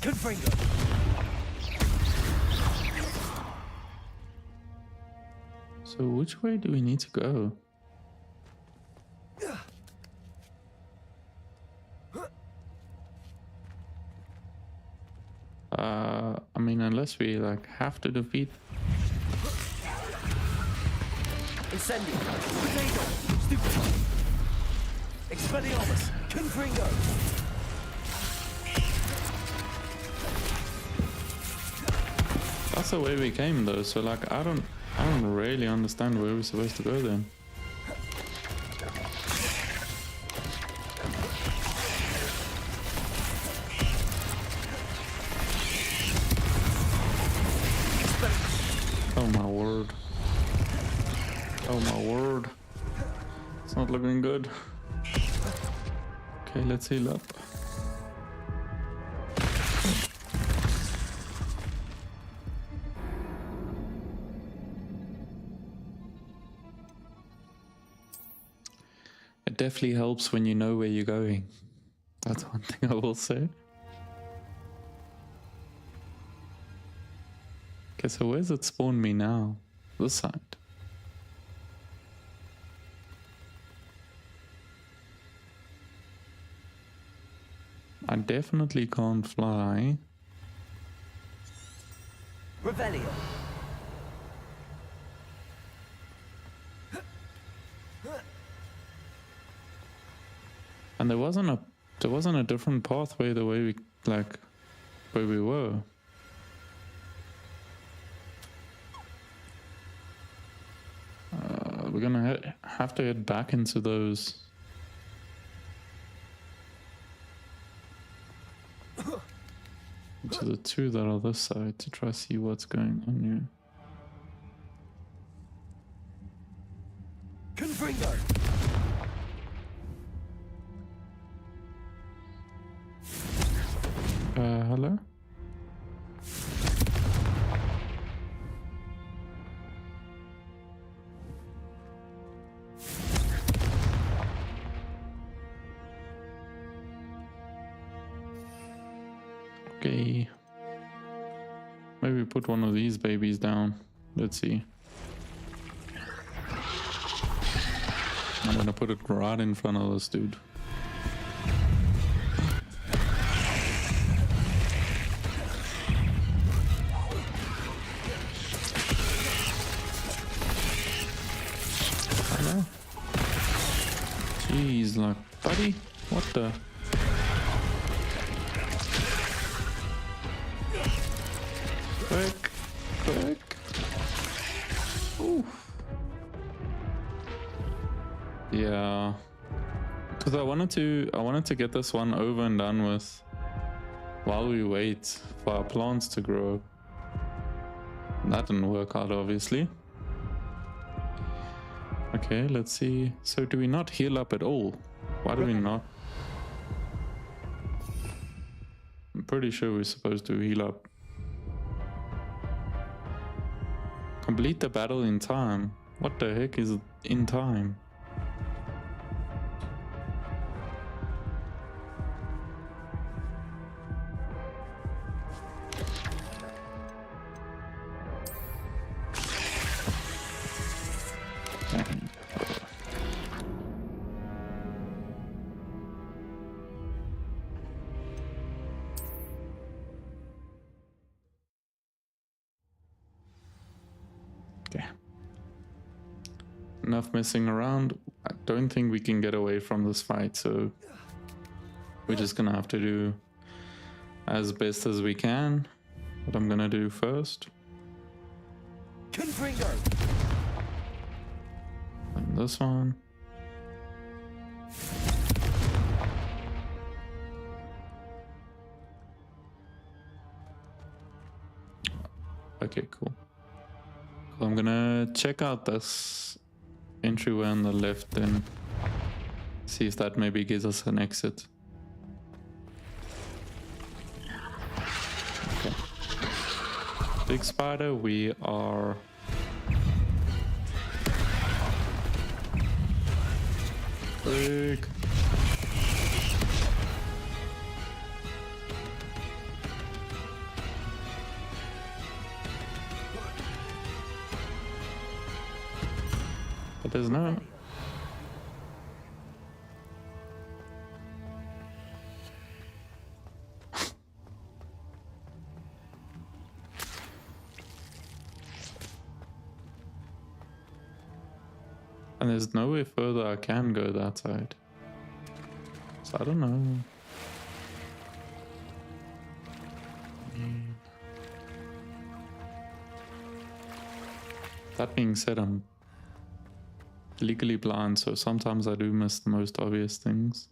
Confringo. So which way do we need to go? I mean, unless we like have to defeat. Incendio. Potato. Stupid. Expelliarmus. Confringo. That's the way we came though, so like I don't really understand where we're supposed to go then. Oh my word. Oh my word. It's not looking good. Okay, let's heal up. It definitely helps when you know where you're going. That's one thing I will say. Okay, so where's it spawn me now? This side. I definitely can't fly. Revelio. And there wasn't a different pathway the way we like where we were. We're gonna have to head back into those. To the two that are this side to try to see what's going on here. Confringo. Hello? Okay. Maybe put one of these babies down. Let's see. I'm gonna put it right in front of this dude. Hello? Jeez, like, buddy, what the? Quick, quick. Oof. Yeah. Because I wanted to get this one over and done with while we wait for our plants to grow. That didn't work out, obviously. Okay, let's see. So do we not heal up at all? Why do we not? I'm pretty sure we're supposed to heal up. Complete the battle in time. What the heck is in time? Okay. Enough messing around. I don't think we can get away from this fight, so we're just gonna have to do as best as we can. What I'm gonna do first. Confringo! And this one. Okay, cool. I'm gonna check out this entryway on the left and see if that maybe gives us an exit. Okay. Big spider, we are... Quick. But there's no... And there's nowhere further I can go that side. So I don't know. That being said, I'm legally blind, so sometimes I do miss the most obvious things.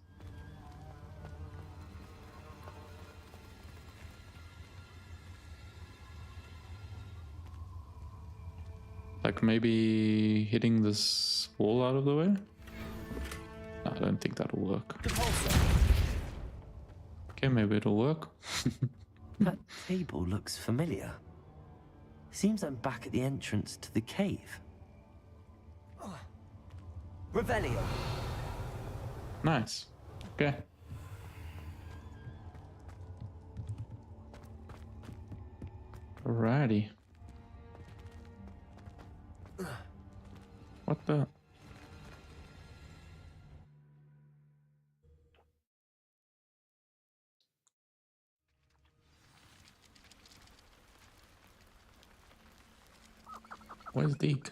Like maybe hitting this wall out of the way? No, I don't think that'll work. Okay, maybe it'll work. That table looks familiar. Seems I'm back at the entrance to the cave. Revelio. Nice. Okay. Alrighty. What the? Where's Deke?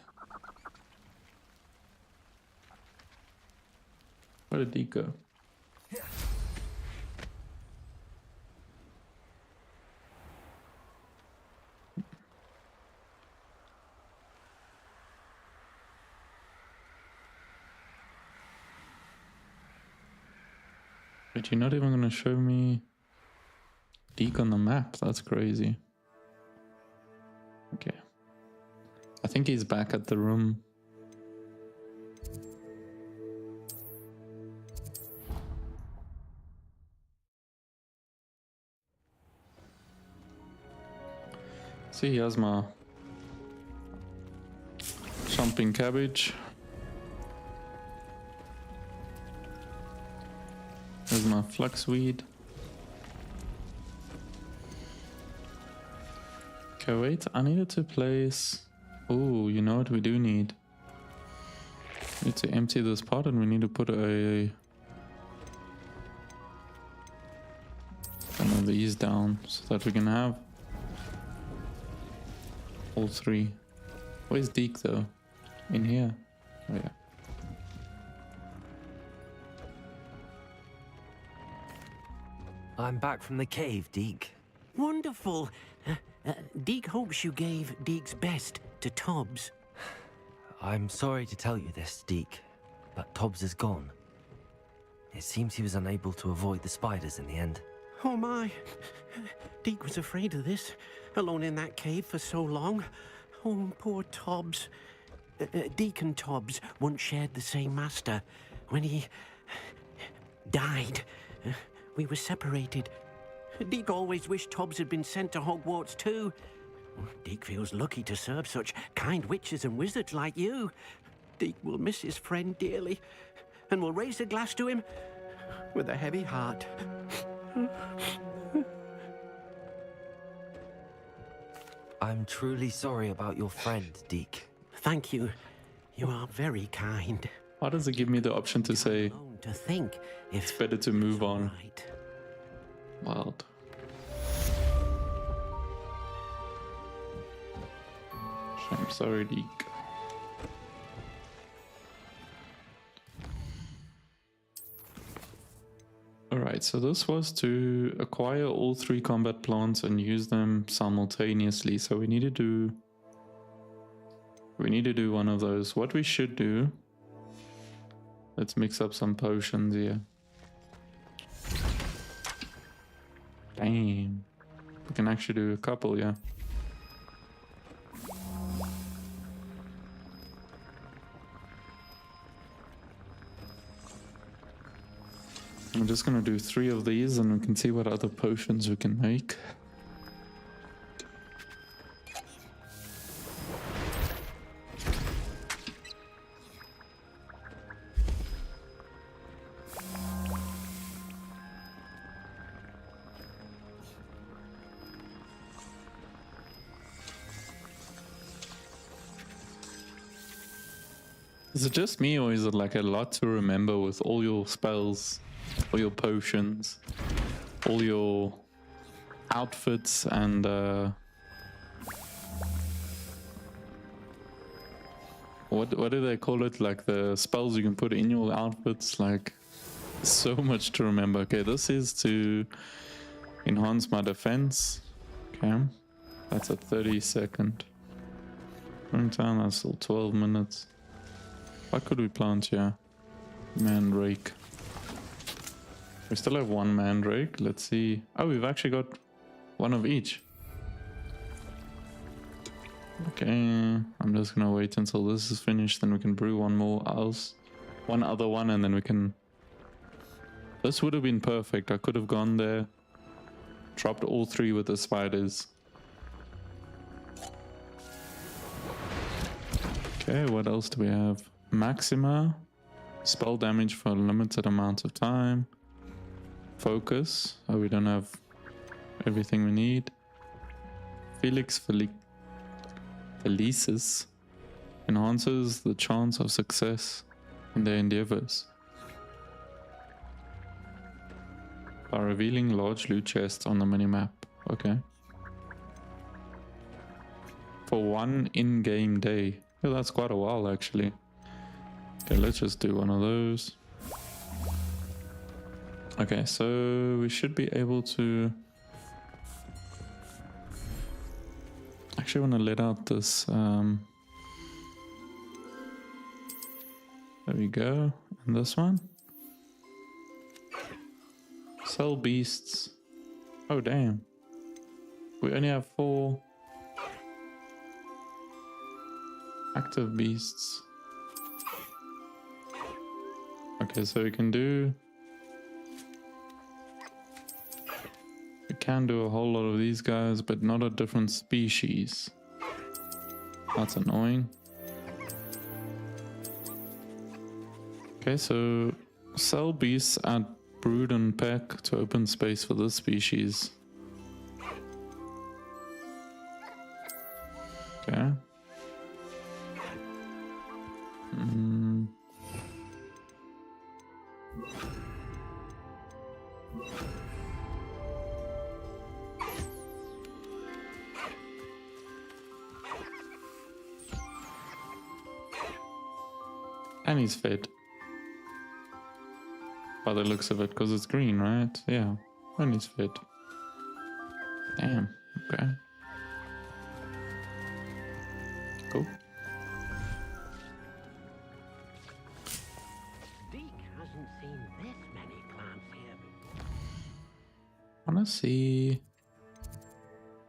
Where did Deke go? But you're not even gonna show me Deke on the map? That's crazy. Okay. I think he's back at the room. See, here's my jumping cabbage. There's my fluxweed. Okay, wait, I needed to place... Oh, you know what we do need? We need to empty this pot and we need to put one of these down so that we can have all three. Where's Deke though? In here? Oh yeah. I'm back from the cave, Deke. Wonderful. Deke hopes you gave Deke's best to Tobbs. I'm sorry to tell you this, Deke, but Tobbs is gone. It seems he was unable to avoid the spiders in the end. Oh my. Deke was afraid of this, alone in that cave for so long. Oh, poor Tobbs. Deke and Tobbs once shared the same master. When he died, we were separated. Deke always wished Tobbs had been sent to Hogwarts too. Deke feels lucky to serve such kind witches and wizards like you. Deke will miss his friend dearly, and will raise a glass to him with a heavy heart. I'm truly sorry about your friend, Deke. Thank you. You are very kind. Why does it give me the option to say To think if it's better to move on? right. Wild. I'm sorry, Deke. Alright, so this was to acquire all 3 combat plants and use them simultaneously. So we need to do one of those. What we should do, let's mix up some potions here. Damn. We can actually do a couple, yeah. I'm just gonna do 3 of these and we can see what other potions we can make. Is it just me, or is it like a lot to remember with all your spells, all your potions, all your outfits, and what do they call it? Like the spells you can put in your outfits. Like so much to remember. Okay, this is to enhance my defense. Okay, that's a 30-second running time. That's still 12 minutes. What could we plant here? Mandrake. We still have 1 mandrake. Let's see. Oh, we've actually got 1 of each. Okay, I'm just gonna wait until this is finished, then we can brew one other one, and then we can... This would have been perfect. I could have gone there, dropped all 3 with the spiders. Okay, what else do we have? Maxima, spell damage for a limited amount of time. Focus, oh, we don't have everything we need. Felix Felicis enhances the chance of success in their endeavors by revealing large loot chests on the minimap. Okay. For 1 in-game day. Yeah, that's quite a while actually. Okay, let's just do one of those. Okay, so we should be able to... Actually, I want to let out this... There we go. And this one. Sell beasts. Oh, damn. We only have 4 active beasts. Okay, so we can do... We can do a whole lot of these guys, but not a different species. That's annoying. Okay, so sell beasts at brood and pack to open space for this species. Okay. And he's fed. By the looks of it, because it's green, right? Yeah, and he's fed. Damn, okay. Cool. Deke hasn't seen this many plants here before. I wanna see...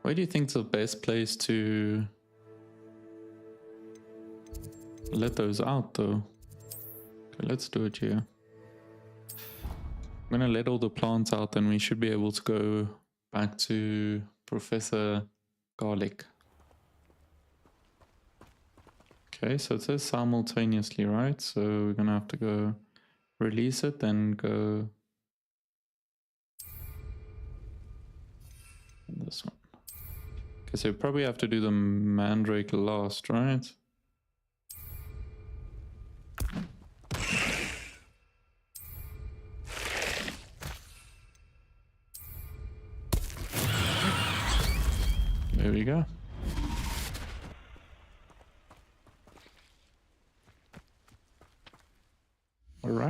Where do you think is the best place to let those out, though? Okay, let's do it here. I'm gonna let all the plants out, then we should be able to go back to Professor Garlic. Okay, so it says simultaneously, right? So we're gonna have to go release it, then go this one. Okay, so we probably have to do the mandrake last, right? There we go.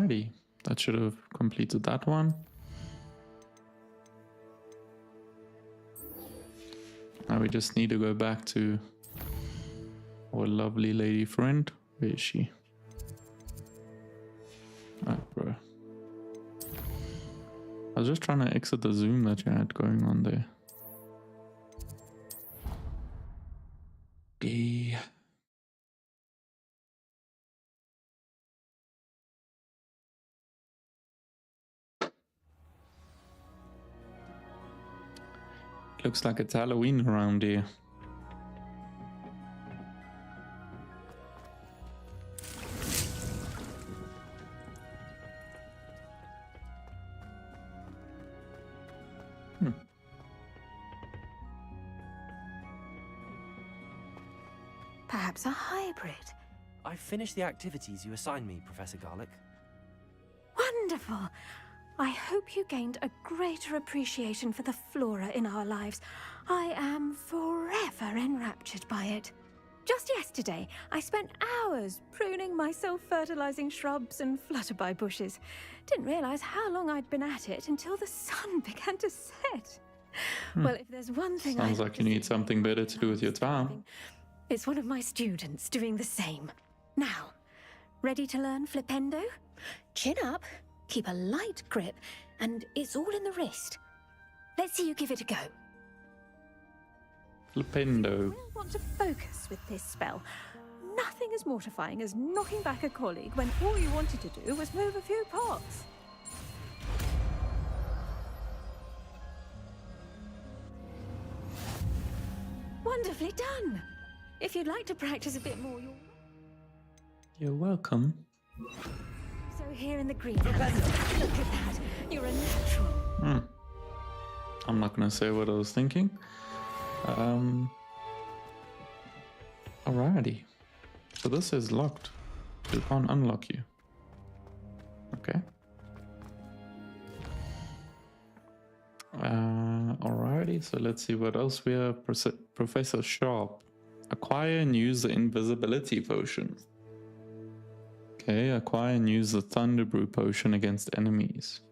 Alrighty, that should have completed that one. Now we just need to go back to our lovely lady friend. Where is she? Ah, bro. I was just trying to exit the zoom that you had going on there. Okay. Looks like it's Halloween around here. Perhaps a hybrid. I've finished the activities you assigned me, Professor Garlic. Wonderful. I hope you gained a greater appreciation for the flora in our lives. I am forever enraptured by it. Just yesterday, I spent hours pruning my self-fertilizing shrubs and flutterby bushes. Didn't realize how long I'd been at it until the sun began to set. Well, if there's one thing Sounds like you need something better to do with your time. it's one of my students doing the same. Now, ready to learn flipendo? Chin up, keep a light grip, and it's all in the wrist. Let's see you give it a go. Flipendo. You want to focus with this spell. Nothing as mortifying as knocking back a colleague when all you wanted to do was move a few pots. Wonderfully done. If you'd like to practice a bit more, You're welcome. So here in the greenhouse, look at that. You're a natural. I'm not gonna say what I was thinking. Alrighty. So this is locked. We can't unlock you. Okay. Alrighty, so let's see what else we have. Professor Sharp. Acquire and use the invisibility potion. Okay, acquire and use the Thunder Brew potion against enemies.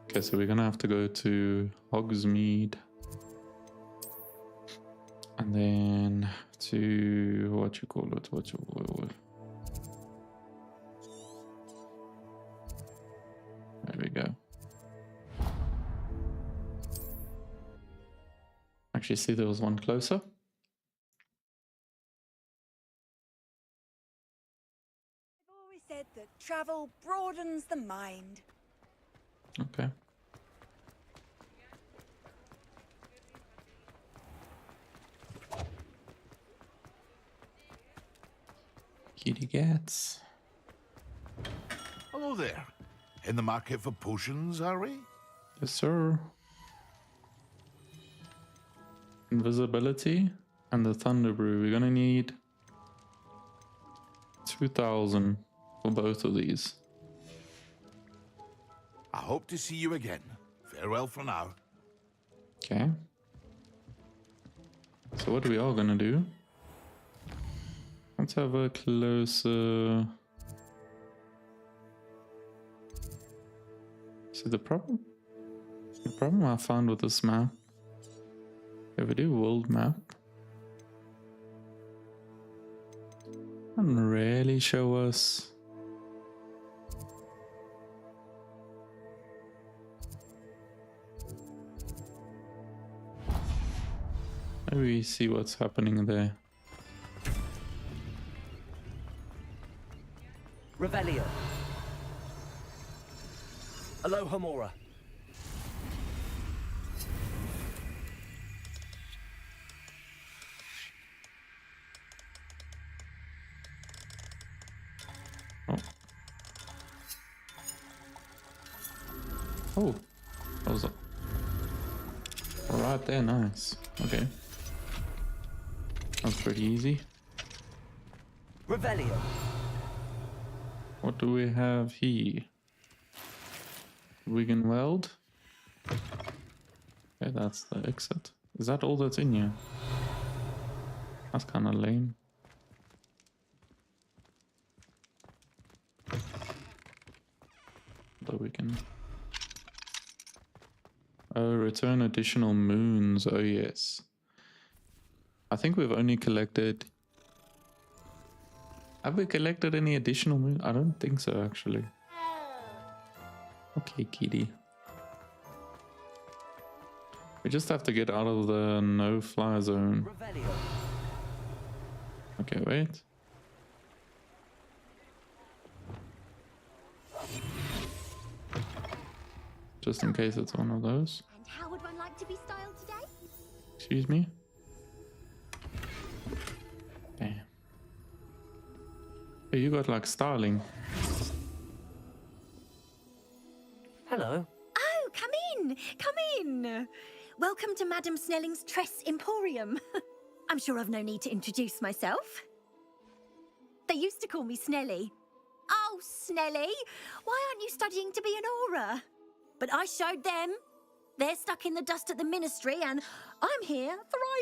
Okay, so we're gonna have to go to Hogsmeade. And then to what you call it? There we go. Actually, see, there was one closer. I've always said that travel broadens the mind. Okay. Kitty cats. Hello there. In the market for potions, are we? Yes, sir. Invisibility and the Thunder Brew. We're gonna need 2,000 for both of these. I hope to see you again. Farewell for now. Okay. So what we are gonna do? Let's have a closer. See the problem? The problem I found with this map. If we do world map, doesn't really show us. Maybe we see what's happening there. Revelio. Aloha Mora. Oh, that was right there, nice. Okay. That's pretty easy. Revelio. What do we have here? Wigan Weld. Okay, that's the exit. Is that all that's in here? That's kind of lame. Although we can... Oh, return additional moons. Oh, yes. I think we've only collected... Have we collected any additional moons? I don't think so, actually. Okay, kitty. We just have to get out of the no-fly zone. Okay, wait. Just in case it's one of those. And how would one like to be styled today? Excuse me? Okay. Hey, you got like styling. Hello. Oh, come in! Come in! Welcome to Madame Snelling's Tress Emporium. I'm sure I've no need to introduce myself. They used to call me Snelly. Oh, Snelly, why aren't you studying to be an aura? But I showed them. They're stuck in the dust at the ministry, and I'm here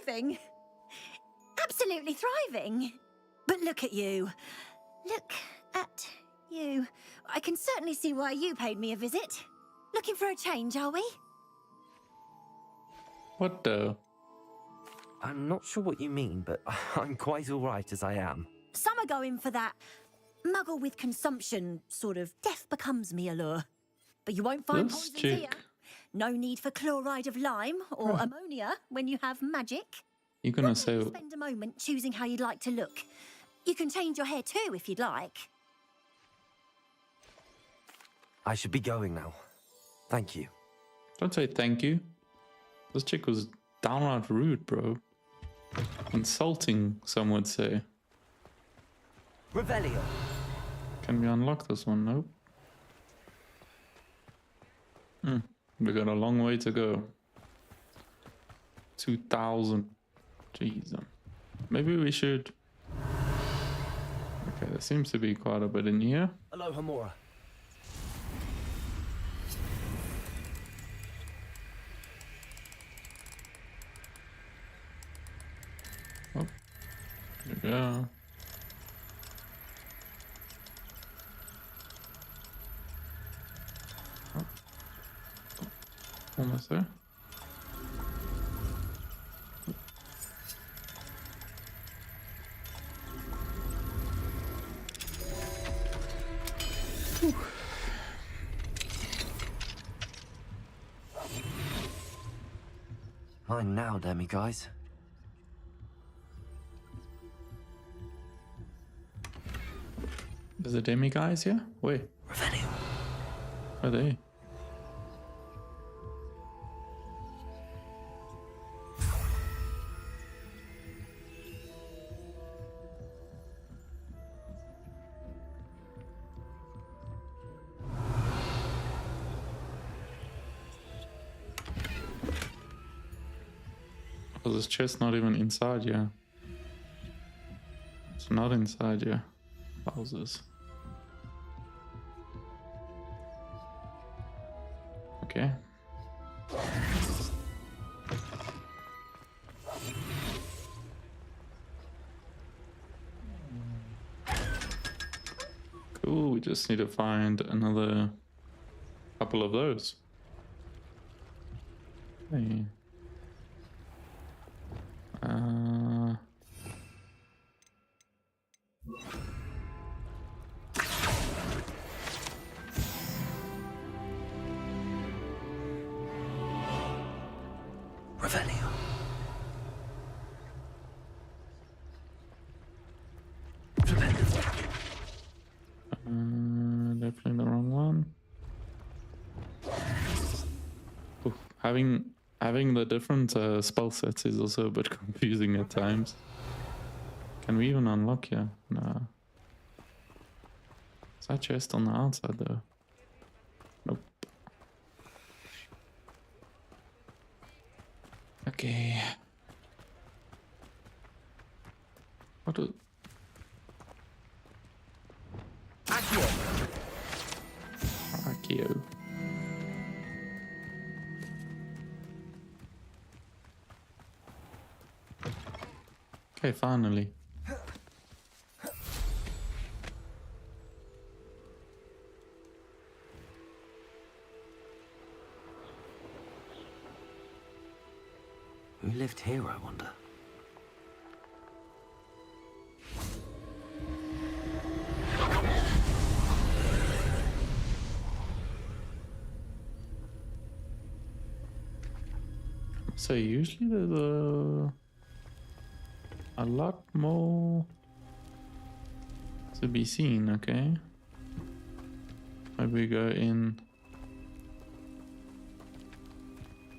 thriving. Absolutely thriving. But look at you. Look at you. I can certainly see why you paid me a visit. Looking for a change, are we? What the? I'm not sure what you mean, but I'm quite alright as I am. Some are going for that muggle with consumption, sort of death becomes me allure. But you won't find This poisons chick. here. No need for chloride of lime or ammonia when you have magic. You're gonna say... Spend a moment choosing how you'd like to look. You can change your hair too if you'd like. I should be going now. Thank you. Don't say thank you. This chick was downright rude, bro. Insulting, some would say. Revelio. Can we unlock this one? Nope. We got a long way to go. 2,000. Jeez. Maybe we should... Okay, there seems to be quite a bit in here. Hello, Hamura. Oh, there we go. Almost there. Whew. Fine now, Demi guys. There's a demi guys here? Wait. Revelio. Are they? Oh, this chest not even inside, yeah. It's not inside, yeah. Houses. Okay. Cool, we just need to find another couple of those. Hey. Revelio. Definitely the wrong one. Oof, having the different spell sets is also a bit confusing at times. Can we even unlock here? No. Is that chest on the outside though? Nope. Okay. What do... Akio. Okay, finally. Who lived here, I wonder? So usually there's a lot more to be seen, okay? Maybe we go in.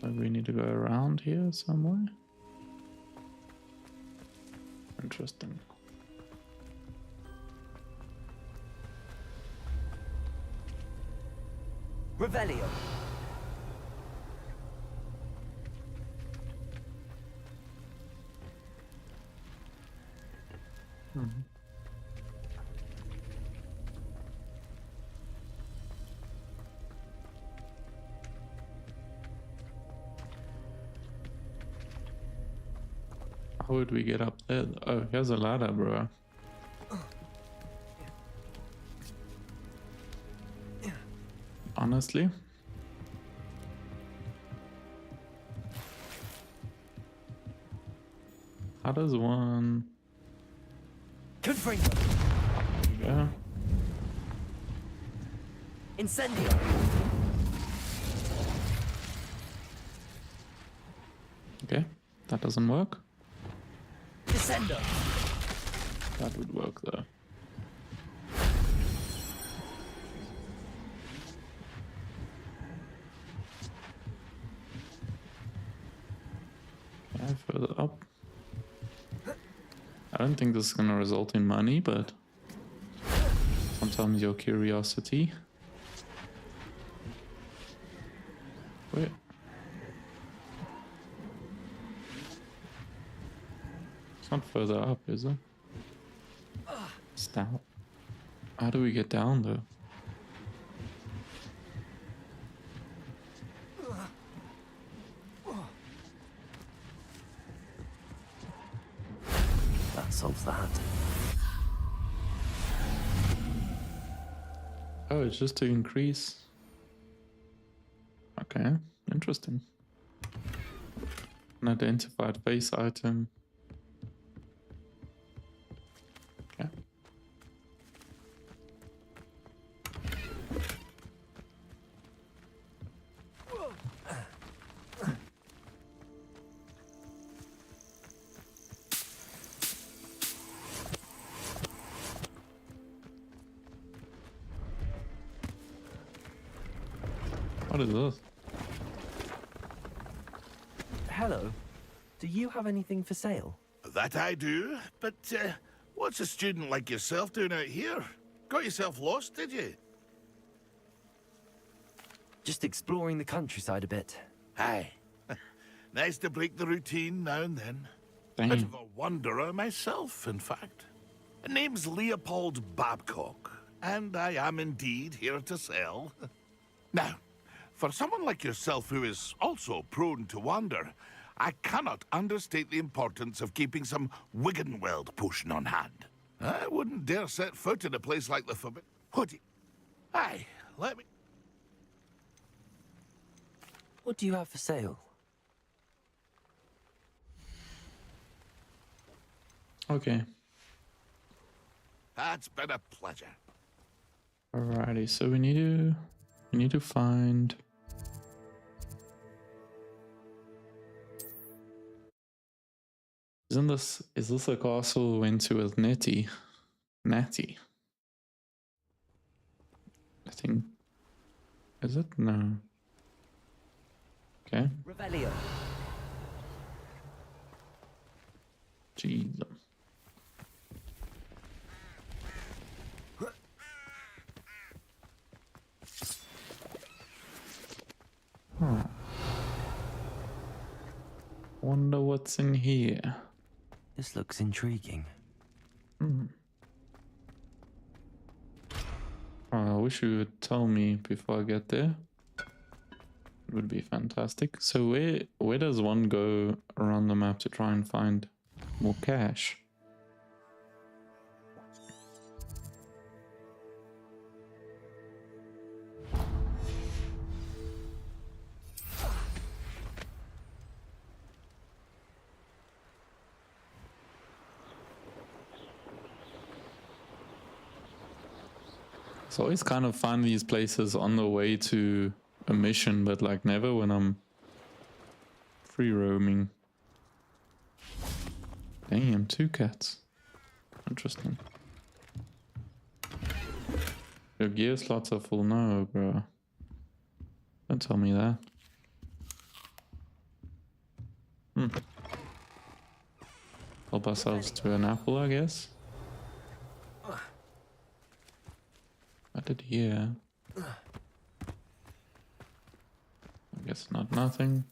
Maybe we need to go around here somewhere. Interesting. Revelio. How would we get up there? Oh, here's a ladder, bro. Honestly? How does one... Confringo. Yeah. Incendio. Okay, that doesn't work. Descendo. That would work though. Okay, further up. I don't think this is gonna result in money, but sometimes your curiosity. Wait. It's not further up, is it? It's down. How do we get down though? That solves that. Oh, it's just to increase. Okay, interesting. An identified face item. Okay. What is this? Hello. Do you have anything for sale? That I do, but what's a student like yourself doing out here? Got yourself lost, did you? Just exploring the countryside a bit. Aye. Nice to break the routine now and then. Dang. Bit of a wanderer myself, in fact. Name's Leopold Babcock, and I am indeed here to sell. Now, for someone like yourself who is also prone to wander, I cannot understate the importance of keeping some Wiggenweld potion on hand. I wouldn't dare set foot in a place like the Forbidden... What do you... Aye, let me... What do you have for sale? Okay. That's been a pleasure. Alrighty, so we need to find... Is this a castle we went to with Natty? I think. Is it? No. Okay. Revelio. Jesus. Huh. Wonder what's in here. This looks intriguing. Oh, I wish you would tell me before I get there. It would be fantastic. So where does one go around the map to try and find more cash? It's always kind of find these places on the way to a mission, but like never when I'm free roaming. Damn, 2 cats. Interesting. Your gear slots are full. No, bro. Don't tell me that. Help ourselves to an apple, I guess. I did here. I guess not nothing.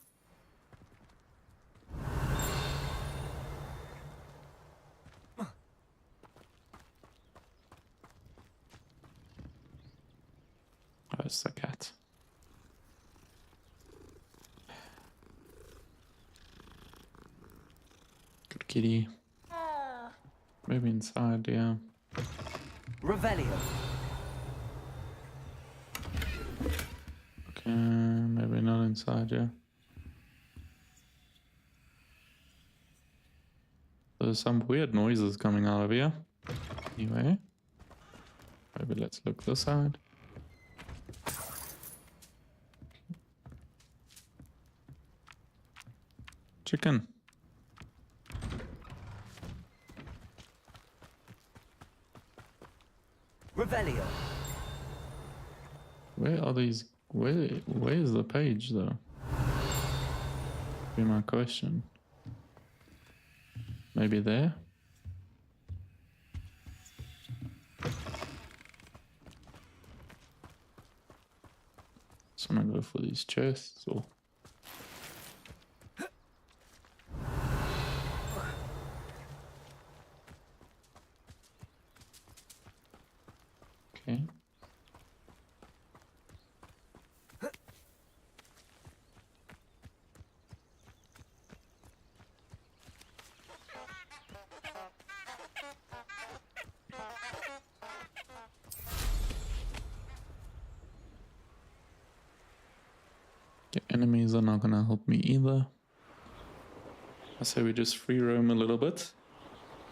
Where's the cat? Good kitty. Maybe inside, yeah. Revelio. Okay, maybe not inside, yeah. There's some weird noises coming out of here. Anyway, maybe let's look this side. Chicken. Revelio. Where are these? Where is the page though? Be my question. Maybe there? Just wanna go for these chests or okay. The enemies are not gonna help me either. I say we just free roam a little bit.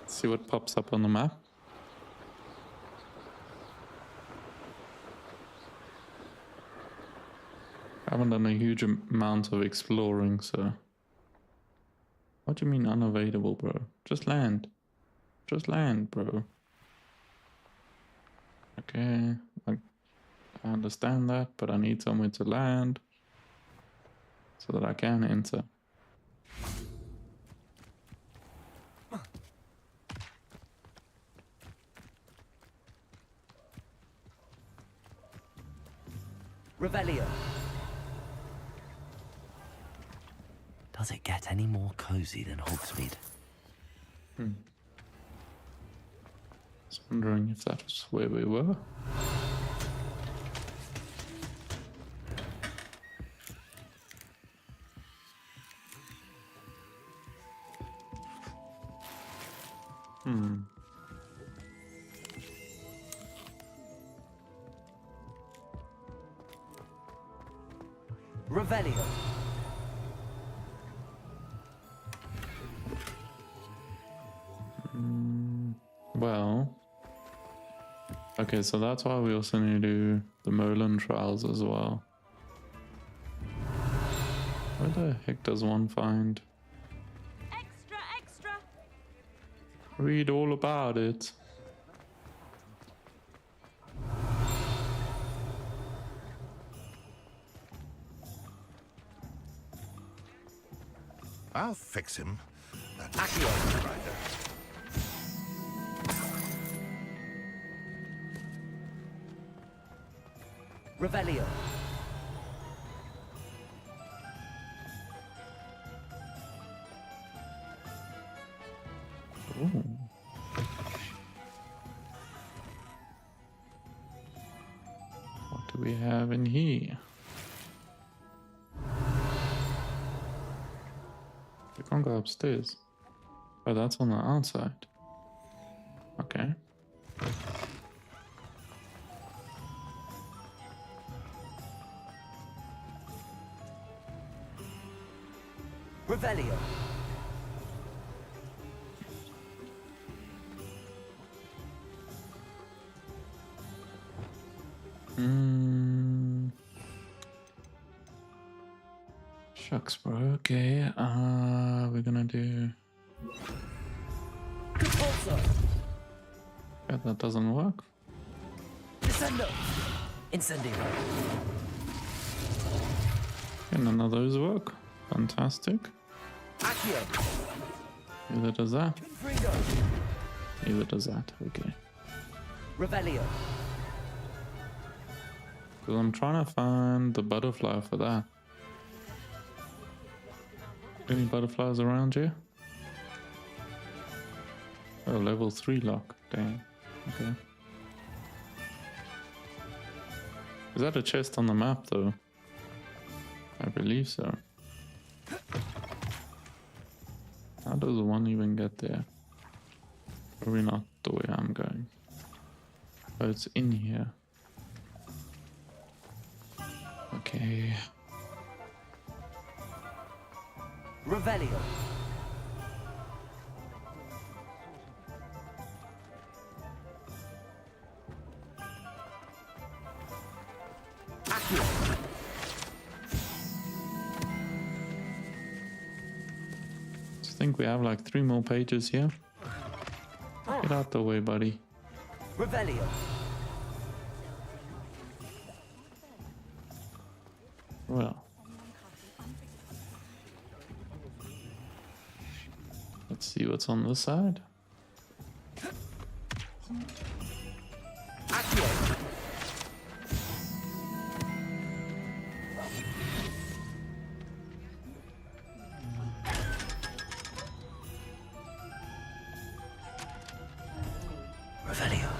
See what pops up on the map. I haven't done a huge amount of exploring, so... What do you mean unavailable, bro? Just land. Just land, bro. Okay, I understand that, but I need somewhere to land so that I can enter. Revelio. Does it get any more cozy than Hogsmeade? Just wondering if that was where we were. Revelio. Well, okay, so that's why we also need to do the Merlin trials as well. Where the heck does one find? Extra, extra. Read all about it. I'll fix him. Accio rider. Revelio. Ooh. What do we have in here? We can't go upstairs. Oh, that's on the outside. Okay. Revelio. Shucks, bro. Okay, we're gonna do... Yeah, that doesn't work. Descendo! Incendio. Okay, none of those work. Fantastic. Accio. Either does that. Confringo. Either does that. Okay. Revelio. Because I'm trying to find the butterfly for that. Any butterflies around here? Oh, level 3 lock. Dang. Okay. Is that a chest on the map though? I believe so. How does one even get there? Probably not the way I'm going. Oh, it's in here. Okay. Revelio. Accio. I think we have like 3 more pages here. Get out the way, buddy. Revelio. Well. Let's see what's on this side. Accio. Revelio.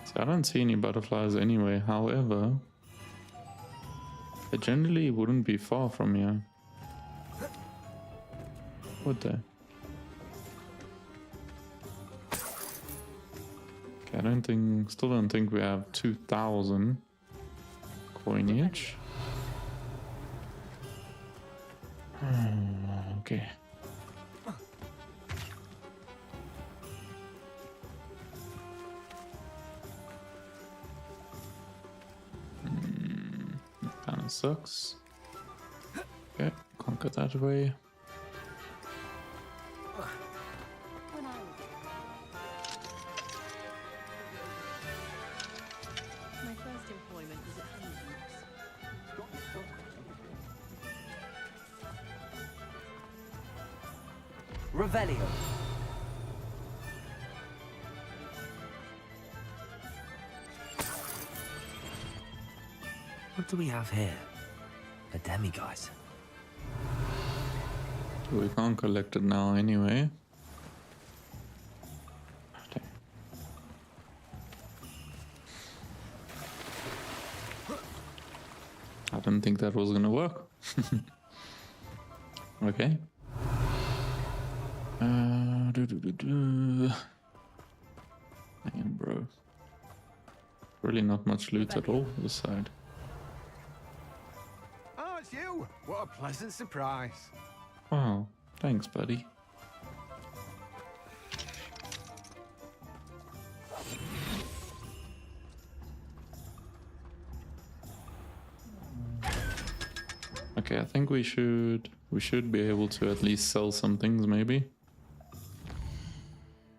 So I don't see any butterflies anyway. However, they generally wouldn't be far from here. Would they? Okay, still don't think we have 2,000 coinage. Okay. Kind of sucks. Okay, can't go that way. My first employment was at Hogwarts. Revelio. What do we have here? A demiguise. We can't collect it now anyway. I didn't think that was gonna work. Okay. Hang on, bro. Really not much loot at all this side. Oh, it's you! What a pleasant surprise. Wow, thanks, buddy. Okay, I think we should be able to at least sell some things, maybe.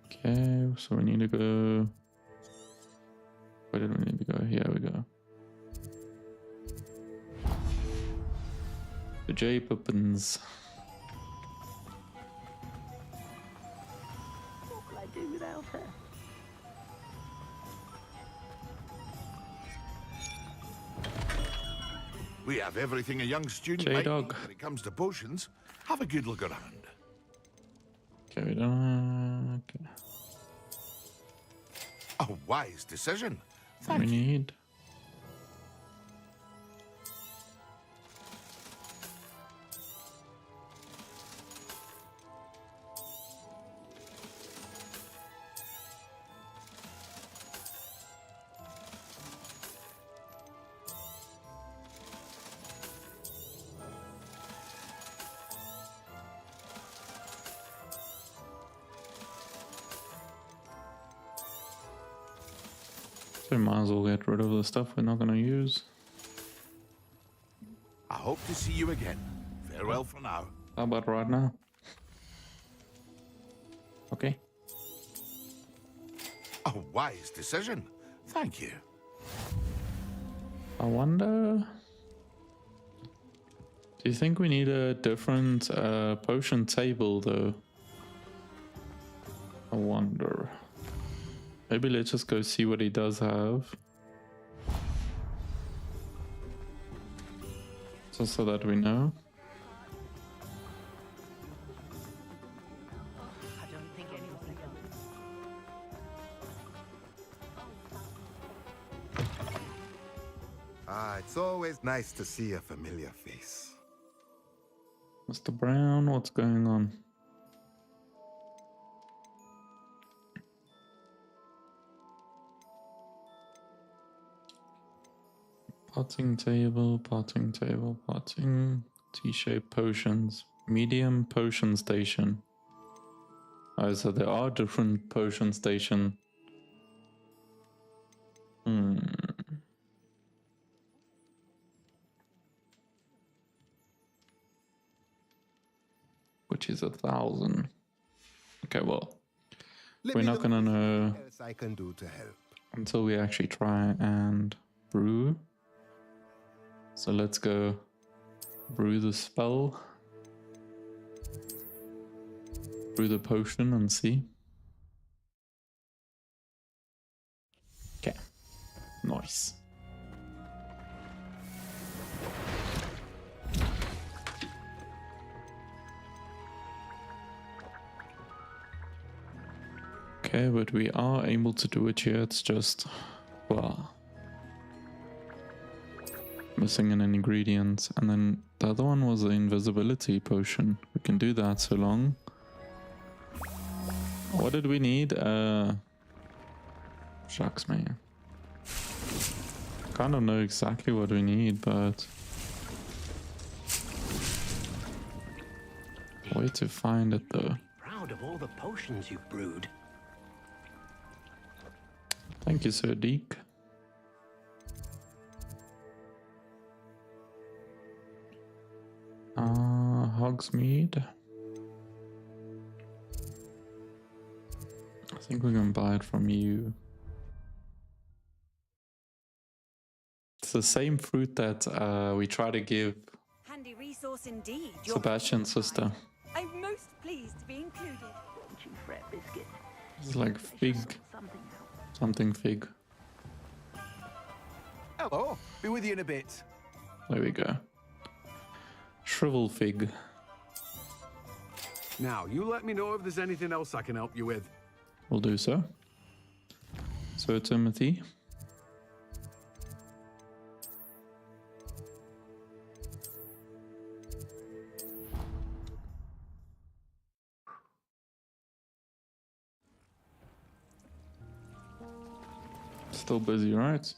Okay, so we need to go. Where did we need to go? Here we go. The J Pippins. What will I do without her? We have everything a young student might need when it comes to potions. Have a good look around. Okay, we don't. Okay. A wise decision. We need. So we might as well get rid of the stuff we're not gonna use. I hope to see you again. Farewell for now. How about right now? Okay. A wise decision. Thank you. I wonder... Do you think we need a different potion table though? I wonder. Maybe let's just go see what he does have. Just so that we know. Ah, it's always nice to see a familiar face. Mr. Brown, what's going on? Potting table, potting table, potting. T-shaped potions. Medium potion station. Oh, so there are different potion station. Which is 1,000. Okay, well, we're not gonna know else I can do to help. until we actually try and brew. So let's go brew the spell, brew the potion and see. Okay, nice. Okay, but we are able to do it here. It's just, well, missing an ingredient. And then the other one was the invisibility potion. We can do that so long. What did we need? Shucks, man. Kind of know exactly what we need, but way to find it though. Proud of all the potions you've brewed. Thank you, Sir Deek. Hogsmeade. I think we can buy it from you. It's the same fruit that we try to give Handy resource indeed. Sebastian's sister. I'm most pleased to be included. Don't you fret, Biscuit. It's like fig. Something fig. Hello, be with you in a bit. There we go. Shrivel fig. Now, you let me know if there's anything else I can help you with. We'll do so. So, Timothy. Still busy, right?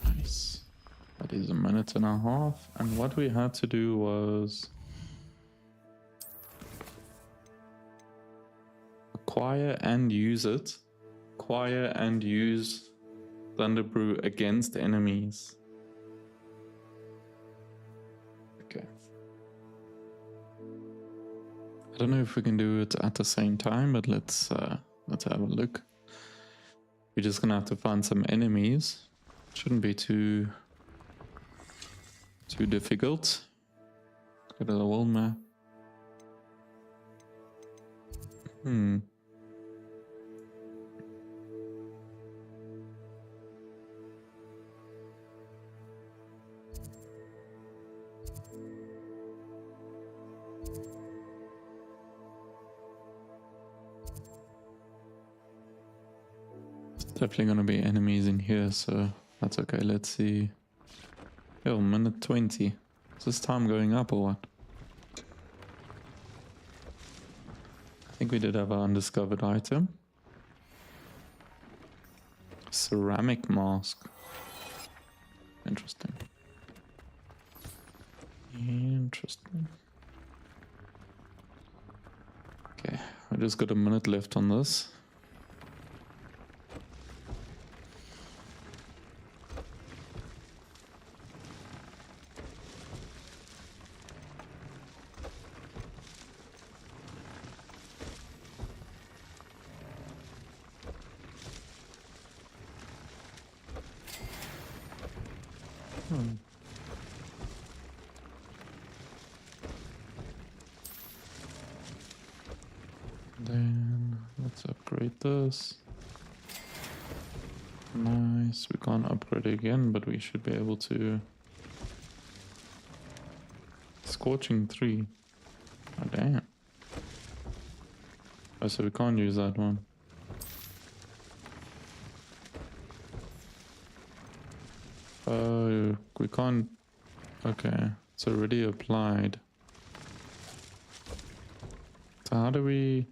Nice. That is a minute and a half. And what we had to do was acquire and use it. Acquire and use Thunderbrew against enemies. Okay. I don't know if we can do it at the same time, but let's have a look. We're just gonna have to find some enemies. Shouldn't be too difficult. Go to the world map. Definitely gonna be enemies in here, so that's okay. Let's see. Yo, minute 20. Is this time going up or what? I think we did have an undiscovered item. Ceramic mask. Interesting. Interesting. Okay, I just got a minute left on this. Then let's upgrade this. Nice. We can't upgrade it again, but we should be able to. Scorching 3. Oh damn. Oh, so we can't use that one. Oh, we can't. Okay, it's already applied. So how do we...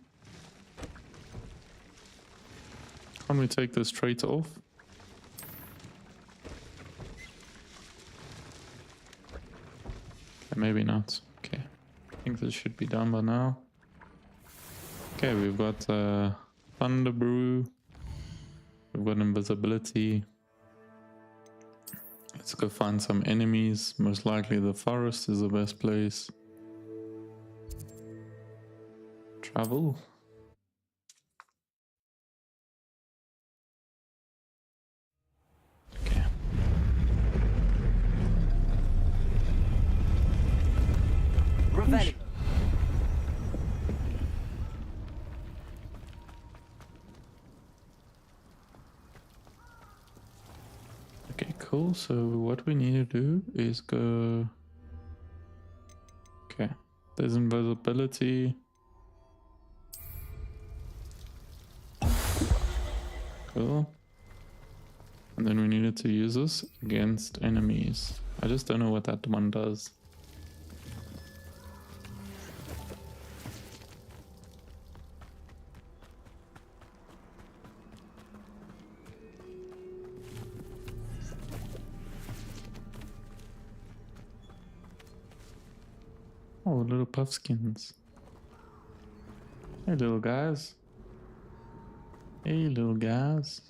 Can't we take this trait off? Okay, maybe not. Okay, I think this should be done by now. Okay, we've got Thunder Brew. We've got invisibility. Let's go find some enemies. Most likely the forest is the best place. Travel. Okay. Revelli. Okay, cool. So what we need to do is go... Okay, there's invisibility. Cool. And then we needed to use this against enemies. I just don't know what that one does. Oh, little puffskins. Hey, little guys. Hey, little guys.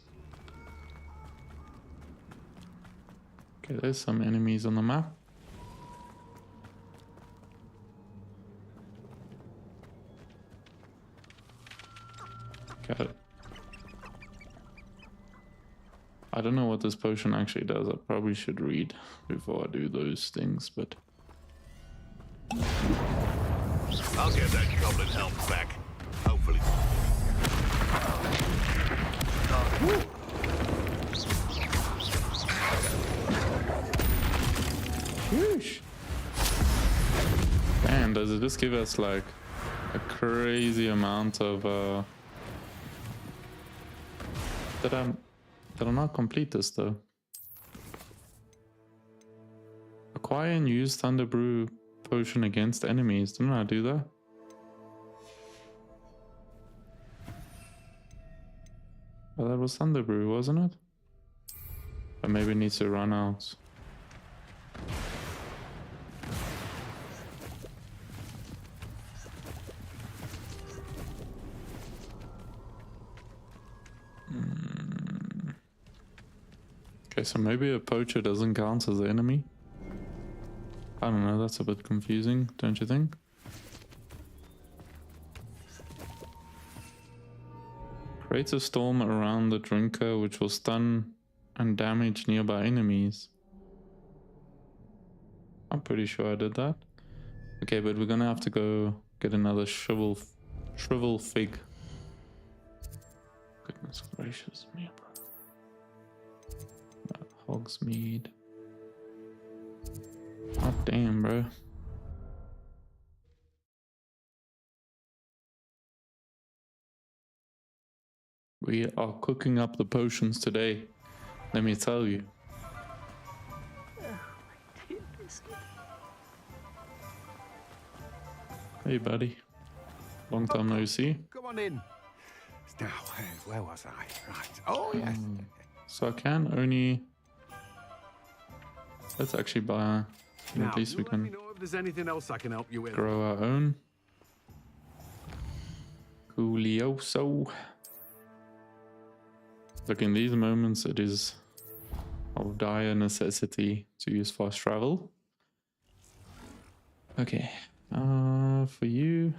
Okay, there's some enemies on the map. Got it. I don't know what this potion actually does. I probably should read before I do those things, but... I'll get that goblin helm back. Hopefully. Sheesh. Man, does it just give us like a crazy amount of Did I not complete this though? Acquire and use Thunder Brew potion against enemies. Didn't I do that? Well, that was Thunder Brew, wasn't it? But maybe it needs to run out. Okay, so maybe a poacher doesn't count as an enemy. I don't know, that's a bit confusing, don't you think? Creates a storm around the drinker which will stun and damage nearby enemies. I'm pretty sure I did that. Okay, but we're gonna have to go get another shrivel fig. Goodness gracious me, bro. Hogsmeade. Oh damn, bro. We are cooking up the potions today, let me tell you. Hey buddy, long time no see. Come on in. Now, where was I? Right. Oh, yes. So I can only... Let's actually buy. Now, At least you we let me can know if there's anything else I can help you with. grow our own. Coolioso. Look, in these moments, it is of dire necessity to use fast travel. Okay. For you,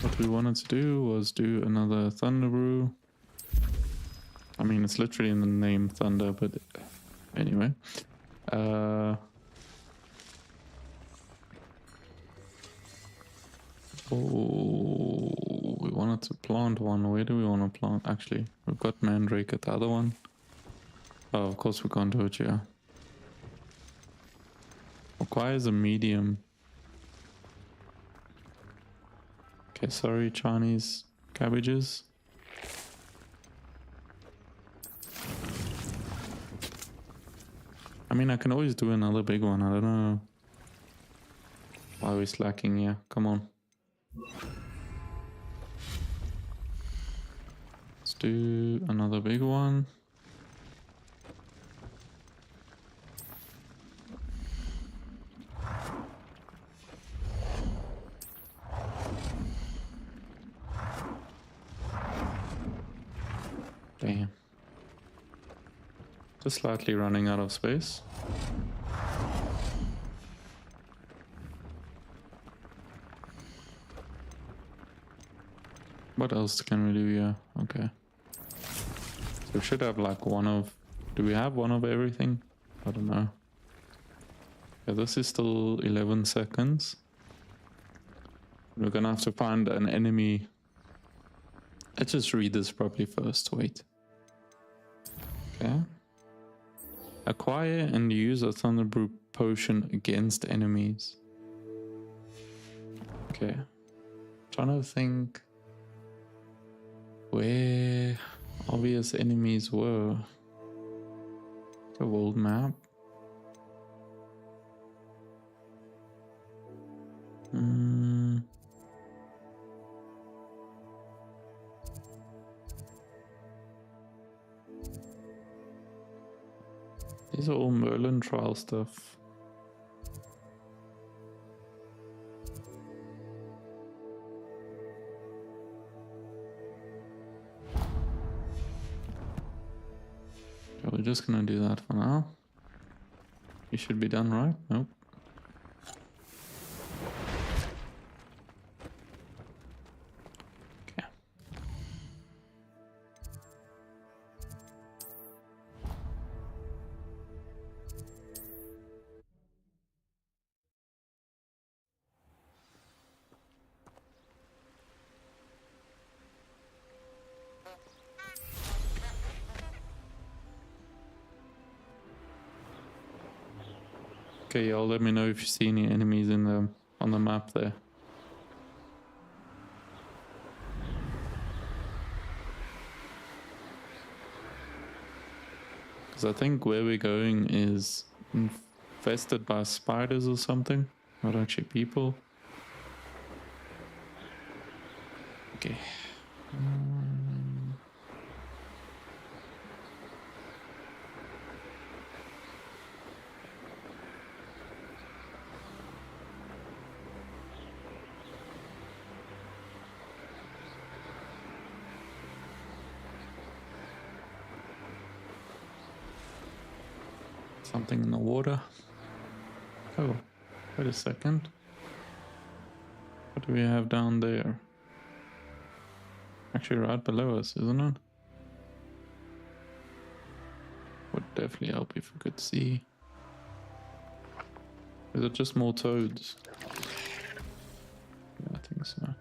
what we wanted to do was do another Thunder Brew. I mean, it's literally in the name Thunder, but anyway. Oh, we wanted to plant one. Where do we want to plant? Actually, we've got Mandrake at the other one. Oh, of course we can't do it here. Requires a medium. Okay, sorry, Chinese cabbages. I mean, I can always do another big one. I don't know why we're slacking here. Come on. Let's do another big one. Damn. Just slightly running out of space. What else can we do here? Okay. So we should have like one of... Do we have one of everything? I don't know. Yeah, this is still 11 seconds. We're gonna have to find an enemy. Let's just read this properly first. Wait. Okay. Acquire and use a Thunderbrew potion against enemies. Okay. Trying to think where obvious enemies were. The world map. These are all Merlin trial stuff. So we're just gonna do that for now. You should be done, right? Nope. Okay. Okay, y'all, let me know if you see any enemies in the on the map there. Because I think where we're going is infested by spiders or something, not actually people. Okay. Something in the water. Oh, wait a second. What do we have down there? Actually right below us, isn't it? Would definitely help if we could see. Is it just more toads? Yeah, I think so.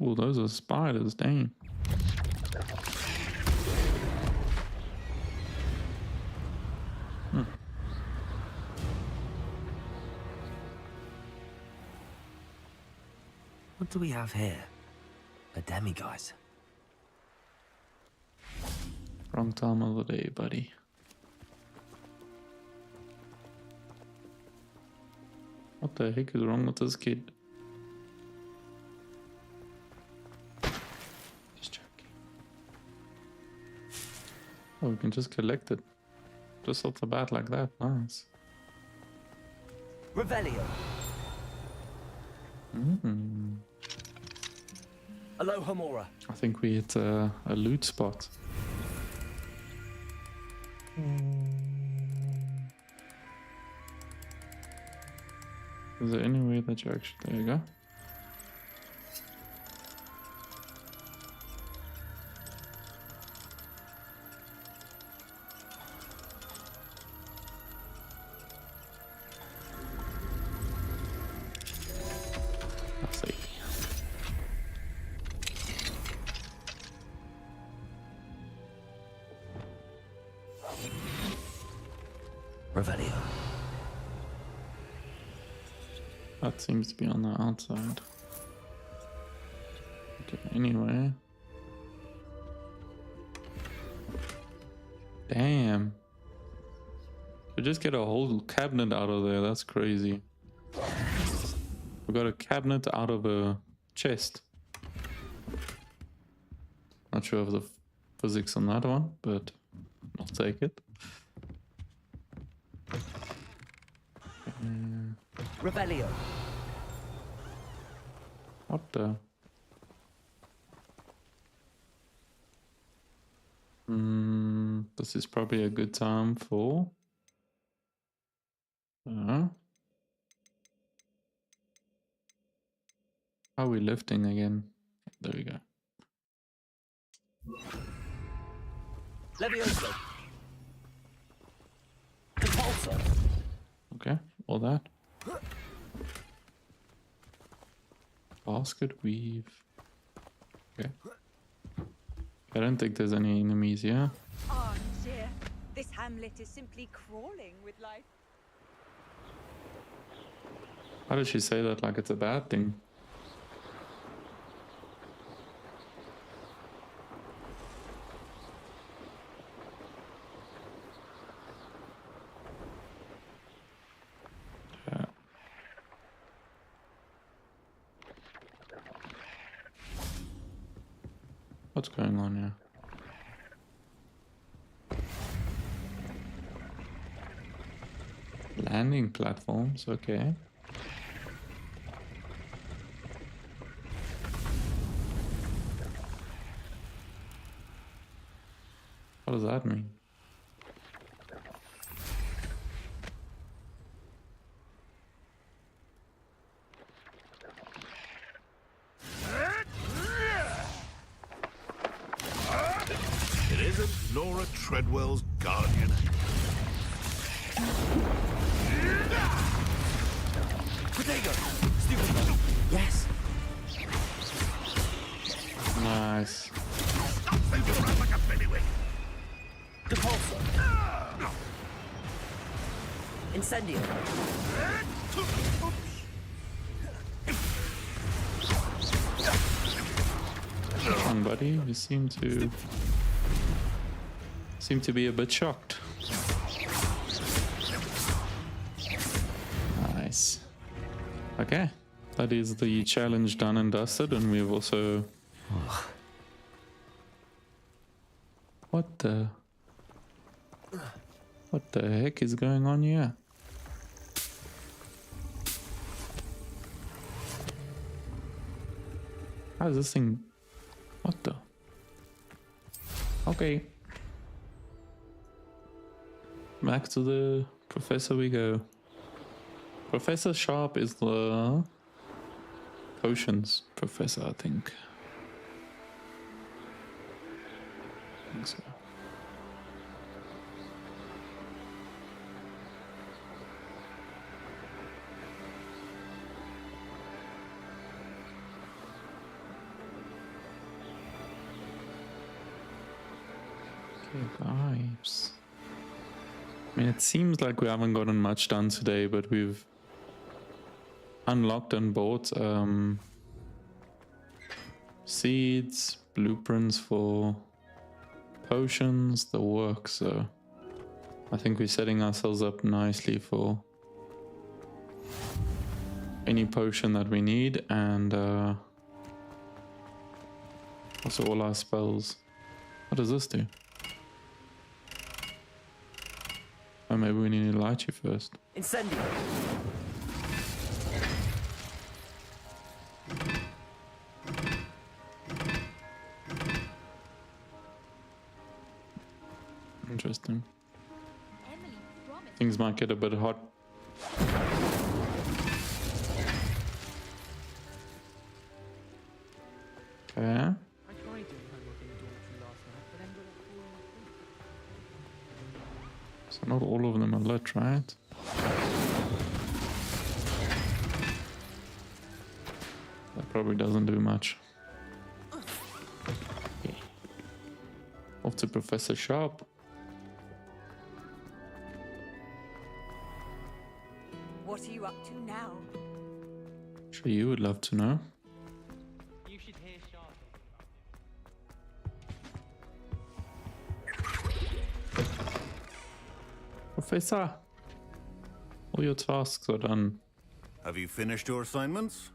Oh, those are spiders, dang. What do we have here? A demiguise. Wrong time of the day, buddy. What the heck is wrong with this kid? Just joking. Oh, we can just collect it. Just off the bat like that. Nice. Revelio. Aloha Mora. I think we hit a loot spot. Is there any way that you actually... There you go. Let's see. Revelio. That seems to be on the outside. Okay, anyway. Damn. We just get a whole cabinet out of there. That's crazy. We got a cabinet out of a chest. Not sure of the physics on that one, but I'll take it. Revelio. What the? This is probably a good time for... how are we lifting again? There we go. Levioso. Compulsor. Okay, all that. Basket weave. Okay. I don't think there's any enemies here. Oh dear, this hamlet is simply crawling with life. How does she say that like it's a bad thing? Yeah. What's going on here? Landing platforms, okay. What does that mean? It isn't Nora Treadwell's guardian. Potato. Stupid. Yes. Nice. Depulsor. Incendio. Come on, buddy. You seem to be a bit shocked. Nice. Okay. That is the challenge done and dusted, and we've also... What the heck is going on here? How is this thing? What the? Okay. Back to the professor we go. Professor Sharp is the potions professor, I think. I think so. Okay, vibes. I mean, it seems like we haven't gotten much done today, but we've unlocked and bought seeds, blueprints for potions, the work, so I think we're setting ourselves up nicely for any potion that we need, and also all our spells. What does this do? Oh, maybe we need to light you first. Incendio. Interesting. Things might get a bit hot. Okay. So not all of them are lit, right? That probably doesn't do much. Okay. Off to Professor Sharp. What are you up to now? Sure, you would love to know. You should hear Sharp. Professor, all your tasks are done. Have you finished your assignments?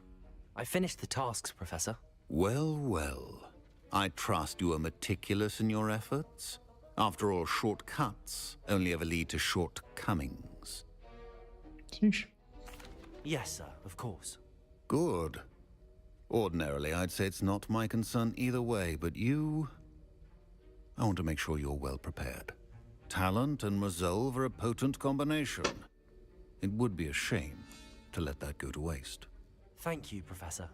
I finished the tasks, Professor. Well, well. I trust you are meticulous in your efforts. After all, shortcuts only ever lead to shortcomings. Sheesh. Yes, sir, of course. Good. Ordinarily, I'd say it's not my concern either way, but you... I want to make sure you're well prepared. Talent and resolve are a potent combination. It would be a shame to let that go to waste. Thank you, Professor.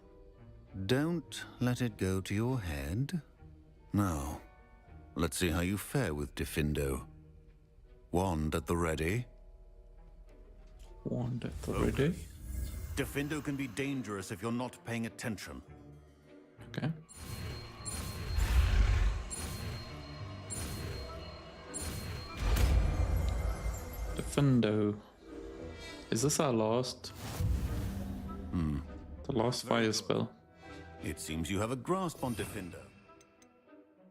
Don't let it go to your head. Now, let's see how you fare with Diffindo. Wand at the ready. Wand at the ready. Diffindo can be dangerous if you're not paying attention. Okay. Diffindo. Is this our last? The last fire spell. It seems you have a grasp on Diffindo.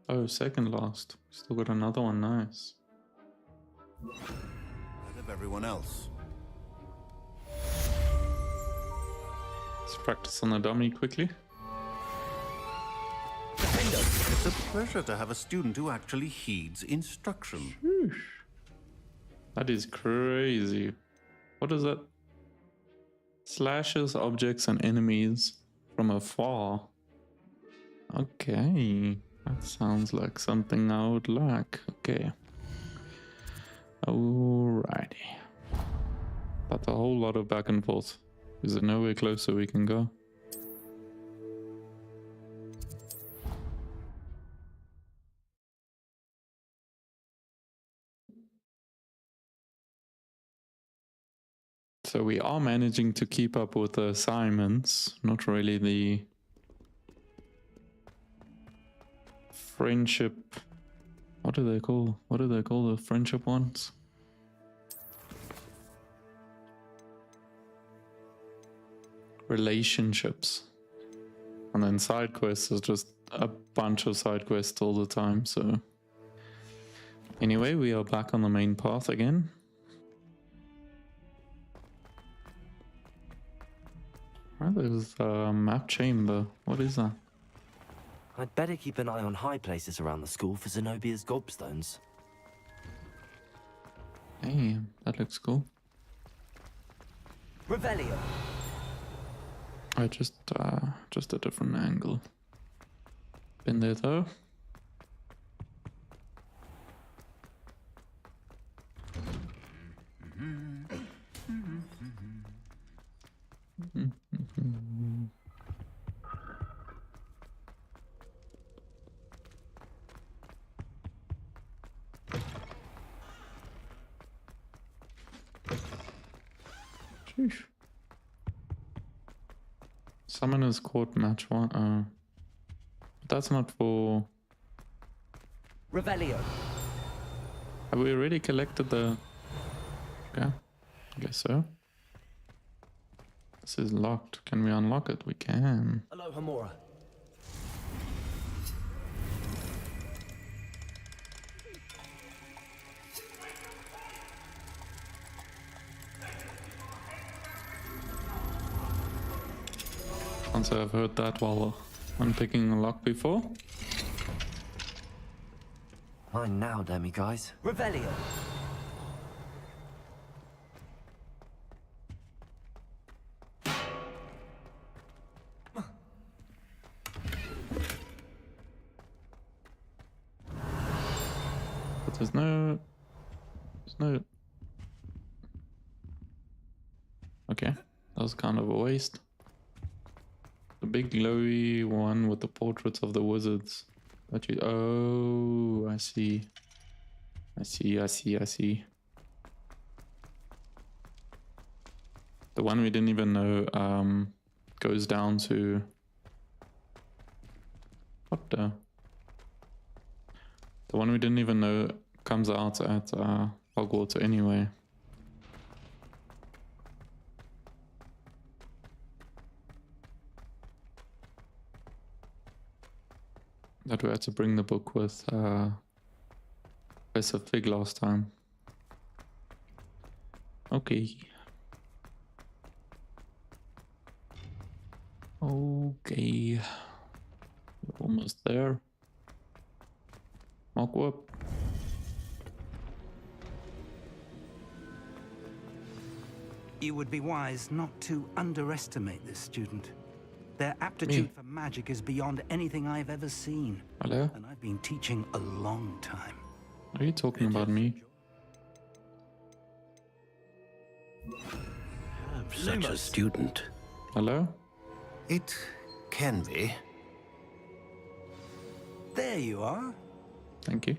Oh, second last. Still got another one, nice. Ahead of everyone else. Let's practice on the dummy quickly. It's a pleasure to have a student who actually heeds instruction. Sheesh. That is crazy. What is that? Slashes objects and enemies from afar. Okay. That sounds like something I would like. Okay. Alrighty. But a whole lot of back and forth. Is there nowhere closer we can go? So we are managing to keep up with the assignments, not really the friendship. What do they call? What do they call the friendship ones? Relationships. And then side quests is just a bunch of side quests all the time. So anyway, we are back on the main path again. Oh, there's a map chamber. What is that? I'd better keep an eye on high places around the school for Zenobia's gobstones. Hey, that looks cool. Revelio. Just a different angle. Been there though. Sheesh. Summoner's Court match one. But that's not for. Revelio. Have we already collected the? Yeah, I guess so. This is locked. Can we unlock it? We can. Hello, Hamura. Can't say I've heard that while unpicking a lock before. Mine now, demi guys. Revelio. There's no... Okay, that was kind of a waste. The big glowy one with the portraits of the wizards. That you... Oh, I see. I see. The one we didn't even know goes down to... What the... The one we didn't even know comes out at Hogwarts anyway. That we had to bring the book with Professor Fig last time. Okay. Okay. We're almost there. Mark up. You would be wise not to underestimate this student. Their aptitude for magic is beyond anything I've ever seen. Hello? And I've been teaching a long time. Are you talking about me? Such a student. Hello? It can be. There you are. Thank you.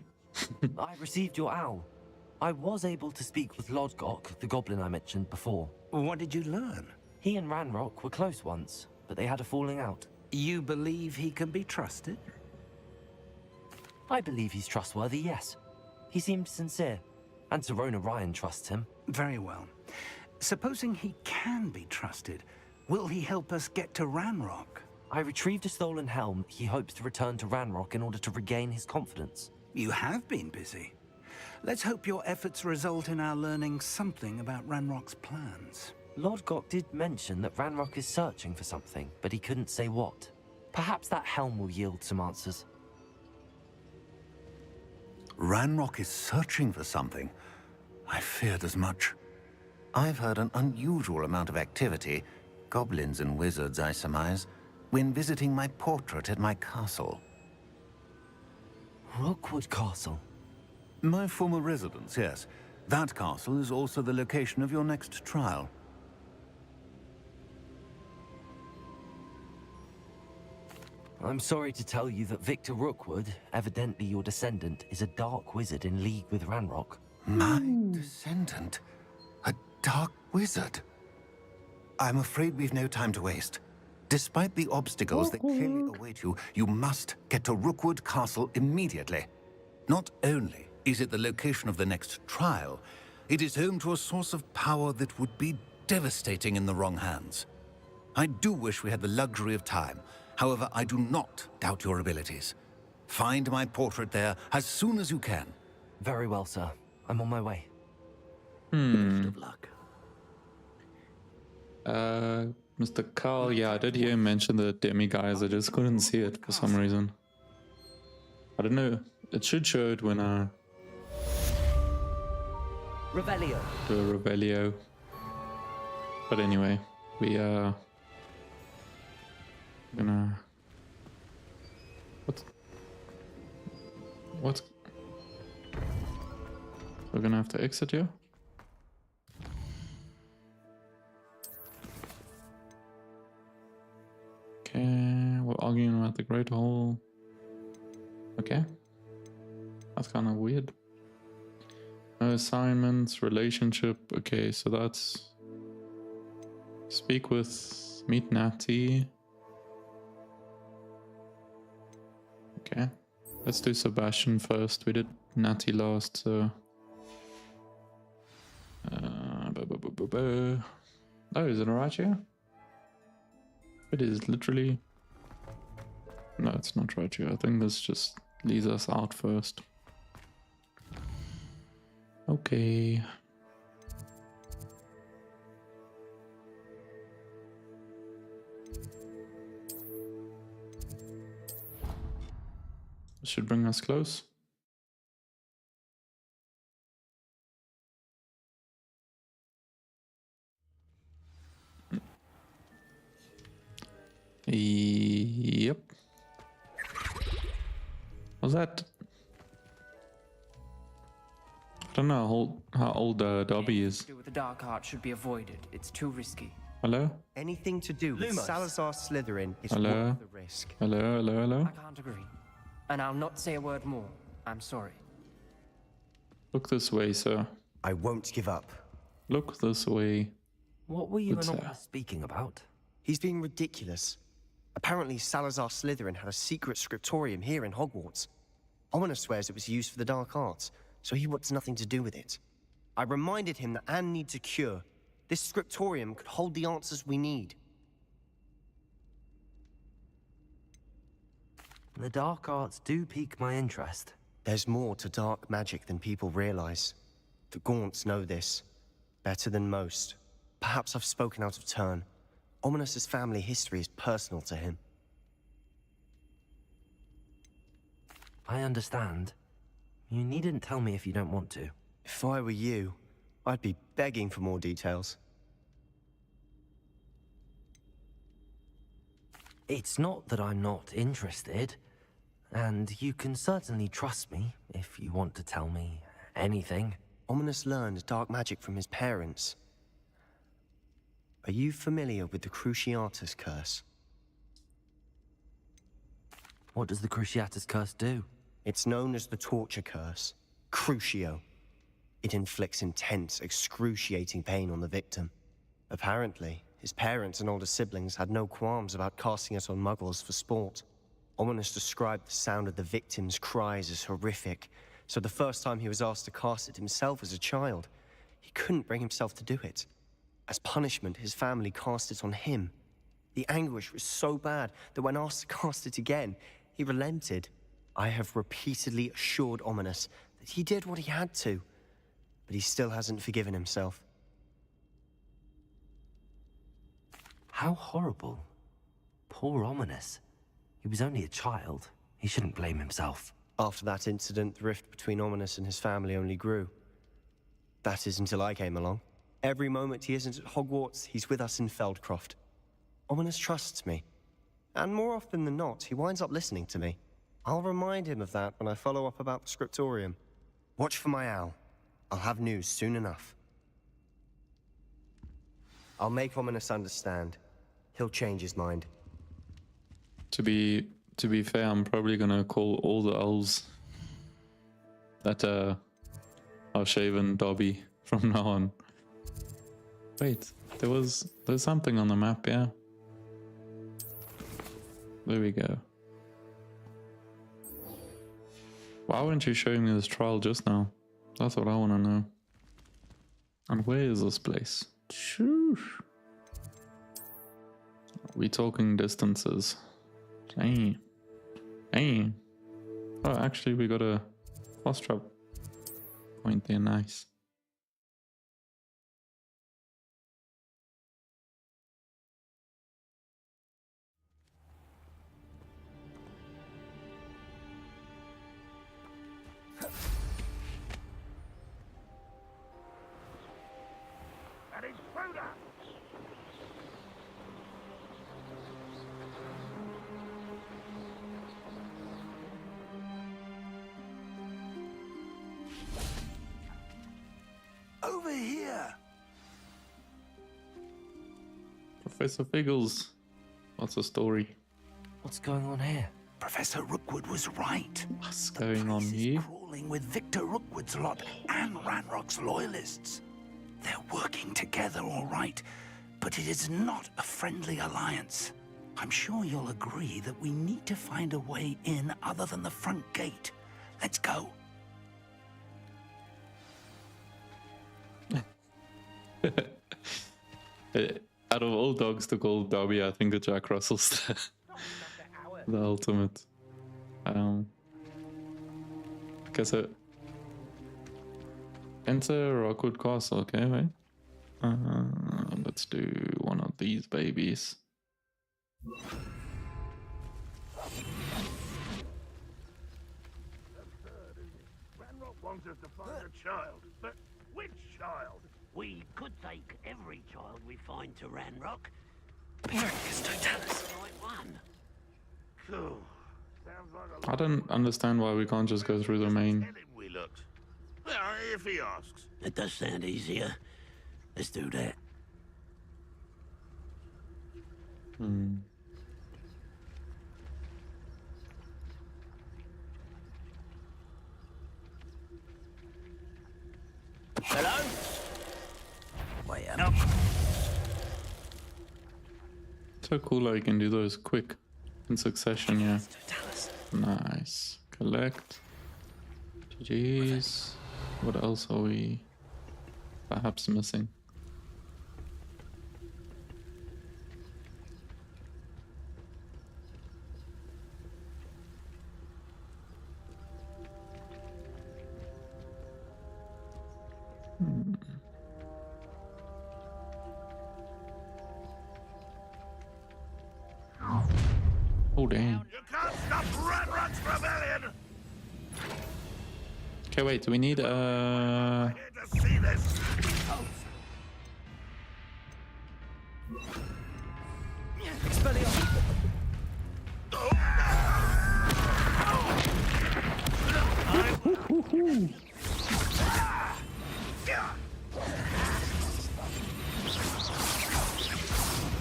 I received your owl. I was able to speak with Lodgok, the goblin I mentioned before. What did you learn? He and Ranrock were close once, but they had a falling out. You believe he can be trusted? I believe he's trustworthy, yes. He seemed sincere, and Serona Ryan trusts him. Very well. Supposing he can be trusted, will he help us get to Ranrock? I retrieved a stolen helm. He hopes to return to Ranrock in order to regain his confidence. You have been busy. Let's hope your efforts result in our learning something about Ranrock's plans. Lodgok did mention that Ranrock is searching for something, but he couldn't say what. Perhaps that helm will yield some answers. Ranrock is searching for something. I feared as much. I've heard an unusual amount of activity, goblins and wizards, I surmise, when visiting my portrait at my castle. Rookwood Castle? My former residence, yes. That castle is also the location of your next trial. I'm sorry to tell you that Victor Rookwood, evidently your descendant, is a dark wizard in league with Ranrock. My descendant? A dark wizard? I'm afraid we've no time to waste. Despite the obstacles that clearly await you, you must get to Rookwood Castle immediately. Not only is it the location of the next trial, it is home to a source of power that would be devastating in the wrong hands. I do wish we had the luxury of time. However, I do not doubt your abilities. Find my portrait there as soon as you can. Very well, sir. I'm on my way. Best of luck. Mr. Carl, yeah, I did hear him mention the demi guys. I just couldn't see it for some reason. I don't know. It should show it when I Revelio. do a Revelio. But anyway, we gonna what we're gonna have to exit here. Okay, we're arguing about the Great Hall. Okay, that's kind of weird. No assignments, relationship. Okay, so that's speak with, meet Natty. Okay, let's do Sebastian first. We did Natty last, so oh, is it right here? It is literally. No, it's not right here. I think this just leads us out first. Okay. Should bring us close. Yep. Was that? don't know how old Dobby is. To do with the dark art should be avoided. It's too risky. Hello? Anything to do with Salazar Slytherin is Hello? worth the risk. Hello, hello, hello? I can't agree. And I'll not say a word more. I'm sorry. Look this way, sir. I won't give up. Look this way. What were you Good and sir. speaking about? He's being ridiculous. Apparently, Salazar Slytherin had a secret scriptorium here in Hogwarts. Ominous swears it was used for the dark arts, so he wants nothing to do with it. I reminded him that Anne needs a cure. This scriptorium could hold the answers we need. The dark arts do pique my interest. There's more to dark magic than people realize. The Gaunts know this better than most. Perhaps I've spoken out of turn. Ominous's family history is personal to him. I understand. You needn't tell me if you don't want to. If I were you, I'd be begging for more details. It's not that I'm not interested. And you can certainly trust me if you want to tell me anything. Ominous learned dark magic from his parents. Are you familiar with the Cruciatus Curse? What does the Cruciatus Curse do? It's known as the Torture Curse. Crucio. It inflicts intense, excruciating pain on the victim. Apparently, his parents and older siblings had no qualms about casting it on muggles for sport. Ominous described the sound of the victim's cries as horrific, so the first time he was asked to cast it himself as a child, he couldn't bring himself to do it. As punishment, his family cast it on him. The anguish was so bad that when asked to cast it again, he relented. I have repeatedly assured Ominous that he did what he had to, but he still hasn't forgiven himself. How horrible. Poor Ominous. He was only a child. He shouldn't blame himself. After that incident, the rift between Ominous and his family only grew. That is until I came along. Every moment he isn't at Hogwarts, he's with us in Feldcroft. Ominous trusts me. And more often than not, he winds up listening to me. I'll remind him of that when I follow up about the scriptorium. Watch for my owl. I'll have news soon enough. I'll make Ominous understand. He'll change his mind. To be fair, I'm probably gonna call all the owls that are shaven Dobby from now on. Wait, there's something on the map, yeah. There we go. Why weren't you showing me this trial just now? That's what I want to know. And where is this place? Shoosh. We talking distances. Dang. Dang. Oh, actually, we got a fast trap point there. Nice. That is Froda! Over here! Professor Figgles. What's the story? What's going on here? Professor Rookwood was right. What's going on here? Crawling with Victor Rookwood's lot and Ranrock's loyalists. They're working together, all right, but it is not a friendly alliance. I'm sure you'll agree that we need to find a way in other than the front gate. Let's go. Out of all dogs to call Dobby, I think the Jack Russell's the ultimate. Guess it. Enter Rockwood Castle, okay, wait. Let's do one of these babies. Ranrock wants us to find a child, but which child? We could take every child we find to Ranrock. Yes, don't tell us. Right one. Cool. Sounds like a I don't understand why we can't just go through the main. we looked. Well, if he asks. It does sound easier. Let's do that. Hello? Wait up. So cool how you can do those quick in succession, yeah. Nice. Collect. GG's. What else are we perhaps missing? Oh damn. You can't stop Ranrock's rebellion! Okay, wait, we need Here to see this!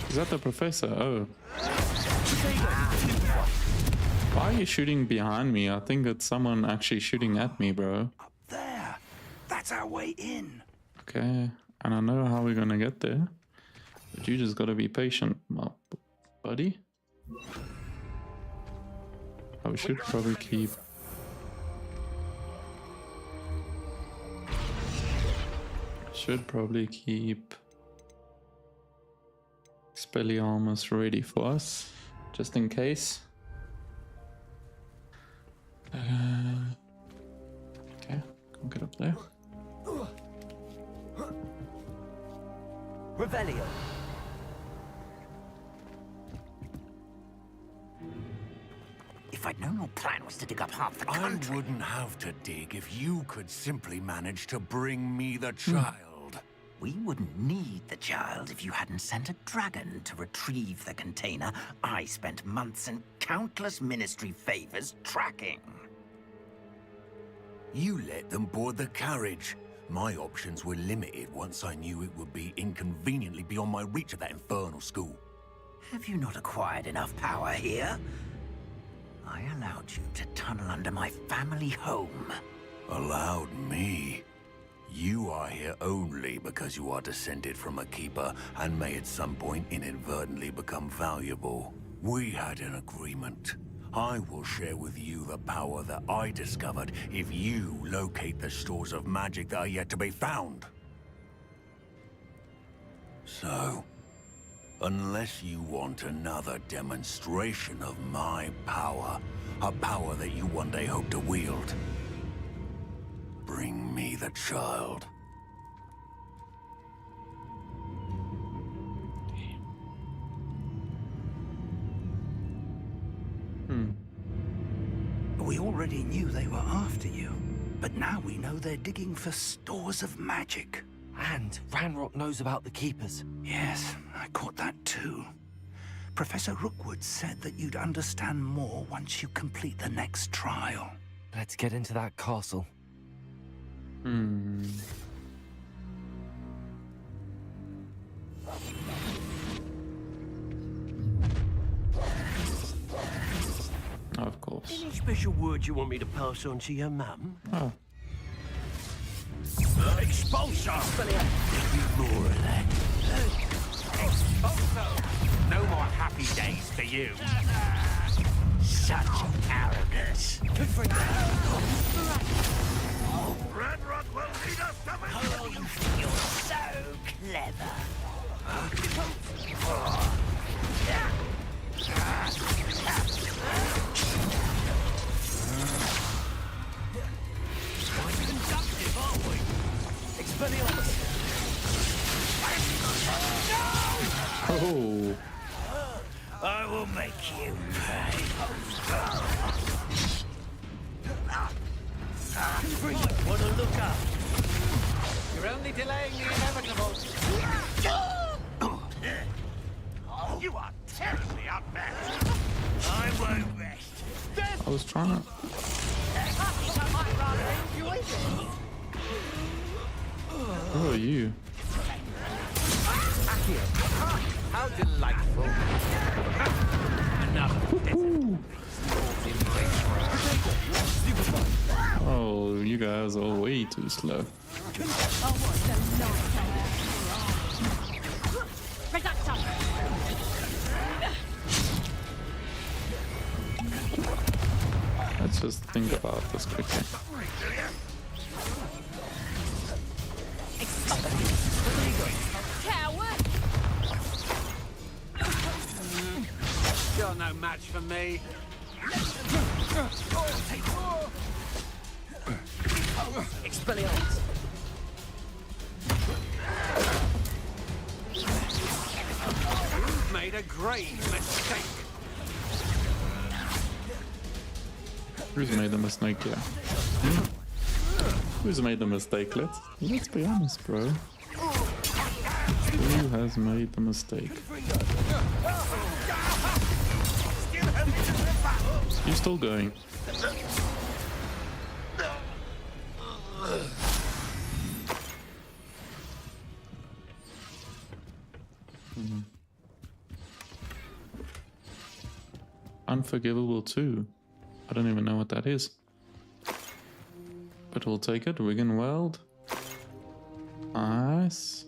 Is that the professor? Oh. Why are you shooting behind me? I think it's someone actually shooting at me, bro. There. That's our way in. Okay, and I know how we're gonna get there. But you just gotta be patient, my buddy. I should probably keep... Should probably keep Expelliarmus ready for us, just in case. Okay, go get up there. Revelio. If I'd known your plan was to dig up half the country... I wouldn't have to dig if you could simply manage to bring me the child. We wouldn't need the child if you hadn't sent a dragon to retrieve the container I spent months and countless ministry favors tracking. You let them board the carriage. My options were limited once I knew it would be inconveniently beyond my reach at that infernal school. Have you not acquired enough power here? I allowed you to tunnel under my family home. Allowed me? You are here only because you are descended from a keeper and may at some point inadvertently become valuable. We had an agreement. I will share with you the power that I discovered if you locate the stores of magic that are yet to be found. So, unless you want another demonstration of my power, a power that you one day hope to wield, bring me the child. We already knew they were after you, but now we know they're digging for stores of magic. And Ranrock knows about the Keepers. Yes, I caught that too. Professor Rookwood said that you'd understand more once you complete the next trial. Let's get into that castle. Of course. Any special words you want me to pass on to your mum? Oh. Expulsion! More of that. No more happy days for you. Such arrogance. Ranrock will lead us to Oh, you think you're so clever. Oh. I will make you pay. Want to look up? You're only delaying the inevitable. You are terribly outmatched. I won't rest. I was trying to... I might rather enjoy this. Who are you? How delightful. Oh, you guys are way too slow. Let's just think about this quickly. You're no match for me. Expelliarmus. You've made a grave mistake. Who's made the mistake here? Who's made the mistake? Let's be honest, bro. Who has made the mistake? You're still going. Unforgivable too. I don't even know what that is. But we'll take it. Wigan Weld. Nice.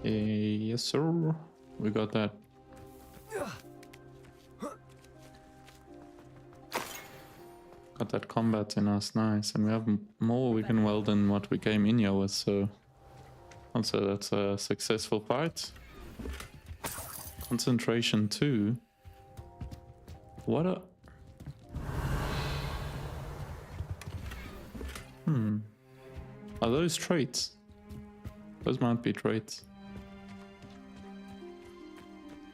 Yes, sir. We got that. Got that combat in us, nice. And we have more Wigan Weld than what we came in here with, so also that's a successful fight. Concentration 2. What a... Are those traits? Those might be traits.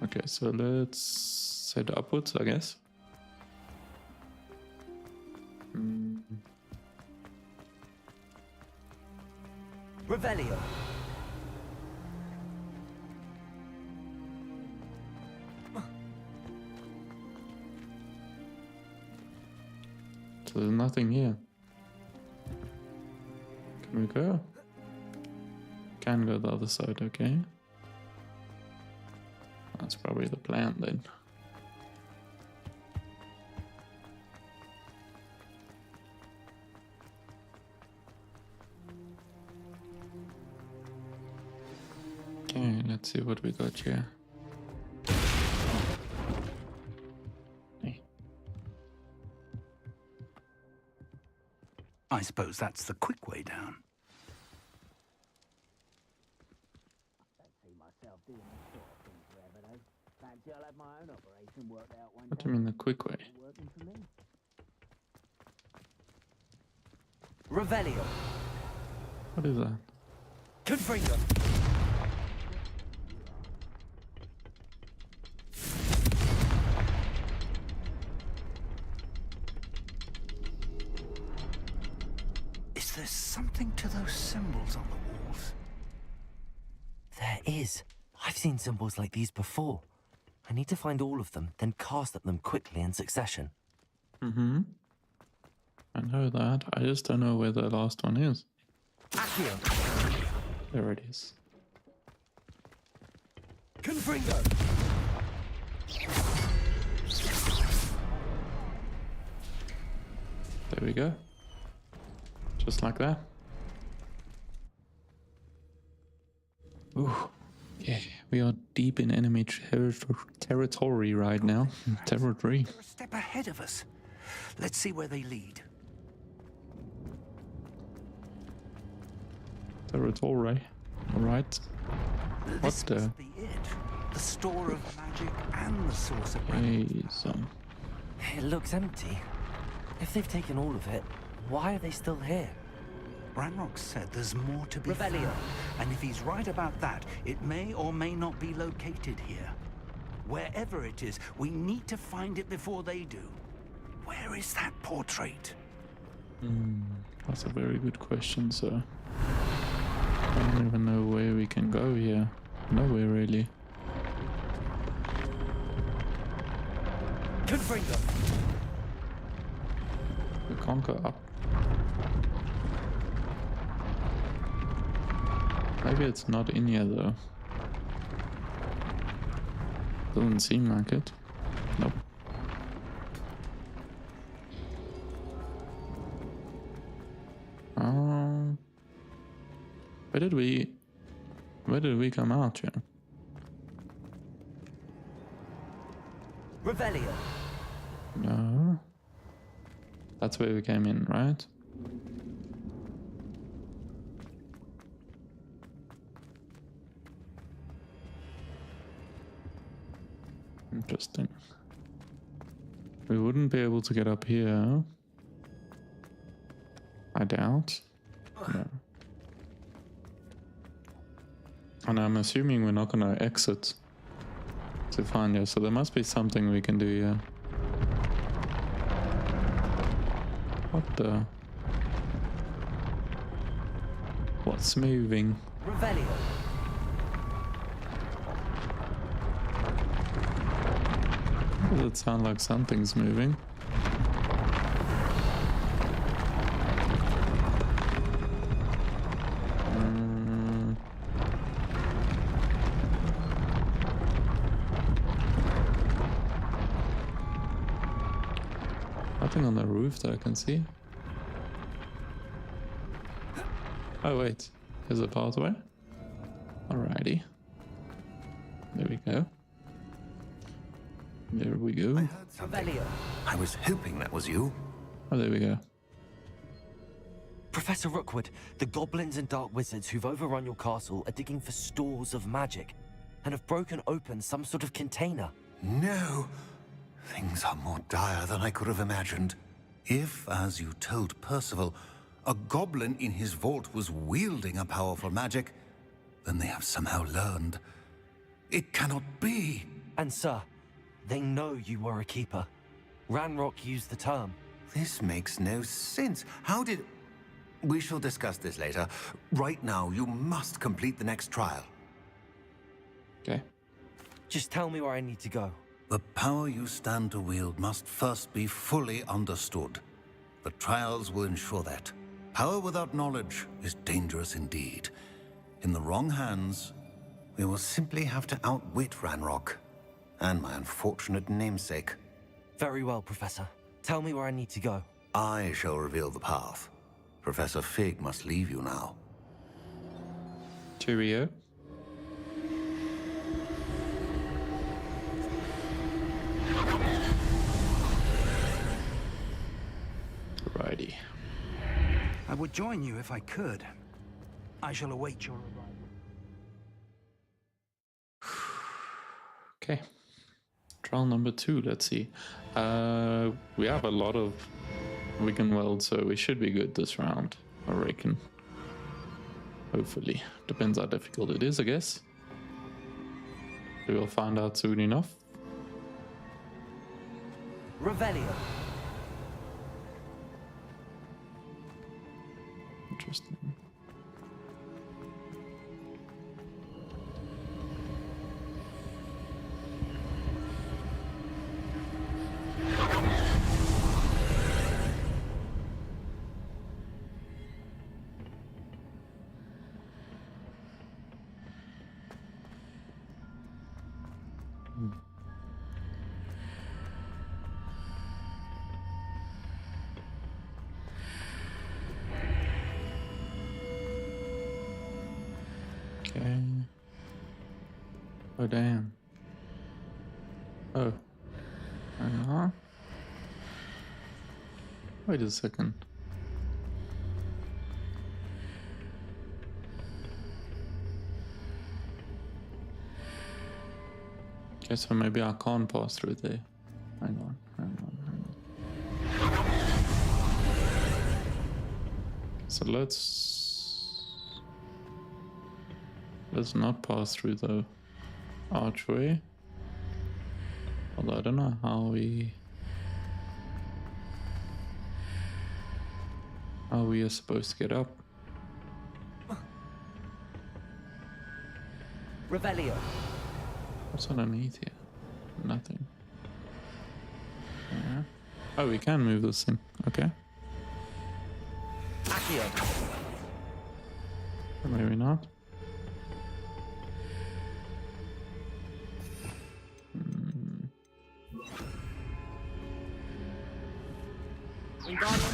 Okay, so let's head upwards, I guess. Revelio. So there's nothing here. Can we go? Can go the other side, okay. That's probably the plan then. Okay, let's see what we got here. I suppose that's the quick way down. What do you mean the quick way? Revelio. What is that? Confringo. Is there something to those symbols on the walls? There is. I've seen symbols like these before. I need to find all of them, then cast at them quickly in succession. I know that. I just don't know where the last one is. Accio. There it is. Confringo. There we go. Just like that. Ooh. Yeah, we are deep in enemy territory right now. Territory. They're a step ahead of us. Let's see where they lead. Territory. Alright. What's the... Must be it. The store of magic and the source of It looks empty. If they've taken all of it, why are they still here? Ranrock said there's more to be Revelio. found. And if he's right about that, it may or may not be located here. Wherever it is, we need to find it before they do. Where is that portrait? That's a very good question, sir. I don't even know where we can go here. Nowhere really. Confringo. We can't go up. Maybe it's not in here though. Doesn't seem like it. Nope. Where did we come out here? Revelio. No. That's where we came in, right? Interesting. We wouldn't be able to get up here. I doubt. No. And I'm assuming we're not gonna exit to find you, so there must be something we can do here. What the? What's moving? Revelio. Does it sound like something's moving? Nothing on the roof that I can see. Oh wait, there's a pathway. Alrighty. There we go. There we go. I heard something. I was hoping that was you. Oh, there we go. Professor Rookwood, the goblins and dark wizards who've overrun your castle are digging for stores of magic and have broken open some sort of container. No. Things are more dire than I could have imagined. If, as you told Percival, a goblin in his vault was wielding a powerful magic, then they have somehow learned. It cannot be. And sir, they know you were a keeper. Ranrock used the term. This makes no sense. How did... We shall discuss this later. Right now, you must complete the next trial. Okay. Just tell me where I need to go. The power you stand to wield must first be fully understood. The trials will ensure that. Power without knowledge is dangerous indeed. In the wrong hands, we will simply have to outwit Ranrock and my unfortunate namesake. Very well, Professor. Tell me where I need to go. I shall reveal the path. Professor Fig must leave you now. Cheerio. Righty. I would join you if I could. I shall await your arrival. Okay. Trial number 2, let's see. We have a lot of Wiggenweld, so we should be good this round, I reckon. Hopefully. Depends how difficult it is, I guess. We will find out soon enough. Revelio. Interesting. Okay. Oh, damn. Oh. Hang on. Wait a second. Okay, so maybe I can't pass through there. Hang on. So let's not pass through the archway. Although I don't know how we are supposed to get up. Revelio. What's underneath here? Nothing. Yeah. Oh, we can move this thing. Okay. Accio. Or maybe not.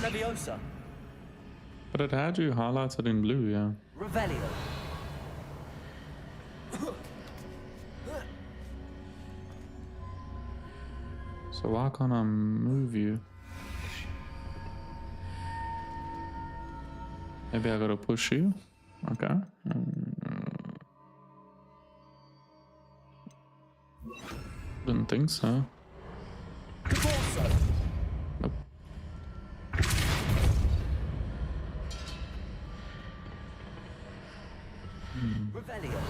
Leviosa. But it had you highlighted in blue, yeah. Revelio. So why can't I move you? Maybe I gotta push you? Okay. Didn't think so. Nope. Revelio.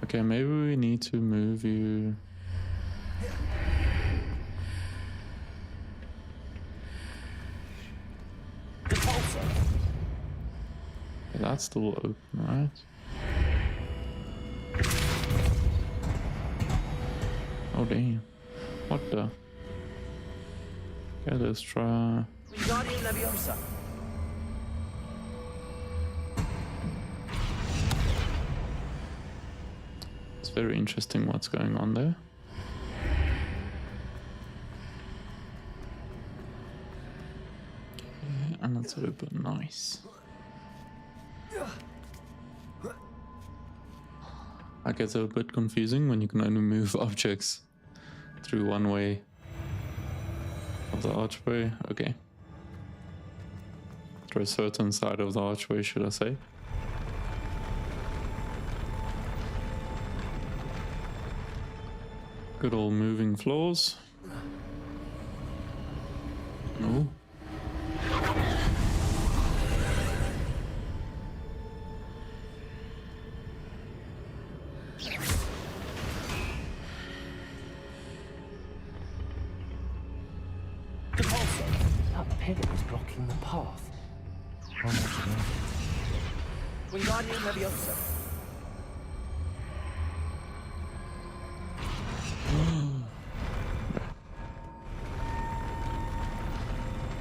Okay, maybe we need to move you. Okay, that's still open, right? Oh damn. What the? Okay, let's try. Wingardium Leviosa. It's very interesting what's going on there. Okay, and it's open, nice. I guess it's a bit confusing when you can only move objects through one way of the archway. Okay. Through a certain side of the archway, should I say. Good old moving floors. No. That pivot is blocking the path. Wingardium Leviosa.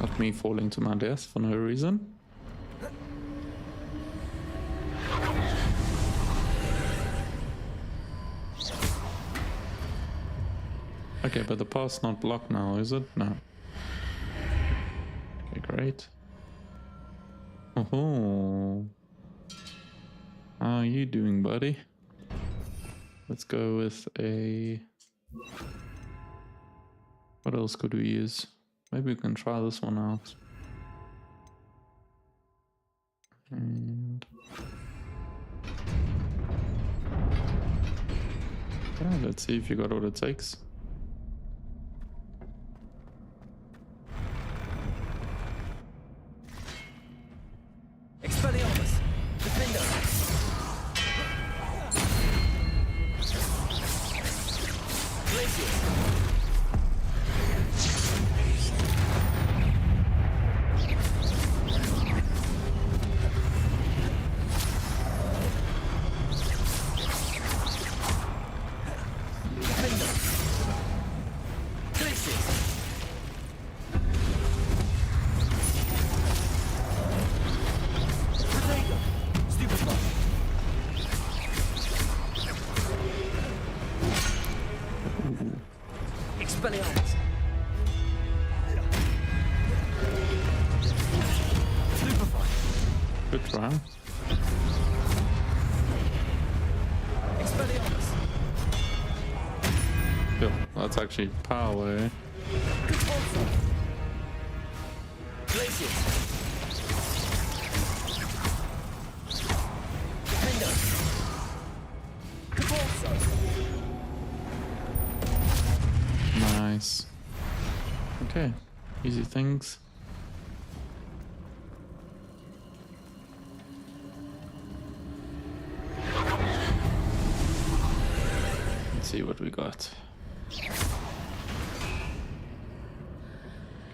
Not me falling to my death for no reason. Okay, but the path's not blocked now, is it? No. Okay, great. Oh, how are you doing, buddy? Let's go with a... What else could we use? Maybe we can try this one out. And... yeah, let's see if you got what it takes. Expelliarmus. Defender. Glacius. Expelliarmus. Stupefy. Good try. Expelliarmus. Yeah, that's actually power, eh? Glacius. Defender. Nice. Okay, easy things. Let's see what we got.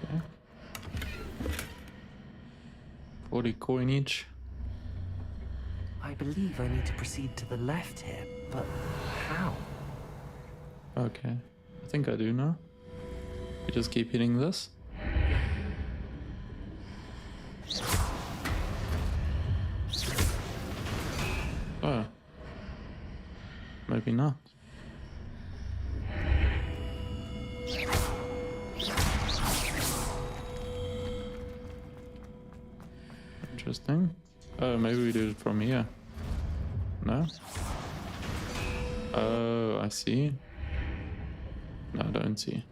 Okay. 40 coinage. I believe I need to proceed to the left here, but how? Okay, I think I do now. We just keep hitting this. Oh. Maybe not. Interesting. Oh, maybe we do it from here. No? Oh, I see. No, I don't see.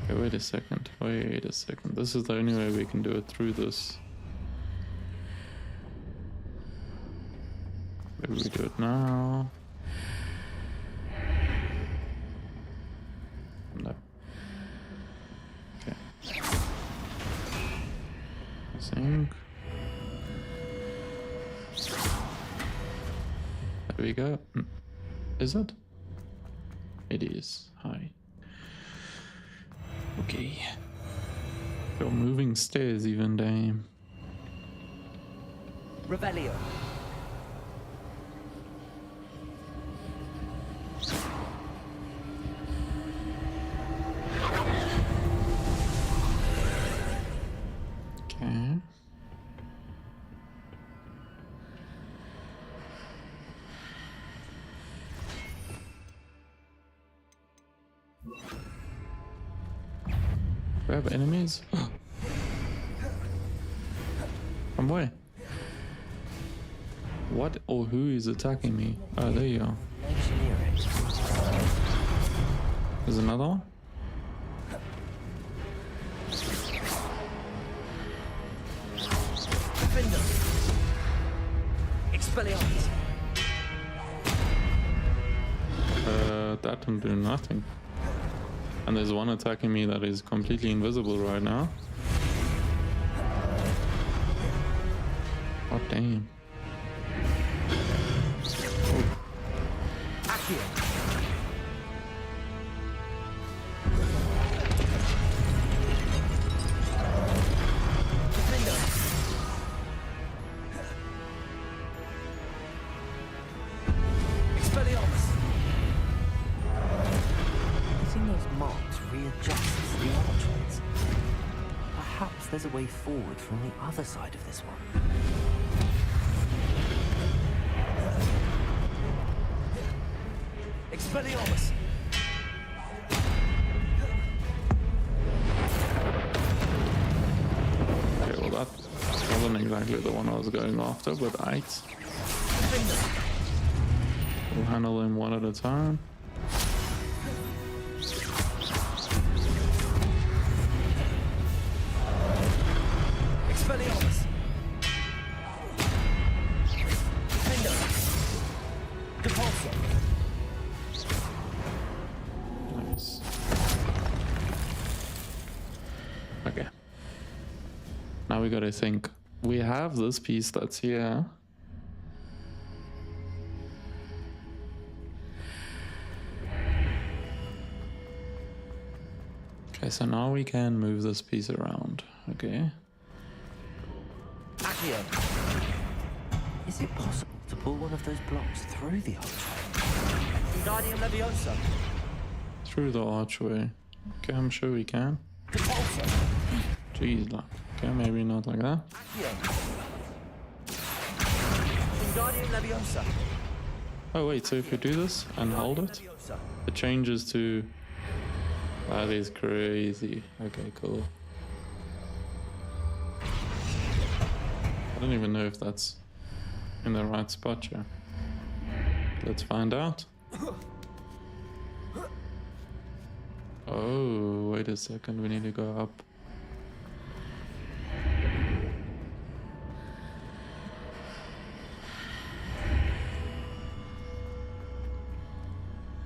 Okay, wait a second. Wait a second. This is the only way we can do it through this. Maybe we do it now. No. Okay. Sync. There we go. Is it? It is. Hi. Okay. You're moving stairs even, damn. Revelio. Okay. Do I have enemies? From where? What or who is attacking me? Oh, there you are. There's another one? Expelliarmus. That didn't do nothing. And there's one attacking me that is completely invisible right now. Oh, damn. There's a way forward from the other side of this one. Expelliarmus. Okay, well that wasn't exactly the one I was going after, but aight. We'll handle them one at a time. Nice. Okay. Now we gotta think. We have this piece that's here. Okay, so now we can move this piece around. Okay. Is it possible to pull one of those blocks through the archway? Wingardium Leviosa. Through the archway. Okay, I'm sure we can. Jeez, like, okay, maybe not like that. Wingardium Leviosa. Oh wait, so if you do this and hold it, it changes to... That is crazy. Okay, cool. I don't even know if that's in the right spot here. Let's find out. Oh, wait a second, we need to go up.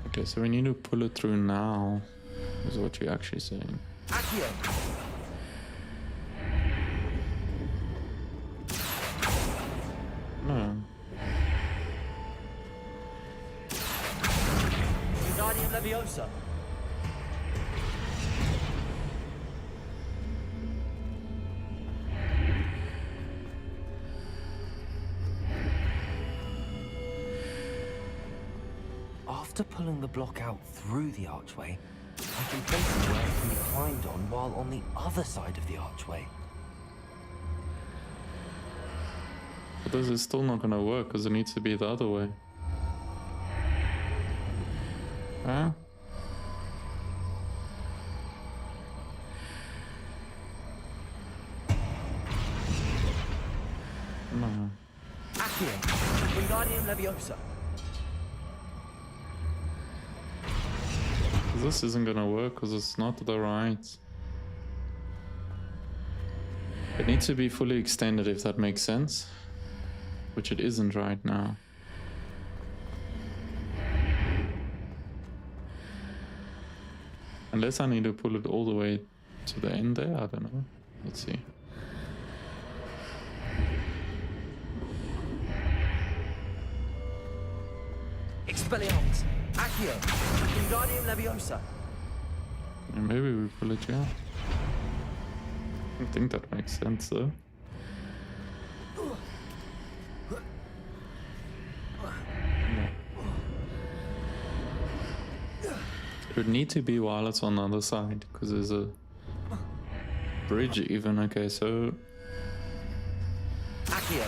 Okay, so we need to pull it through now, is what you're actually saying. No. Wingardium Leviosa. After pulling the block out through the archway, I can place it where it can be climbed on while on the other side of the archway. But this is still not gonna work because it needs to be the other way. Huh? Accio. Wingardium Leviosa. This isn't gonna work because it's not the right. It needs to be fully extended if that makes sense. Which it isn't right now. Unless I need to pull it all the way to the end there, I don't know. Let's see. Expelliarmus. Accio. Wingardium Leviosa. Yeah, maybe we pull it, yeah. I think that makes sense though. It would need to be while it's on the other side, because there's a bridge even. Okay, so Accio.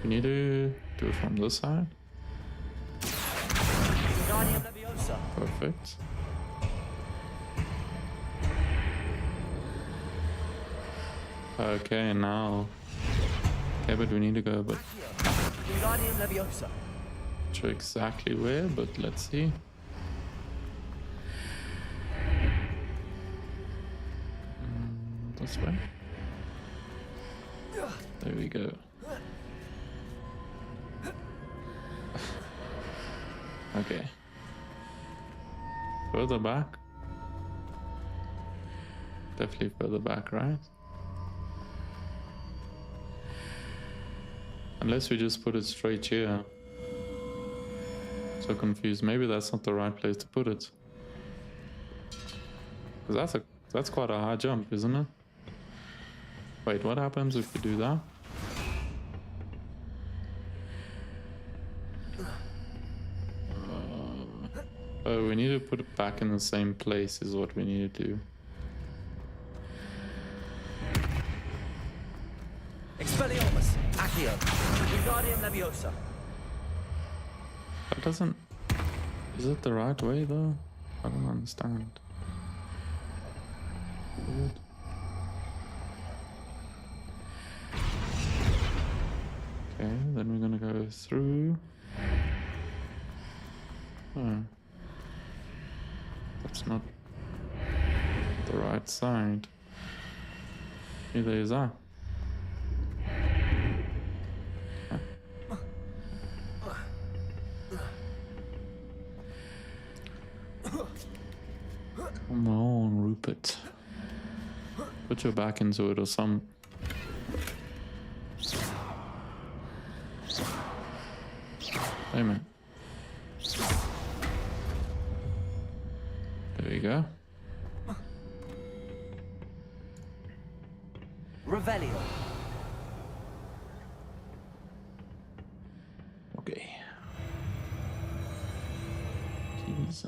we need to do it from this side. Wingardium Leviosa. Perfect. Okay, now. Okay, but we need to go, but Wingardium Leviosa. not sure exactly where, but let's see. This way. There we go. Okay. Further back. Definitely further back, right? Unless we just put it straight here. So confused. Maybe that's not the right place to put it. 'Cause that's quite a high jump, isn't it? Wait, what happens if we do that? Oh, we need to put it back in the same place is what we need to do. Expelliarmus. Accio. Wingardium Leviosa. That doesn't... Is it the right way though? I don't understand. Weird. Okay, then we're gonna go through. Oh. That's not the right side. Neither is that. Okay. Come on, Rupert. Put your back into it or some... Hey man. There we go. Revelio. Okay. Jeez.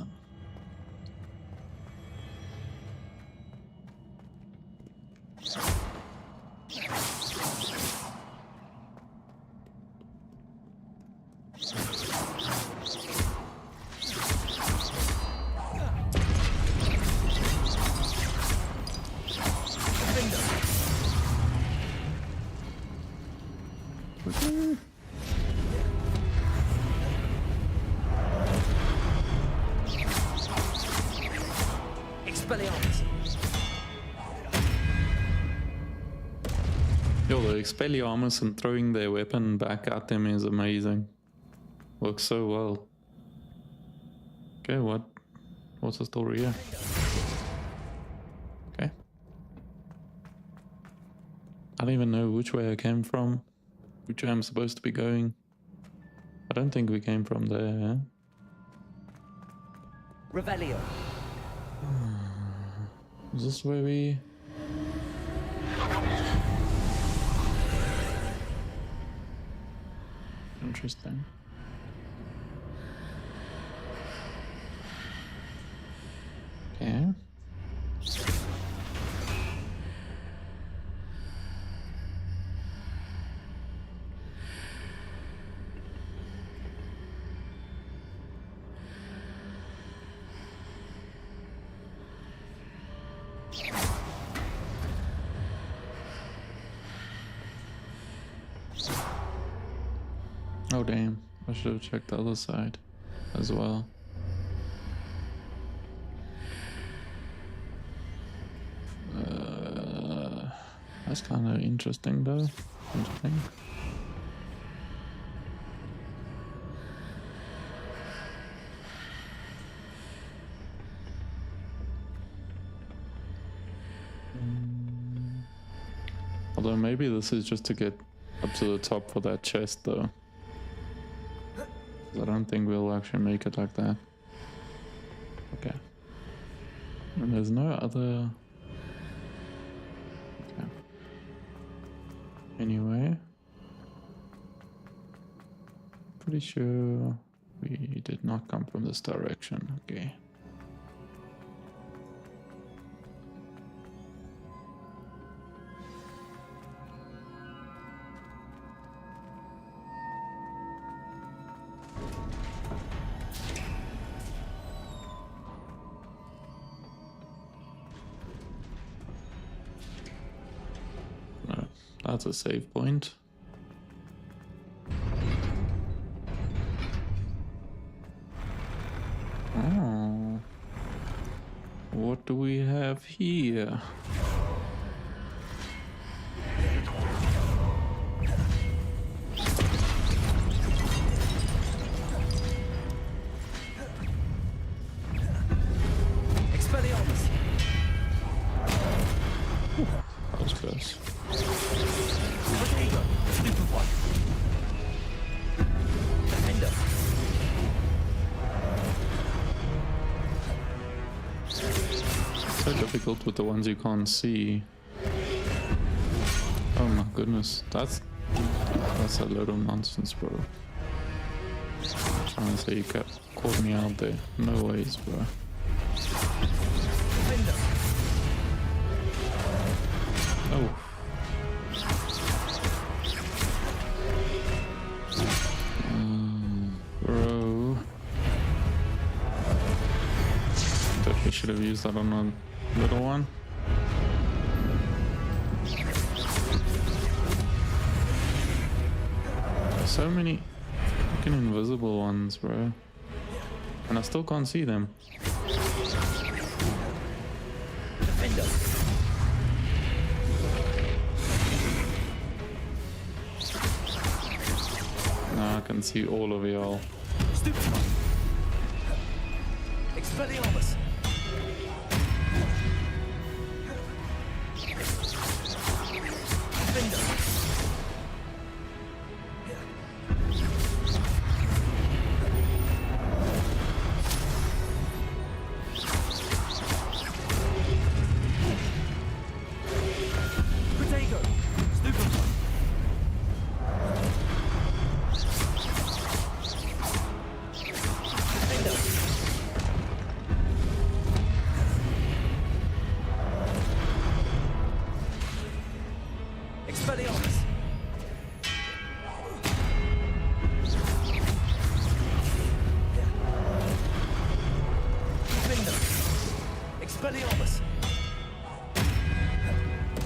Expelliarmus. Yo, the Expelliarmus and throwing their weapon back at them is amazing. Works so well. Okay, what's the story here? Okay. I don't even know which way I came from. Which way I'm supposed to be going. I don't think we came from there. Revelio. Is this where we... Interesting. Okay. Oh damn, I should have checked the other side as well. That's kind of interesting though, don't you think? Although maybe this is just to get up to the top for that chest though. 'Cause I don't think we'll actually make it like that. Okay. And there's no other... Okay. Anyway. Pretty sure we did not come from this direction. Okay. That's a save point. Oh. What do we have here? Expelliarmus! That was close. So difficult with the ones you can't see. Oh my goodness, that's a load of nonsense, bro. I'm trying to say you caught me out there. No ways, bro. Oh. Bro. Definitely should have used that on a little one. So many fucking invisible ones, bro. And I still can't see them. Now I can see all of y'all. Expelliarmus!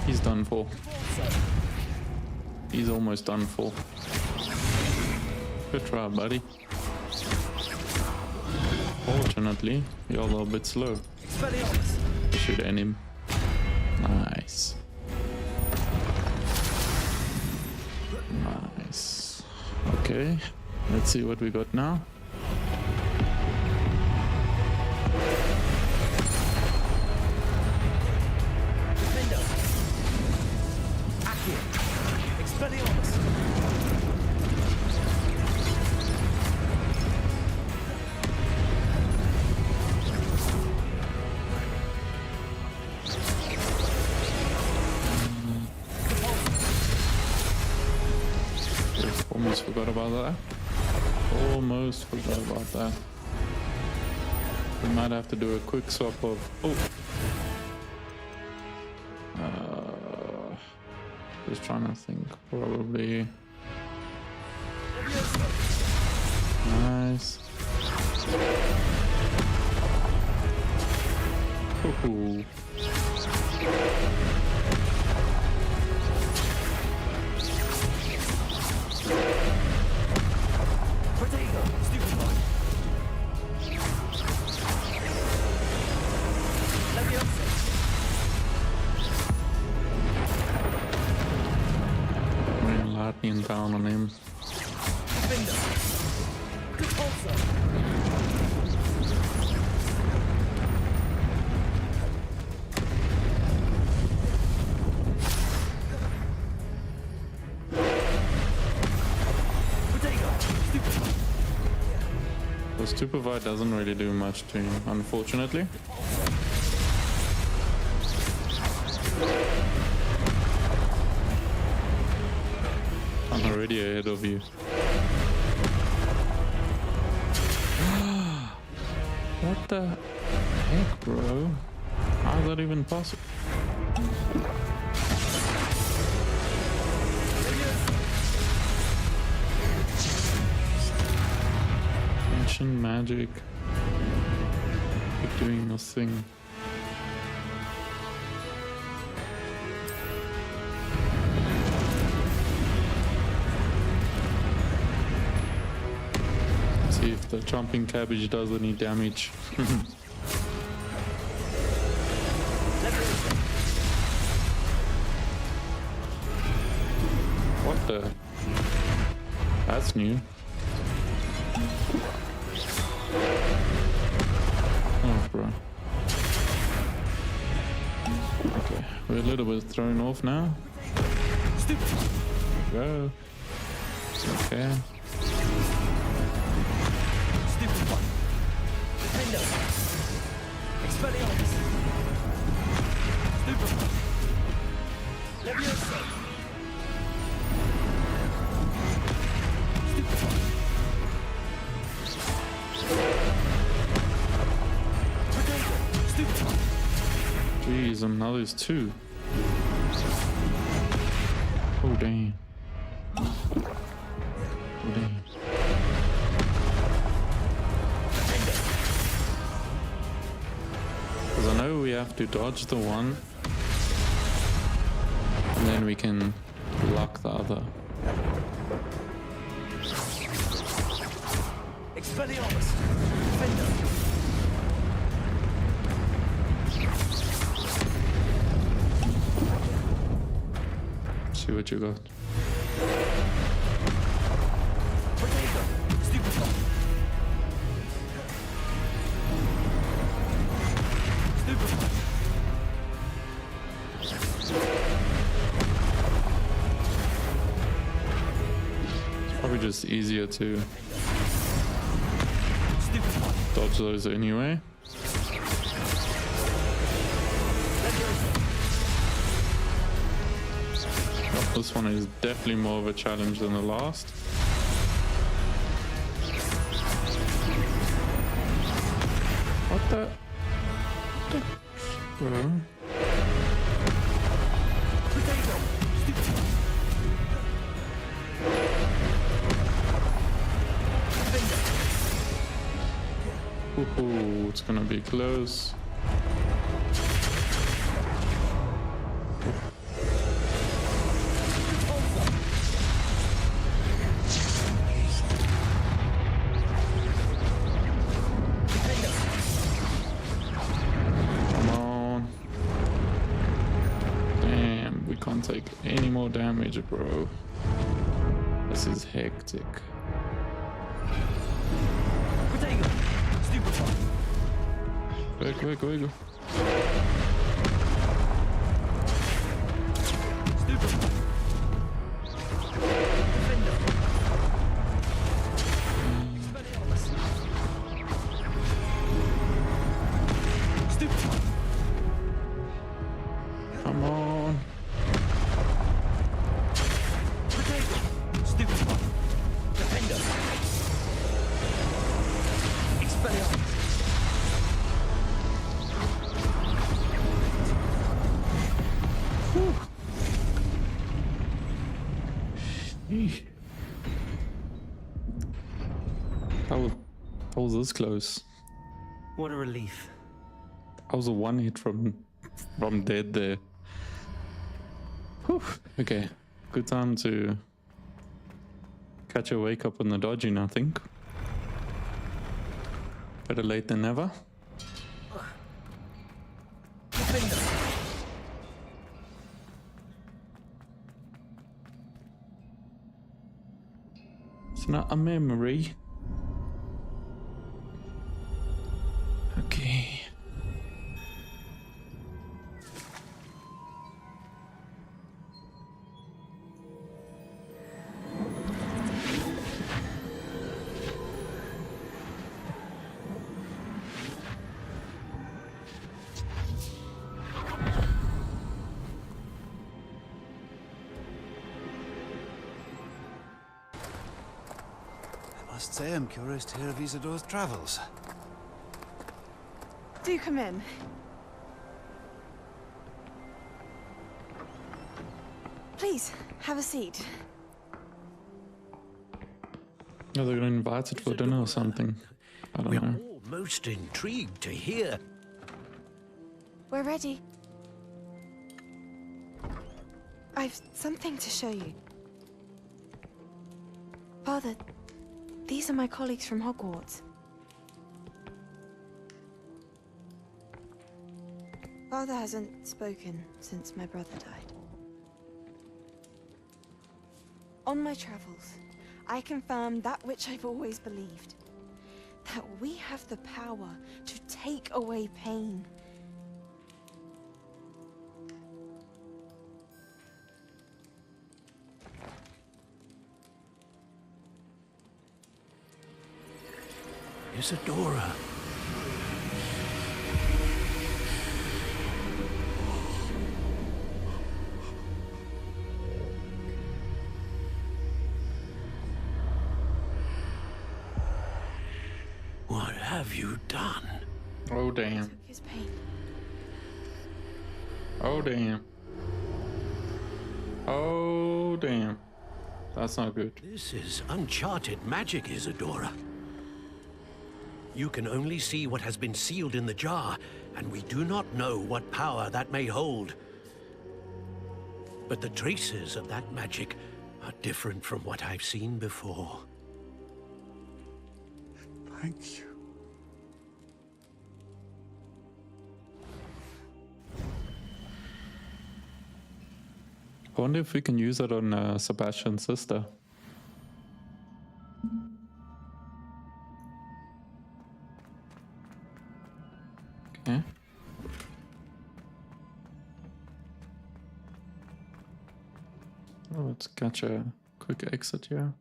He's done for. He's almost done for. Good try, buddy. Fortunately, you're a little bit slow. Should end him. Nice. Nice. Okay, let's see what we got now. Almost forgot about that. Almost forgot about that. We might have to do a quick swap of... Oh! Just trying to think. Probably... Nice. Ooh. Guardian down on him. The Stupefy doesn't really do much to him, unfortunately. I'm already ahead of you. What the heck, bro? How is that even possible? Ancient magic. Keep doing your thing. See if the jumping cabbage does any damage. What the? That's new. Oh, bro. Okay, we're a little bit thrown off now. Go. Okay. Expelliarmus! Stupefy! Leviosa! Stupefy! Stupefy! Jeez, and now there's two. Oh, damn. Oh, damn. Because I know we have to dodge the one, and then we can block the other. Expelliarmus! Defender! See what you got. Protego! Stupefy! Stupefy! It's probably just easier to dodge those anyway. Oh, this one is definitely more of a challenge than the last. What the? Bro. Ooh, it's gonna be close. Come on. Damn, we can't take any more damage, bro. This is hectic. Quick. Come on. How was this close? What a relief. I was a one hit from dead there. Whew. Okay, good time to catch a wake up on the dodging, I think. Better late than never. Defender! It's not a memory. Okay. I must say I'm curious to hear of Isadore's travels. Do come in. Please, have a seat. Yeah, they're gonna invite it for dinner or something. I don't know. We're all most intrigued to hear. We're ready. I've something to show you. Father, these are my colleagues from Hogwarts. Father hasn't spoken since my brother died. On my travels, I confirmed that which I've always believed. That we have the power to take away pain. Isadora. What have you done? Oh damn. Took his pain. Oh damn. Oh damn. That's not good. This is uncharted magic, Isadora. You can only see what has been sealed in the jar, and we do not know what power that may hold. But the traces of that magic are different from what I've seen before. Thank you. I wonder if we can use it on Sebastian's sister. Okay. Oh, let's catch a quick exit here.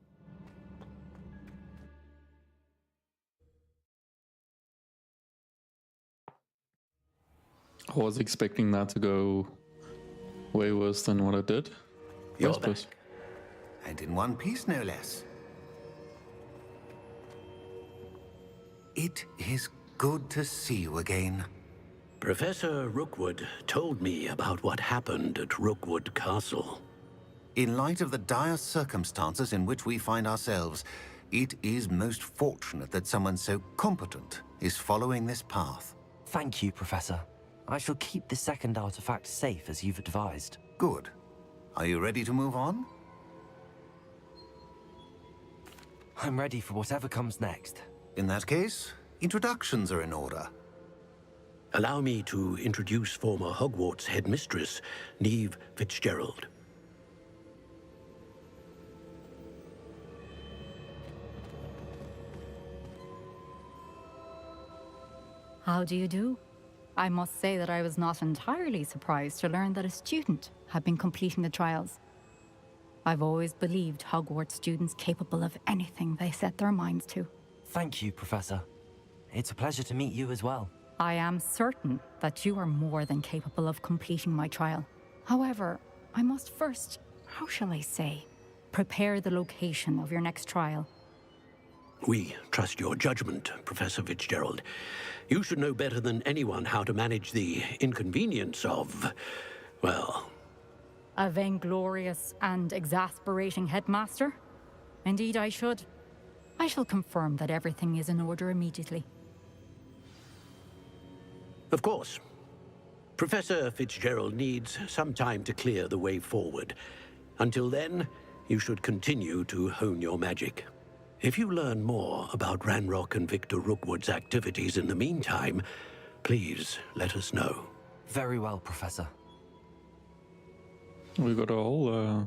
I was expecting that to go way worse than what it did. You're back. And in one piece, no less. It is good to see you again. Professor Rookwood told me about what happened at Rookwood Castle. In light of the dire circumstances in which we find ourselves, it is most fortunate that someone so competent is following this path. Thank you, Professor. I shall keep the second artifact safe as you've advised. Good. Are you ready to move on? I'm ready for whatever comes next. In that case, introductions are in order. Allow me to introduce former Hogwarts headmistress, Neve Fitzgerald. How do you do? I must say that I was not entirely surprised to learn that a student had been completing the trials. I've always believed Hogwarts students capable of anything they set their minds to. Thank you, Professor. It's a pleasure to meet you as well. I am certain that you are more than capable of completing my trial. However, I must first, how shall I say, prepare the location of your next trial. We trust your judgment, Professor Fitzgerald. You should know better than anyone how to manage the inconvenience of, well... A vainglorious and exasperating headmaster? Indeed I should. I shall confirm that everything is in order immediately. Of course. Professor Fitzgerald needs some time to clear the way forward. Until then, you should continue to hone your magic. If you learn more about Ranrock and Victor Rookwood's activities in the meantime, please let us know. Very well, Professor. We got a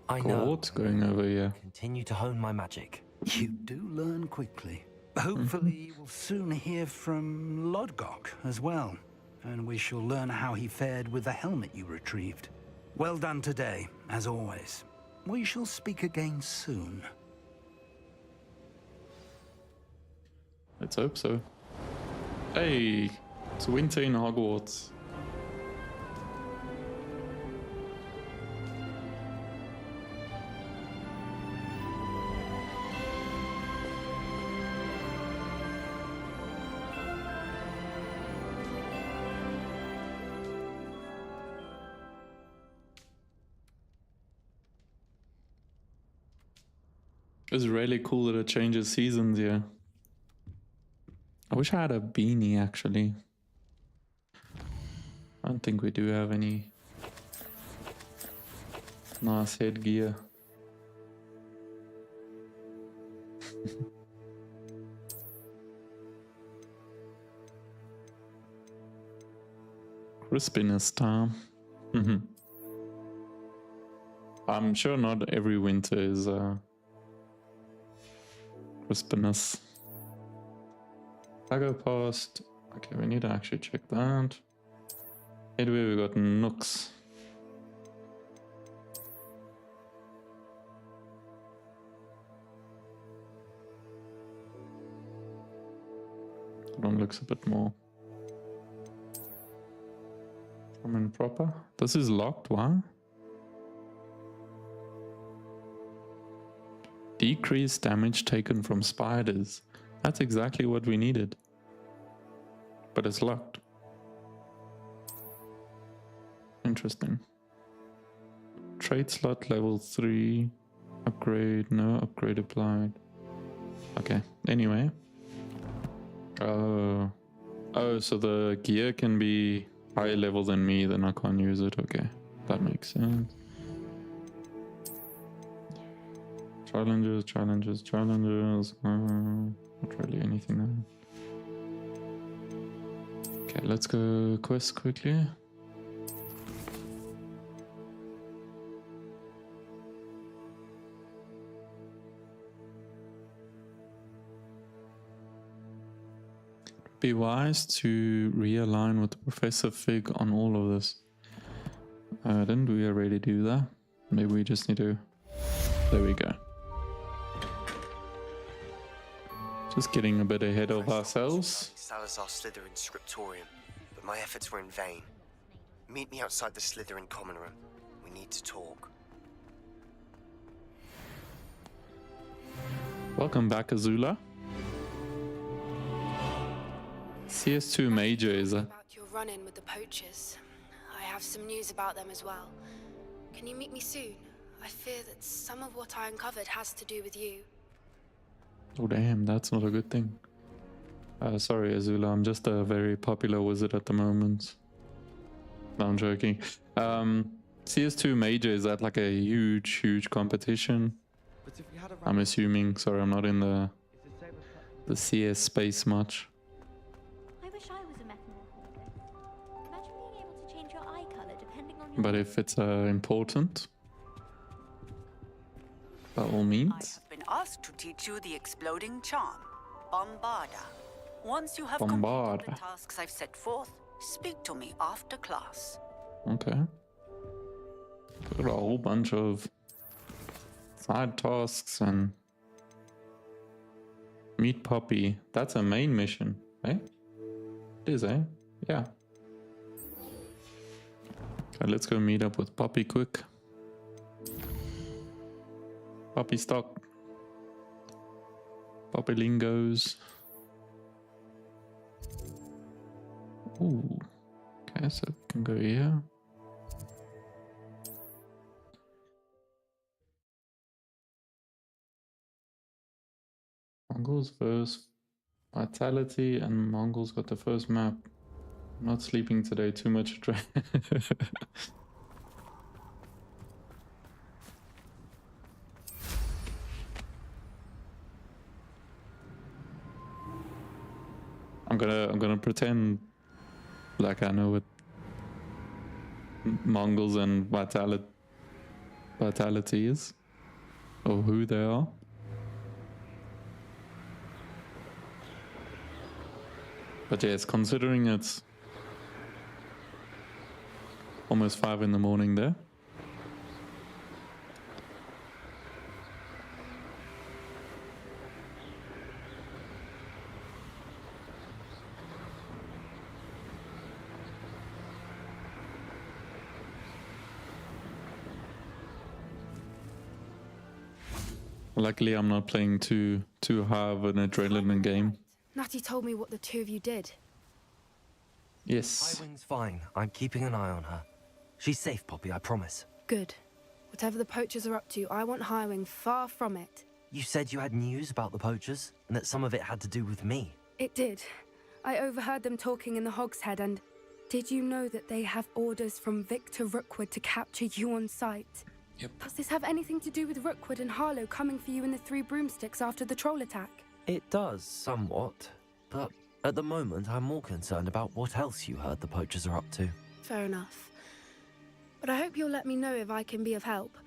I know. What's going over here? Continue to hone my magic. You do learn quickly. Hopefully you will soon hear from Lodgok as well, and we shall learn how he fared with the helmet you retrieved. Well done today, as always. We shall speak again soon. Let's hope so. Hey, it's winter in Hogwarts. It's really cool that it changes seasons here. I wish I had a beanie actually. I don't think we do have any nice headgear. Crispiness time. I'm sure not every winter is crispiness. I go past. Okay, we need to actually check that. Anyway, we got nooks. That one looks a bit more prim and proper. This is locked. Why? Decrease damage taken from spiders. That's exactly what we needed. But it's locked. Interesting. Trade slot level 3. Upgrade. No upgrade applied. Okay. Anyway. Oh, so the gear can be higher level than me, then I can't use it. Okay. That makes sense. Challenges. Not really anything there. Okay, let's go quest quickly. Be wise to realign with Professor Fig on all of this. Didn't we already do that? Maybe we just need to... There we go. Just getting a bit ahead of ourselves. Salazar Slytherin's scriptorium, but my efforts were in vain. Meet me outside the Slytherin common room. We need to talk. Welcome back, Azula. CS2 Major is a... About your run-in with the poachers. I have some news about them as well. Can you meet me soon? I fear that some of what I uncovered has to do with you. Oh damn, that's not a good thing. Sorry Azula, I'm just a very popular wizard at the moment. No, I'm joking. CS2 Major, is that like a huge competition? I'm assuming. Sorry, I'm not in the CS space much. I wish I was a metamorph. Imagine being able to change your eye color depending on your... But if it's important, by all means. I have been asked to teach you the exploding charm, Bombarda. Once you have Bombarda. completed the tasks I've set forth, speak to me after class. Okay. Got a whole bunch of side tasks and meet Poppy. That's a main mission, eh? It is, eh? Yeah. Okay, let's go meet up with Poppy quick. Poppy stock. Poppy lingos. Ooh. Okay, so we can go here. Mongols first. Vitality and Mongols got the first map. I'm not sleeping today, too much. I'm gonna pretend like I know what Mongols and Vitality vitality is, or who they are. But yes, considering it's almost 5 in the morning there. Luckily, I'm not playing too high of an adrenaline game. Natty told me what the two of you did. Yes. Highwing's fine. I'm keeping an eye on her. She's safe, Poppy, I promise. Good. Whatever the poachers are up to, I want Highwing far from it. You said you had news about the poachers, and that some of it had to do with me. It did. I overheard them talking in the Hogshead, and did you know that they have orders from Victor Rookwood to capture you on sight? Yep. Does this have anything to do with Rookwood and Harlow coming for you in the Three Broomsticks after the troll attack? It does, somewhat. But at the moment, I'm more concerned about what else you heard the poachers are up to. Fair enough. But I hope you'll let me know if I can be of help,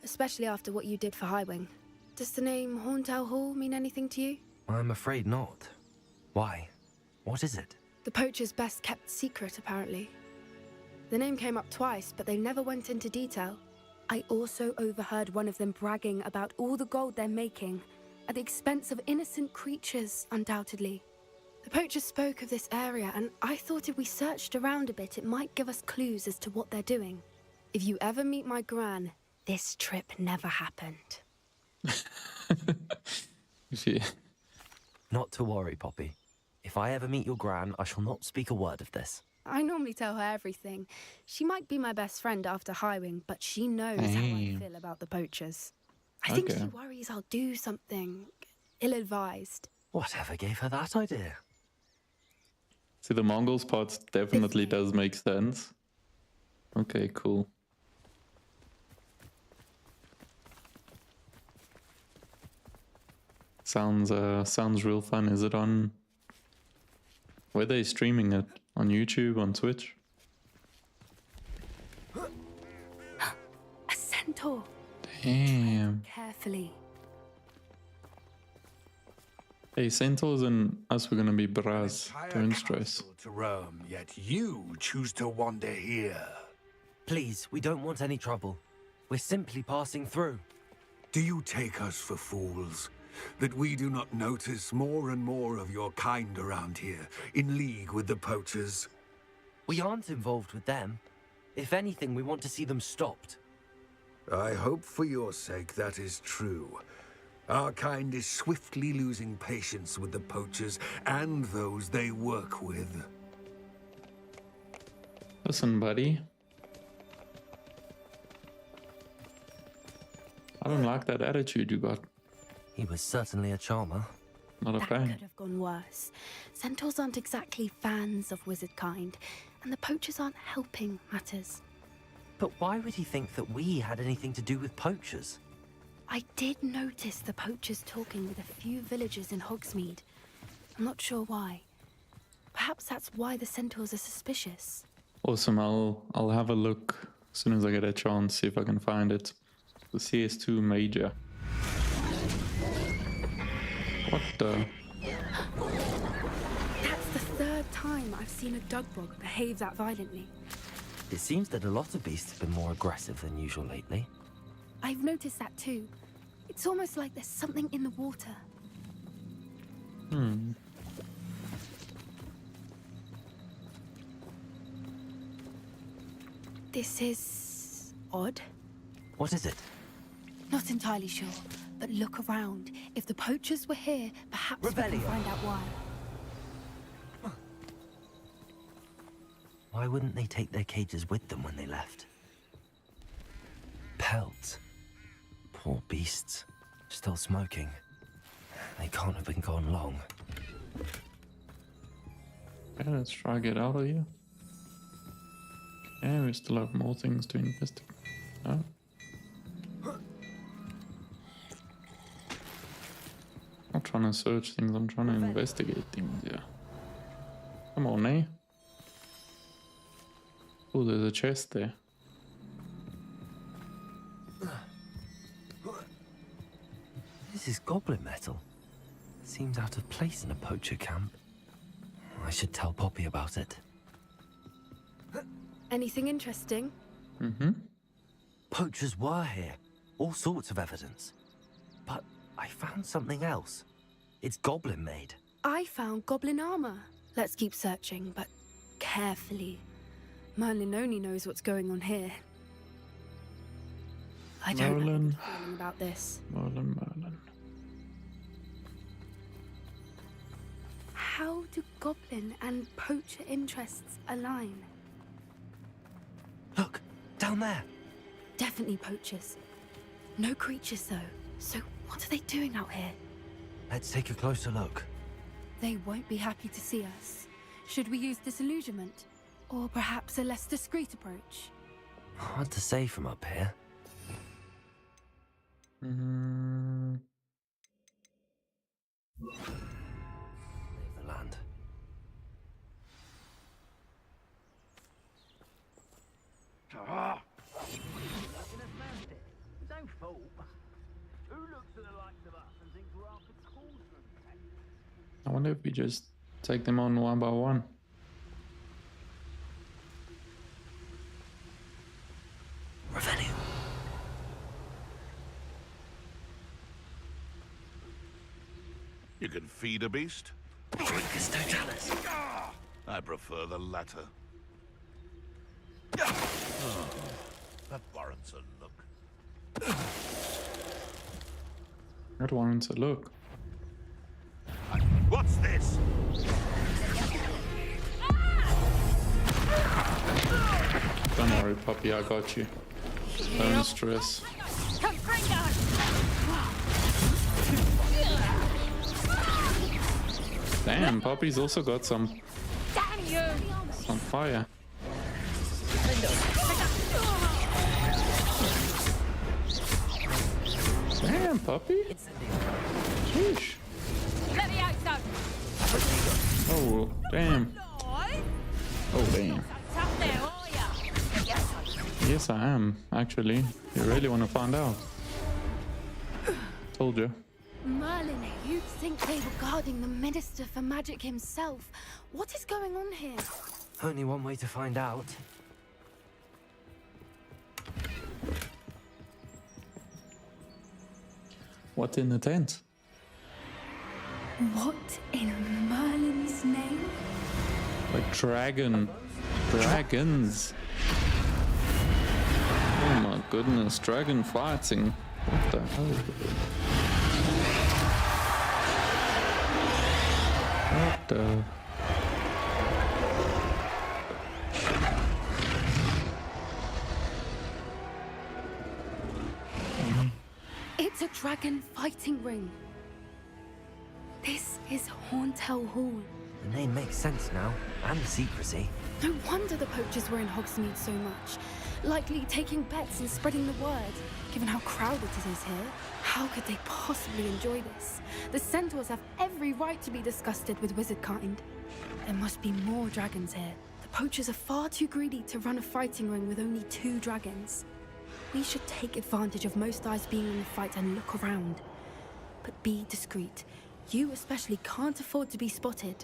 especially after what you did for Highwing. Does the name Horntail Hall mean anything to you? I'm afraid not. Why? What is it? The poachers' best kept secret, apparently. The name came up twice, but they never went into detail. I also overheard one of them bragging about all the gold they're making, at the expense of innocent creatures, undoubtedly. The poachers spoke of this area, and I thought if we searched around a bit, it might give us clues as to what they're doing. If you ever meet my gran, this trip never happened. Not to worry, Poppy. If I ever meet your gran, I shall not speak a word of this. I normally tell her everything. She might be my best friend after Highwing, but she knows how I feel about the poachers. I think she worries I'll do something ill-advised. Whatever gave her that idea? See, the Mongols part definitely does make sense. Okay, cool. Sounds real fun. Is it on... Where are they streaming it? On YouTube, on Twitch? A centaur. Damn. Carefully. Hey, centaurs and us were gonna be bras. Don't stress. To Rome, yet you choose to wander here. Please, we don't want any trouble. We're simply passing through. Do you take us for fools? That we do not notice more and more of your kind around here, in league with the poachers? We aren't involved with them. If anything, we want to see them stopped. I hope for your sake that is true. Our kind is swiftly losing patience with the poachers and those they work with. Listen, buddy. I don't like that attitude you got. He was certainly a charmer. Not a That fan. could have gone worse. Centaurs aren't exactly fans of wizard kind, and the poachers aren't helping matters. But why would he think that we had anything to do with poachers? I did notice the poachers talking with a few villagers in Hogsmeade. I'm not sure why. Perhaps that's why the centaurs are suspicious. Awesome. I'll have a look as soon as I get a chance, see if I can find it. The CS2 Major. What the? That's the third time I've seen a Dugbog behave that violently. It seems that a lot of beasts have been more aggressive than usual lately. I've noticed that too. It's almost like there's something in the water. This is odd. What is it? Not entirely sure, but look around. If the poachers were here, perhaps we can find out why. Why wouldn't they take their cages with them when they left? Pelts. Poor beasts. Still smoking. They can't have been gone long. Okay, let's try to get out of here. Okay, we still have more things to investigate. No? I'm not trying to search things, I'm trying to investigate things, yeah. Come on, eh? Oh, there's a chest there. This is goblin metal. Seems out of place in a poacher camp. I should tell Poppy about it. Anything interesting? Mm-hmm. Poachers were here. All sorts of evidence. But I found something else. It's goblin made. I found goblin armor. Let's keep searching, but carefully. Merlin only knows what's going on here. I don't have a Merlin. good feeling about this. Merlin. How do goblin and poacher interests align? Look, down there. Definitely poachers. No creatures, though. So what are they doing out here? Let's take a closer look. They won't be happy to see us. Should we use disillusionment? Or perhaps a less discreet approach? Hard to say from up here. Mm. Leave the land. No fault. Who looks at the likes of us and thinks we're after cauldron tech? I wonder if we just take them on one by one. Revenue. You can feed a beast? Dricus totalis. I prefer the latter. That warrants a look. That warrants a look. What's this? Don't worry, puppy, I got you. Don't stress. Damn, puppy's also got some fire. Damn, puppy. Sheesh. Let me out, son. Oh, damn. Oh, damn. Tough there, are ya? Yes, I am, actually. You really want to find out? Told you. Merlin, you'd think they were guarding the Minister for Magic himself. What is going on here? Only one way to find out. What in the tent? What in Merlin's name? A dragon. Dragons. Oh my goodness, dragon fighting. What the hell? What the? It's a dragon fighting ring. This is Horntail Hall. The name makes sense now, and the secrecy. No wonder the poachers were in Hogsmeade so much. Likely taking bets and spreading the word. Given how crowded it is here, how could they possibly enjoy this? The centaurs have every right to be disgusted with wizard kind. There must be more dragons here. The poachers are far too greedy to run a fighting ring with only 2 dragons. We should take advantage of most eyes being in the fight and look around. But be discreet. You especially can't afford to be spotted.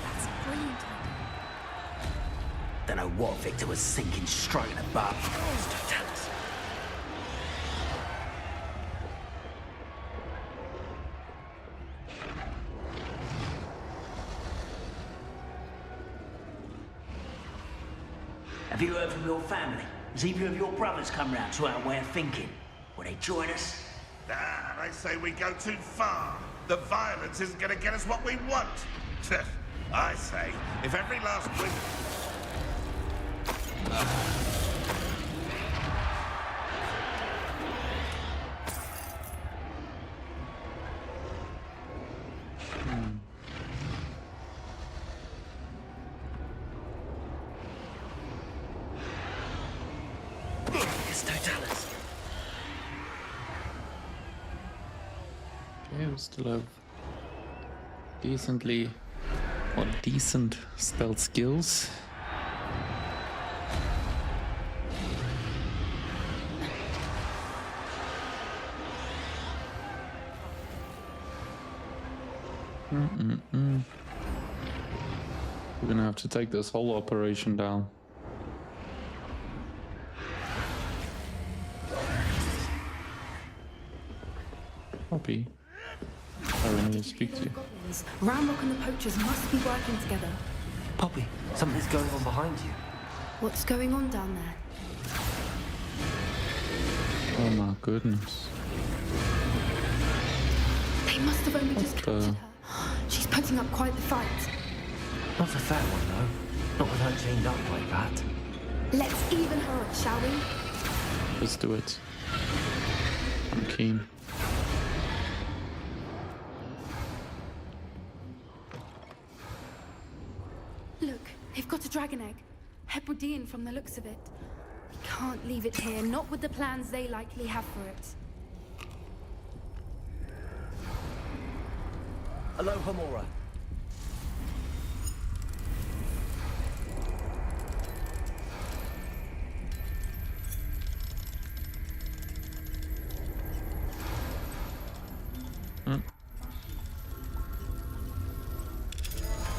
That's brilliant. Don't know what Victor was thinking, stroking above. Tell us. Have you heard from your family? Has either of your brothers come round to our way of thinking? Will they join us? Ah, they say we go too far. The violence isn't going to get us what we want. I say, if every last win... Okay, we still have decent stealth skills. We're gonna have to take this whole operation down. Poppy, I don't need to speak to you. Ramrock and the poachers must be working together. Poppy, something's going on behind you. What's going on down there? Oh my goodness. They must have only just captured her. She's putting up quite the fight. Not a fair one, though. Not with her chained up like that. Let's even her up, shall we? Let's do it. I'm keen. Look, they've got a dragon egg. Hebridean from the looks of it. We can't leave it here, not with the plans they likely have for it. Hello, Homora.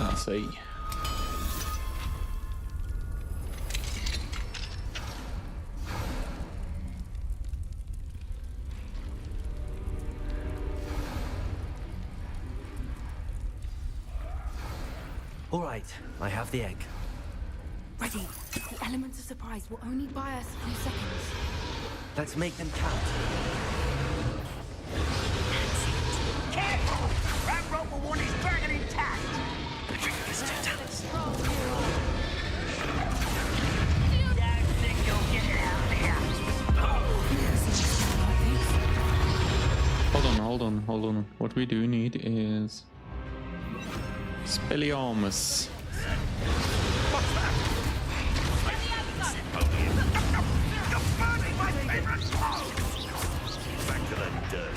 I see. All right, I have the egg. Ready. The elements of surprise will only buy us a few seconds. Let's make them count. Careful! Ramrock will want his dragon intact! Don't think you'll get it out of here! Hold on. What we do need is Spelliarmus. What's that? You're burning my favorite clothes! Back to the dirt.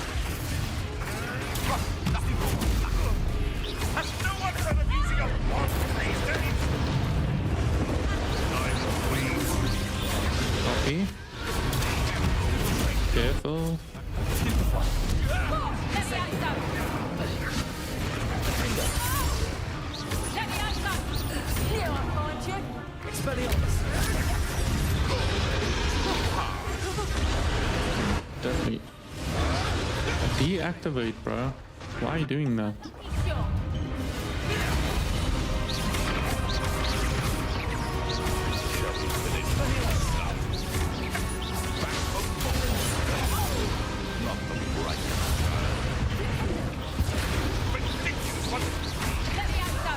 Has no one heard of using a wand these days? Copy. Careful. Definitely. Deactivate, bro. Why are you doing that?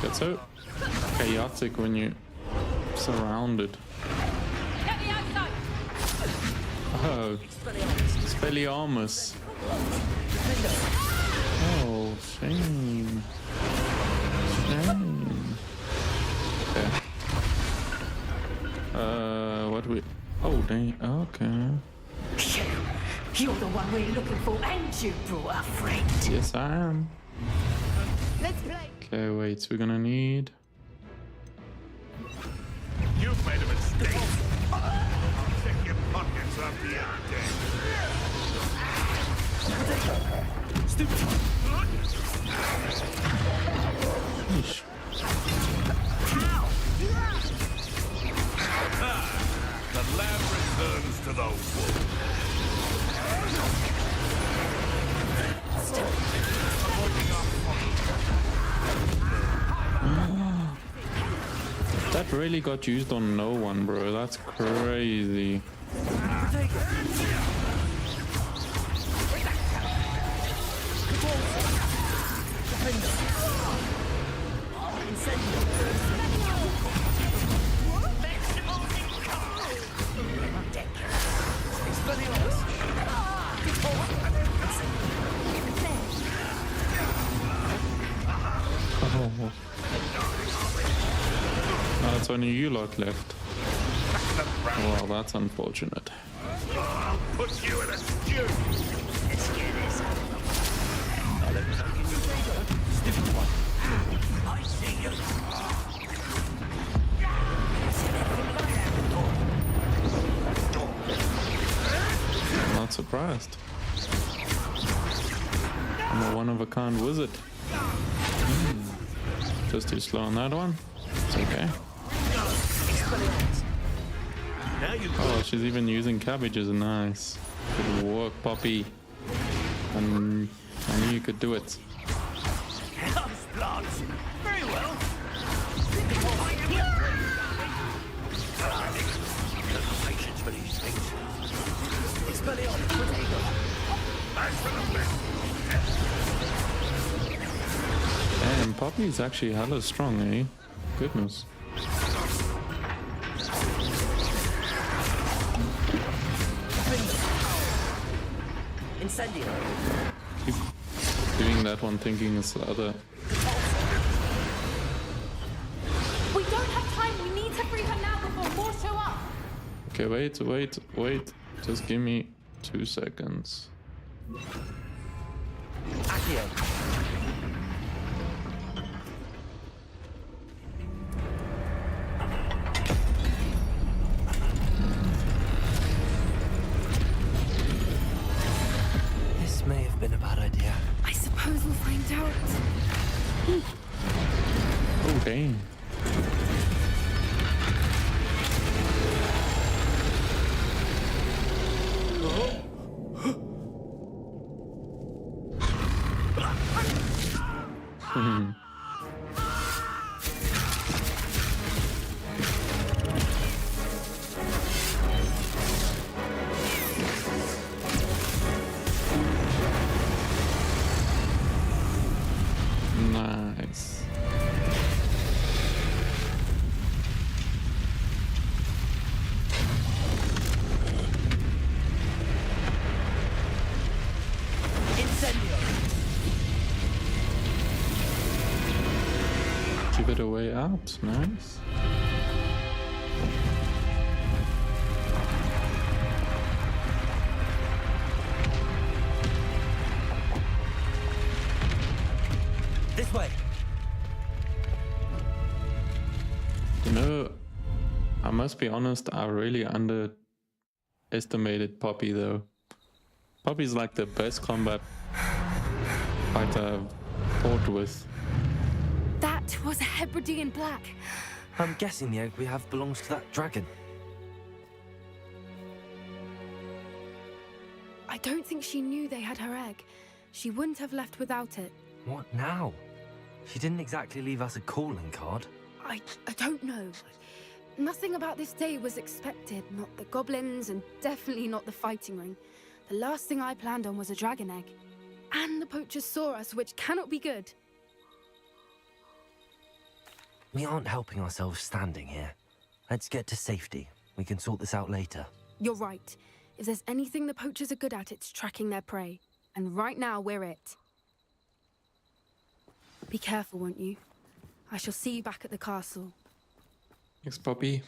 That's so chaotic when you're surrounded. Oh, Spelliarmus. Oh, shame. Shame. Okay. What we... Oh, dang. Okay. You're the one we're looking for, and you brought a friend. Yes, I am. Let's play. Okay, wait. So we're gonna need... You've made a mistake. Check your pockets after you're dead. Stupid. Yeesh. The lamb returns to the wolf. That really got used on no one, bro. That's crazy. Oh. Oh, it's only you lot left. Well, that's unfortunate. I'll put you in a stew. Let's get this I see you. I'm not surprised. I'm a one-of-a-kind wizard. Just too slow on that one. It's okay. Oh, she's even using cabbages. Nice. Good work, Poppy. And I knew you could do it. Very well. Patience for these things. Damn, Poppy's actually hella strong, eh? Goodness. Incendio. Keep doing that one, thinking it's the other. We don't have time. We need to free her now before more show up. Okay, wait. Just give me 2 seconds. Accio. This may have been a bad idea. I suppose we'll find out. Oh, dang. Nice. Give it a way out. Nice. This way. You know, I must be honest, I really underestimated Poppy though. Poppy's like the best combat fighter I've fought with. That was a Hebridean black. I'm guessing the egg we have belongs to that dragon. I don't think she knew they had her egg. She wouldn't have left without it. What now? She didn't exactly leave us a calling card. I don't know. Nothing about this day was expected. Not the goblins, and definitely not the fighting ring. The last thing I planned on was a dragon egg. And the poachers saw us, which cannot be good. We aren't helping ourselves standing here. Let's get to safety. We can sort this out later. You're right. If there's anything the poachers are good at, it's tracking their prey. And right now, we're it. Be careful, won't you? I shall see you back at the castle. Thanks, Poppy.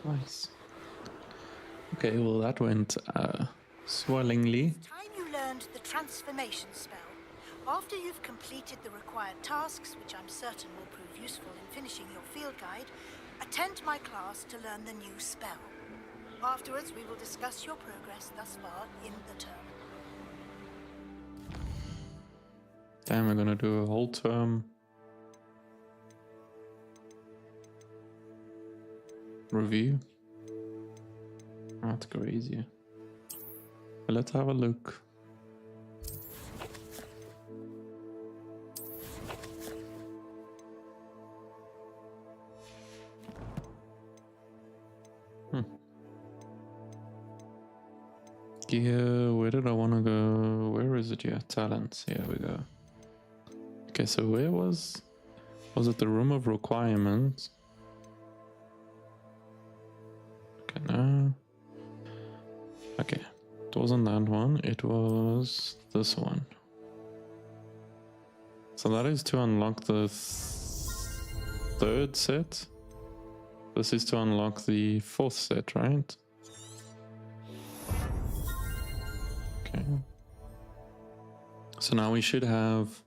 Nice. Okay, well that went swellingly. Time you learned the transformation spell. After you've completed the required tasks, which I'm certain will prove useful in finishing your field guide, attend my class to learn the new spell. Afterwards, we will discuss your progress thus far in the term. Damn, we're gonna do a whole term review. That's crazy. But let's have a look. Yeah, where did I want to go? Where is it? Yeah, talents. Here we go. Okay, so where was it the room of requirements? Okay, no. Okay, it wasn't that one. It was this one. So that is to unlock the third set. This is to unlock the fourth set, right? Okay. So now we should have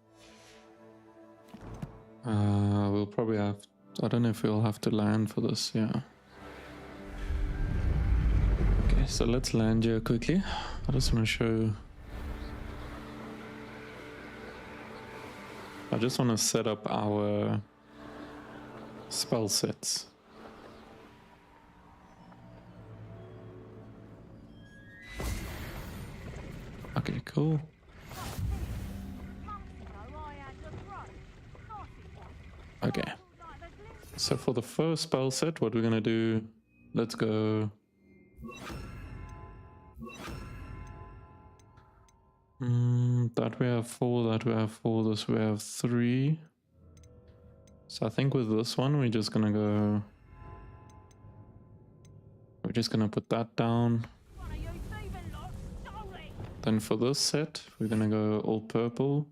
We'll probably have... I don't know if we'll have to land for this, yeah. Okay, so let's land here quickly. I just want to show... I just want to set up our spell sets. Okay, cool. Okay. So for the first spell set, what we're gonna do, let's go... that we have 4, that we have 4, this we have 3. So I think with this one, we're just gonna go... We're just gonna put that down. Then for this set, we're gonna go all purple.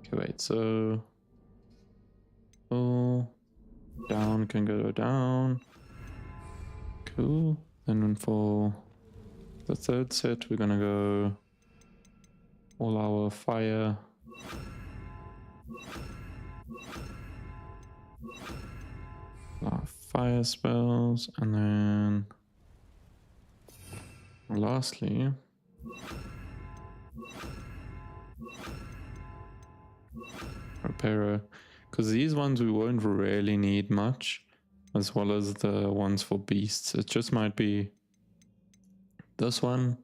Okay, wait, so... Full. Down can go down. Cool. Then for the third set, we're gonna go all our fire. Our fire spells, and then lastly, repairer, because these ones we won't really need much, as well as the ones for beasts. It just might be this one,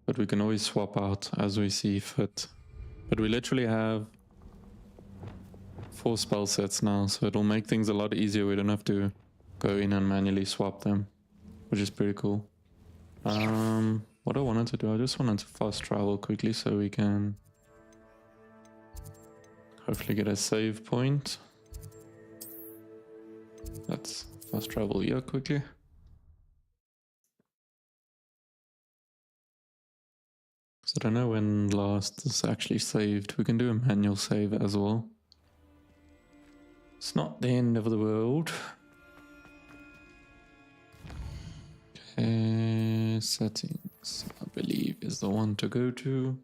but we can always swap out as we see fit. But we literally have 4 spell sets now, so it'll make things a lot easier. We don't have to go in and manually swap them, which is pretty cool. What I wanted to do, I just wanted to fast travel quickly so we can hopefully get a save point. Let's fast travel here quickly. So I don't know when last this actually saved. We can do a manual save as well. It's not the end of the world. Okay, settings, I believe, is the one to go to.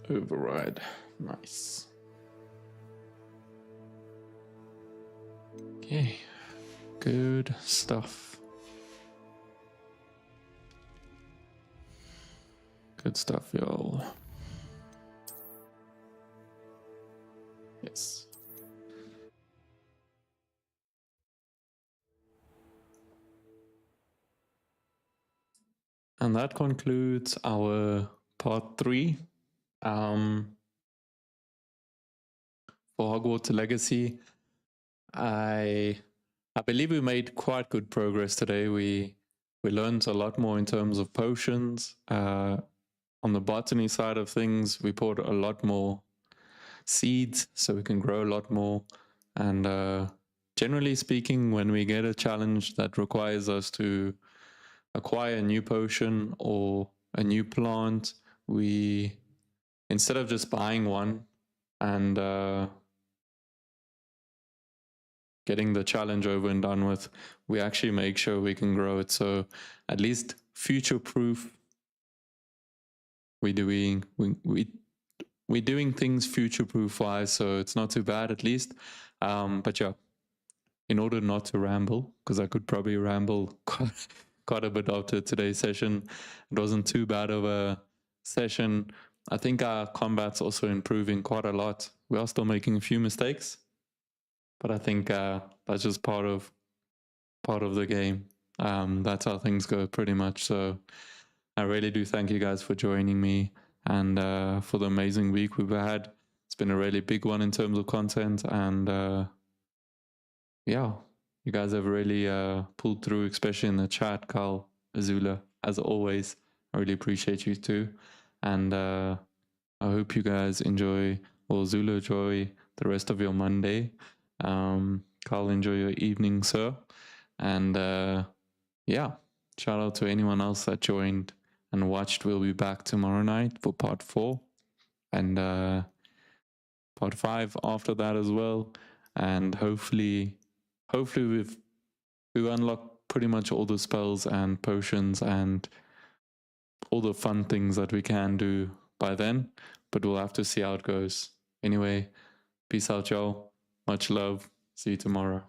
Override, nice. Okay, good stuff. Good stuff, y'all. Yes. And that concludes our part 3 for Hogwarts Legacy. I believe we made quite good progress today. We learned a lot more in terms of potions. On the botany side of things, we poured a lot more seeds so we can grow a lot more. And generally speaking, when we get a challenge that requires us to acquire a new potion or a new plant, we, instead of just buying one and getting the challenge over and done with, we actually make sure we can grow it. So at least future-proof. We're doing things future-proof wise, so it's not too bad at least. But yeah, in order not to ramble, because I could probably ramble quite a bit after today's session. It wasn't too bad of a session. I think our combat's also improving quite a lot. We are still making a few mistakes, but I think that's just part of the game. That's how things go pretty much. So I really do thank you guys for joining me and for the amazing week we've had. It's been a really big one in terms of content, and yeah, you guys have really pulled through, especially in the chat. Carl, Azula, as always, I really appreciate you too. And I hope you guys enjoy, or Azula, enjoy the rest of your Monday. Carl, enjoy your evening, sir. And yeah, shout out to anyone else that joined and watched. We'll be back tomorrow night for part 4 and part 5 after that as well. And hopefully we've unlocked pretty much all the spells and potions and all the fun things that we can do by then, but we'll have to see how it goes. Anyway, peace out, y'all. Much love. See you tomorrow.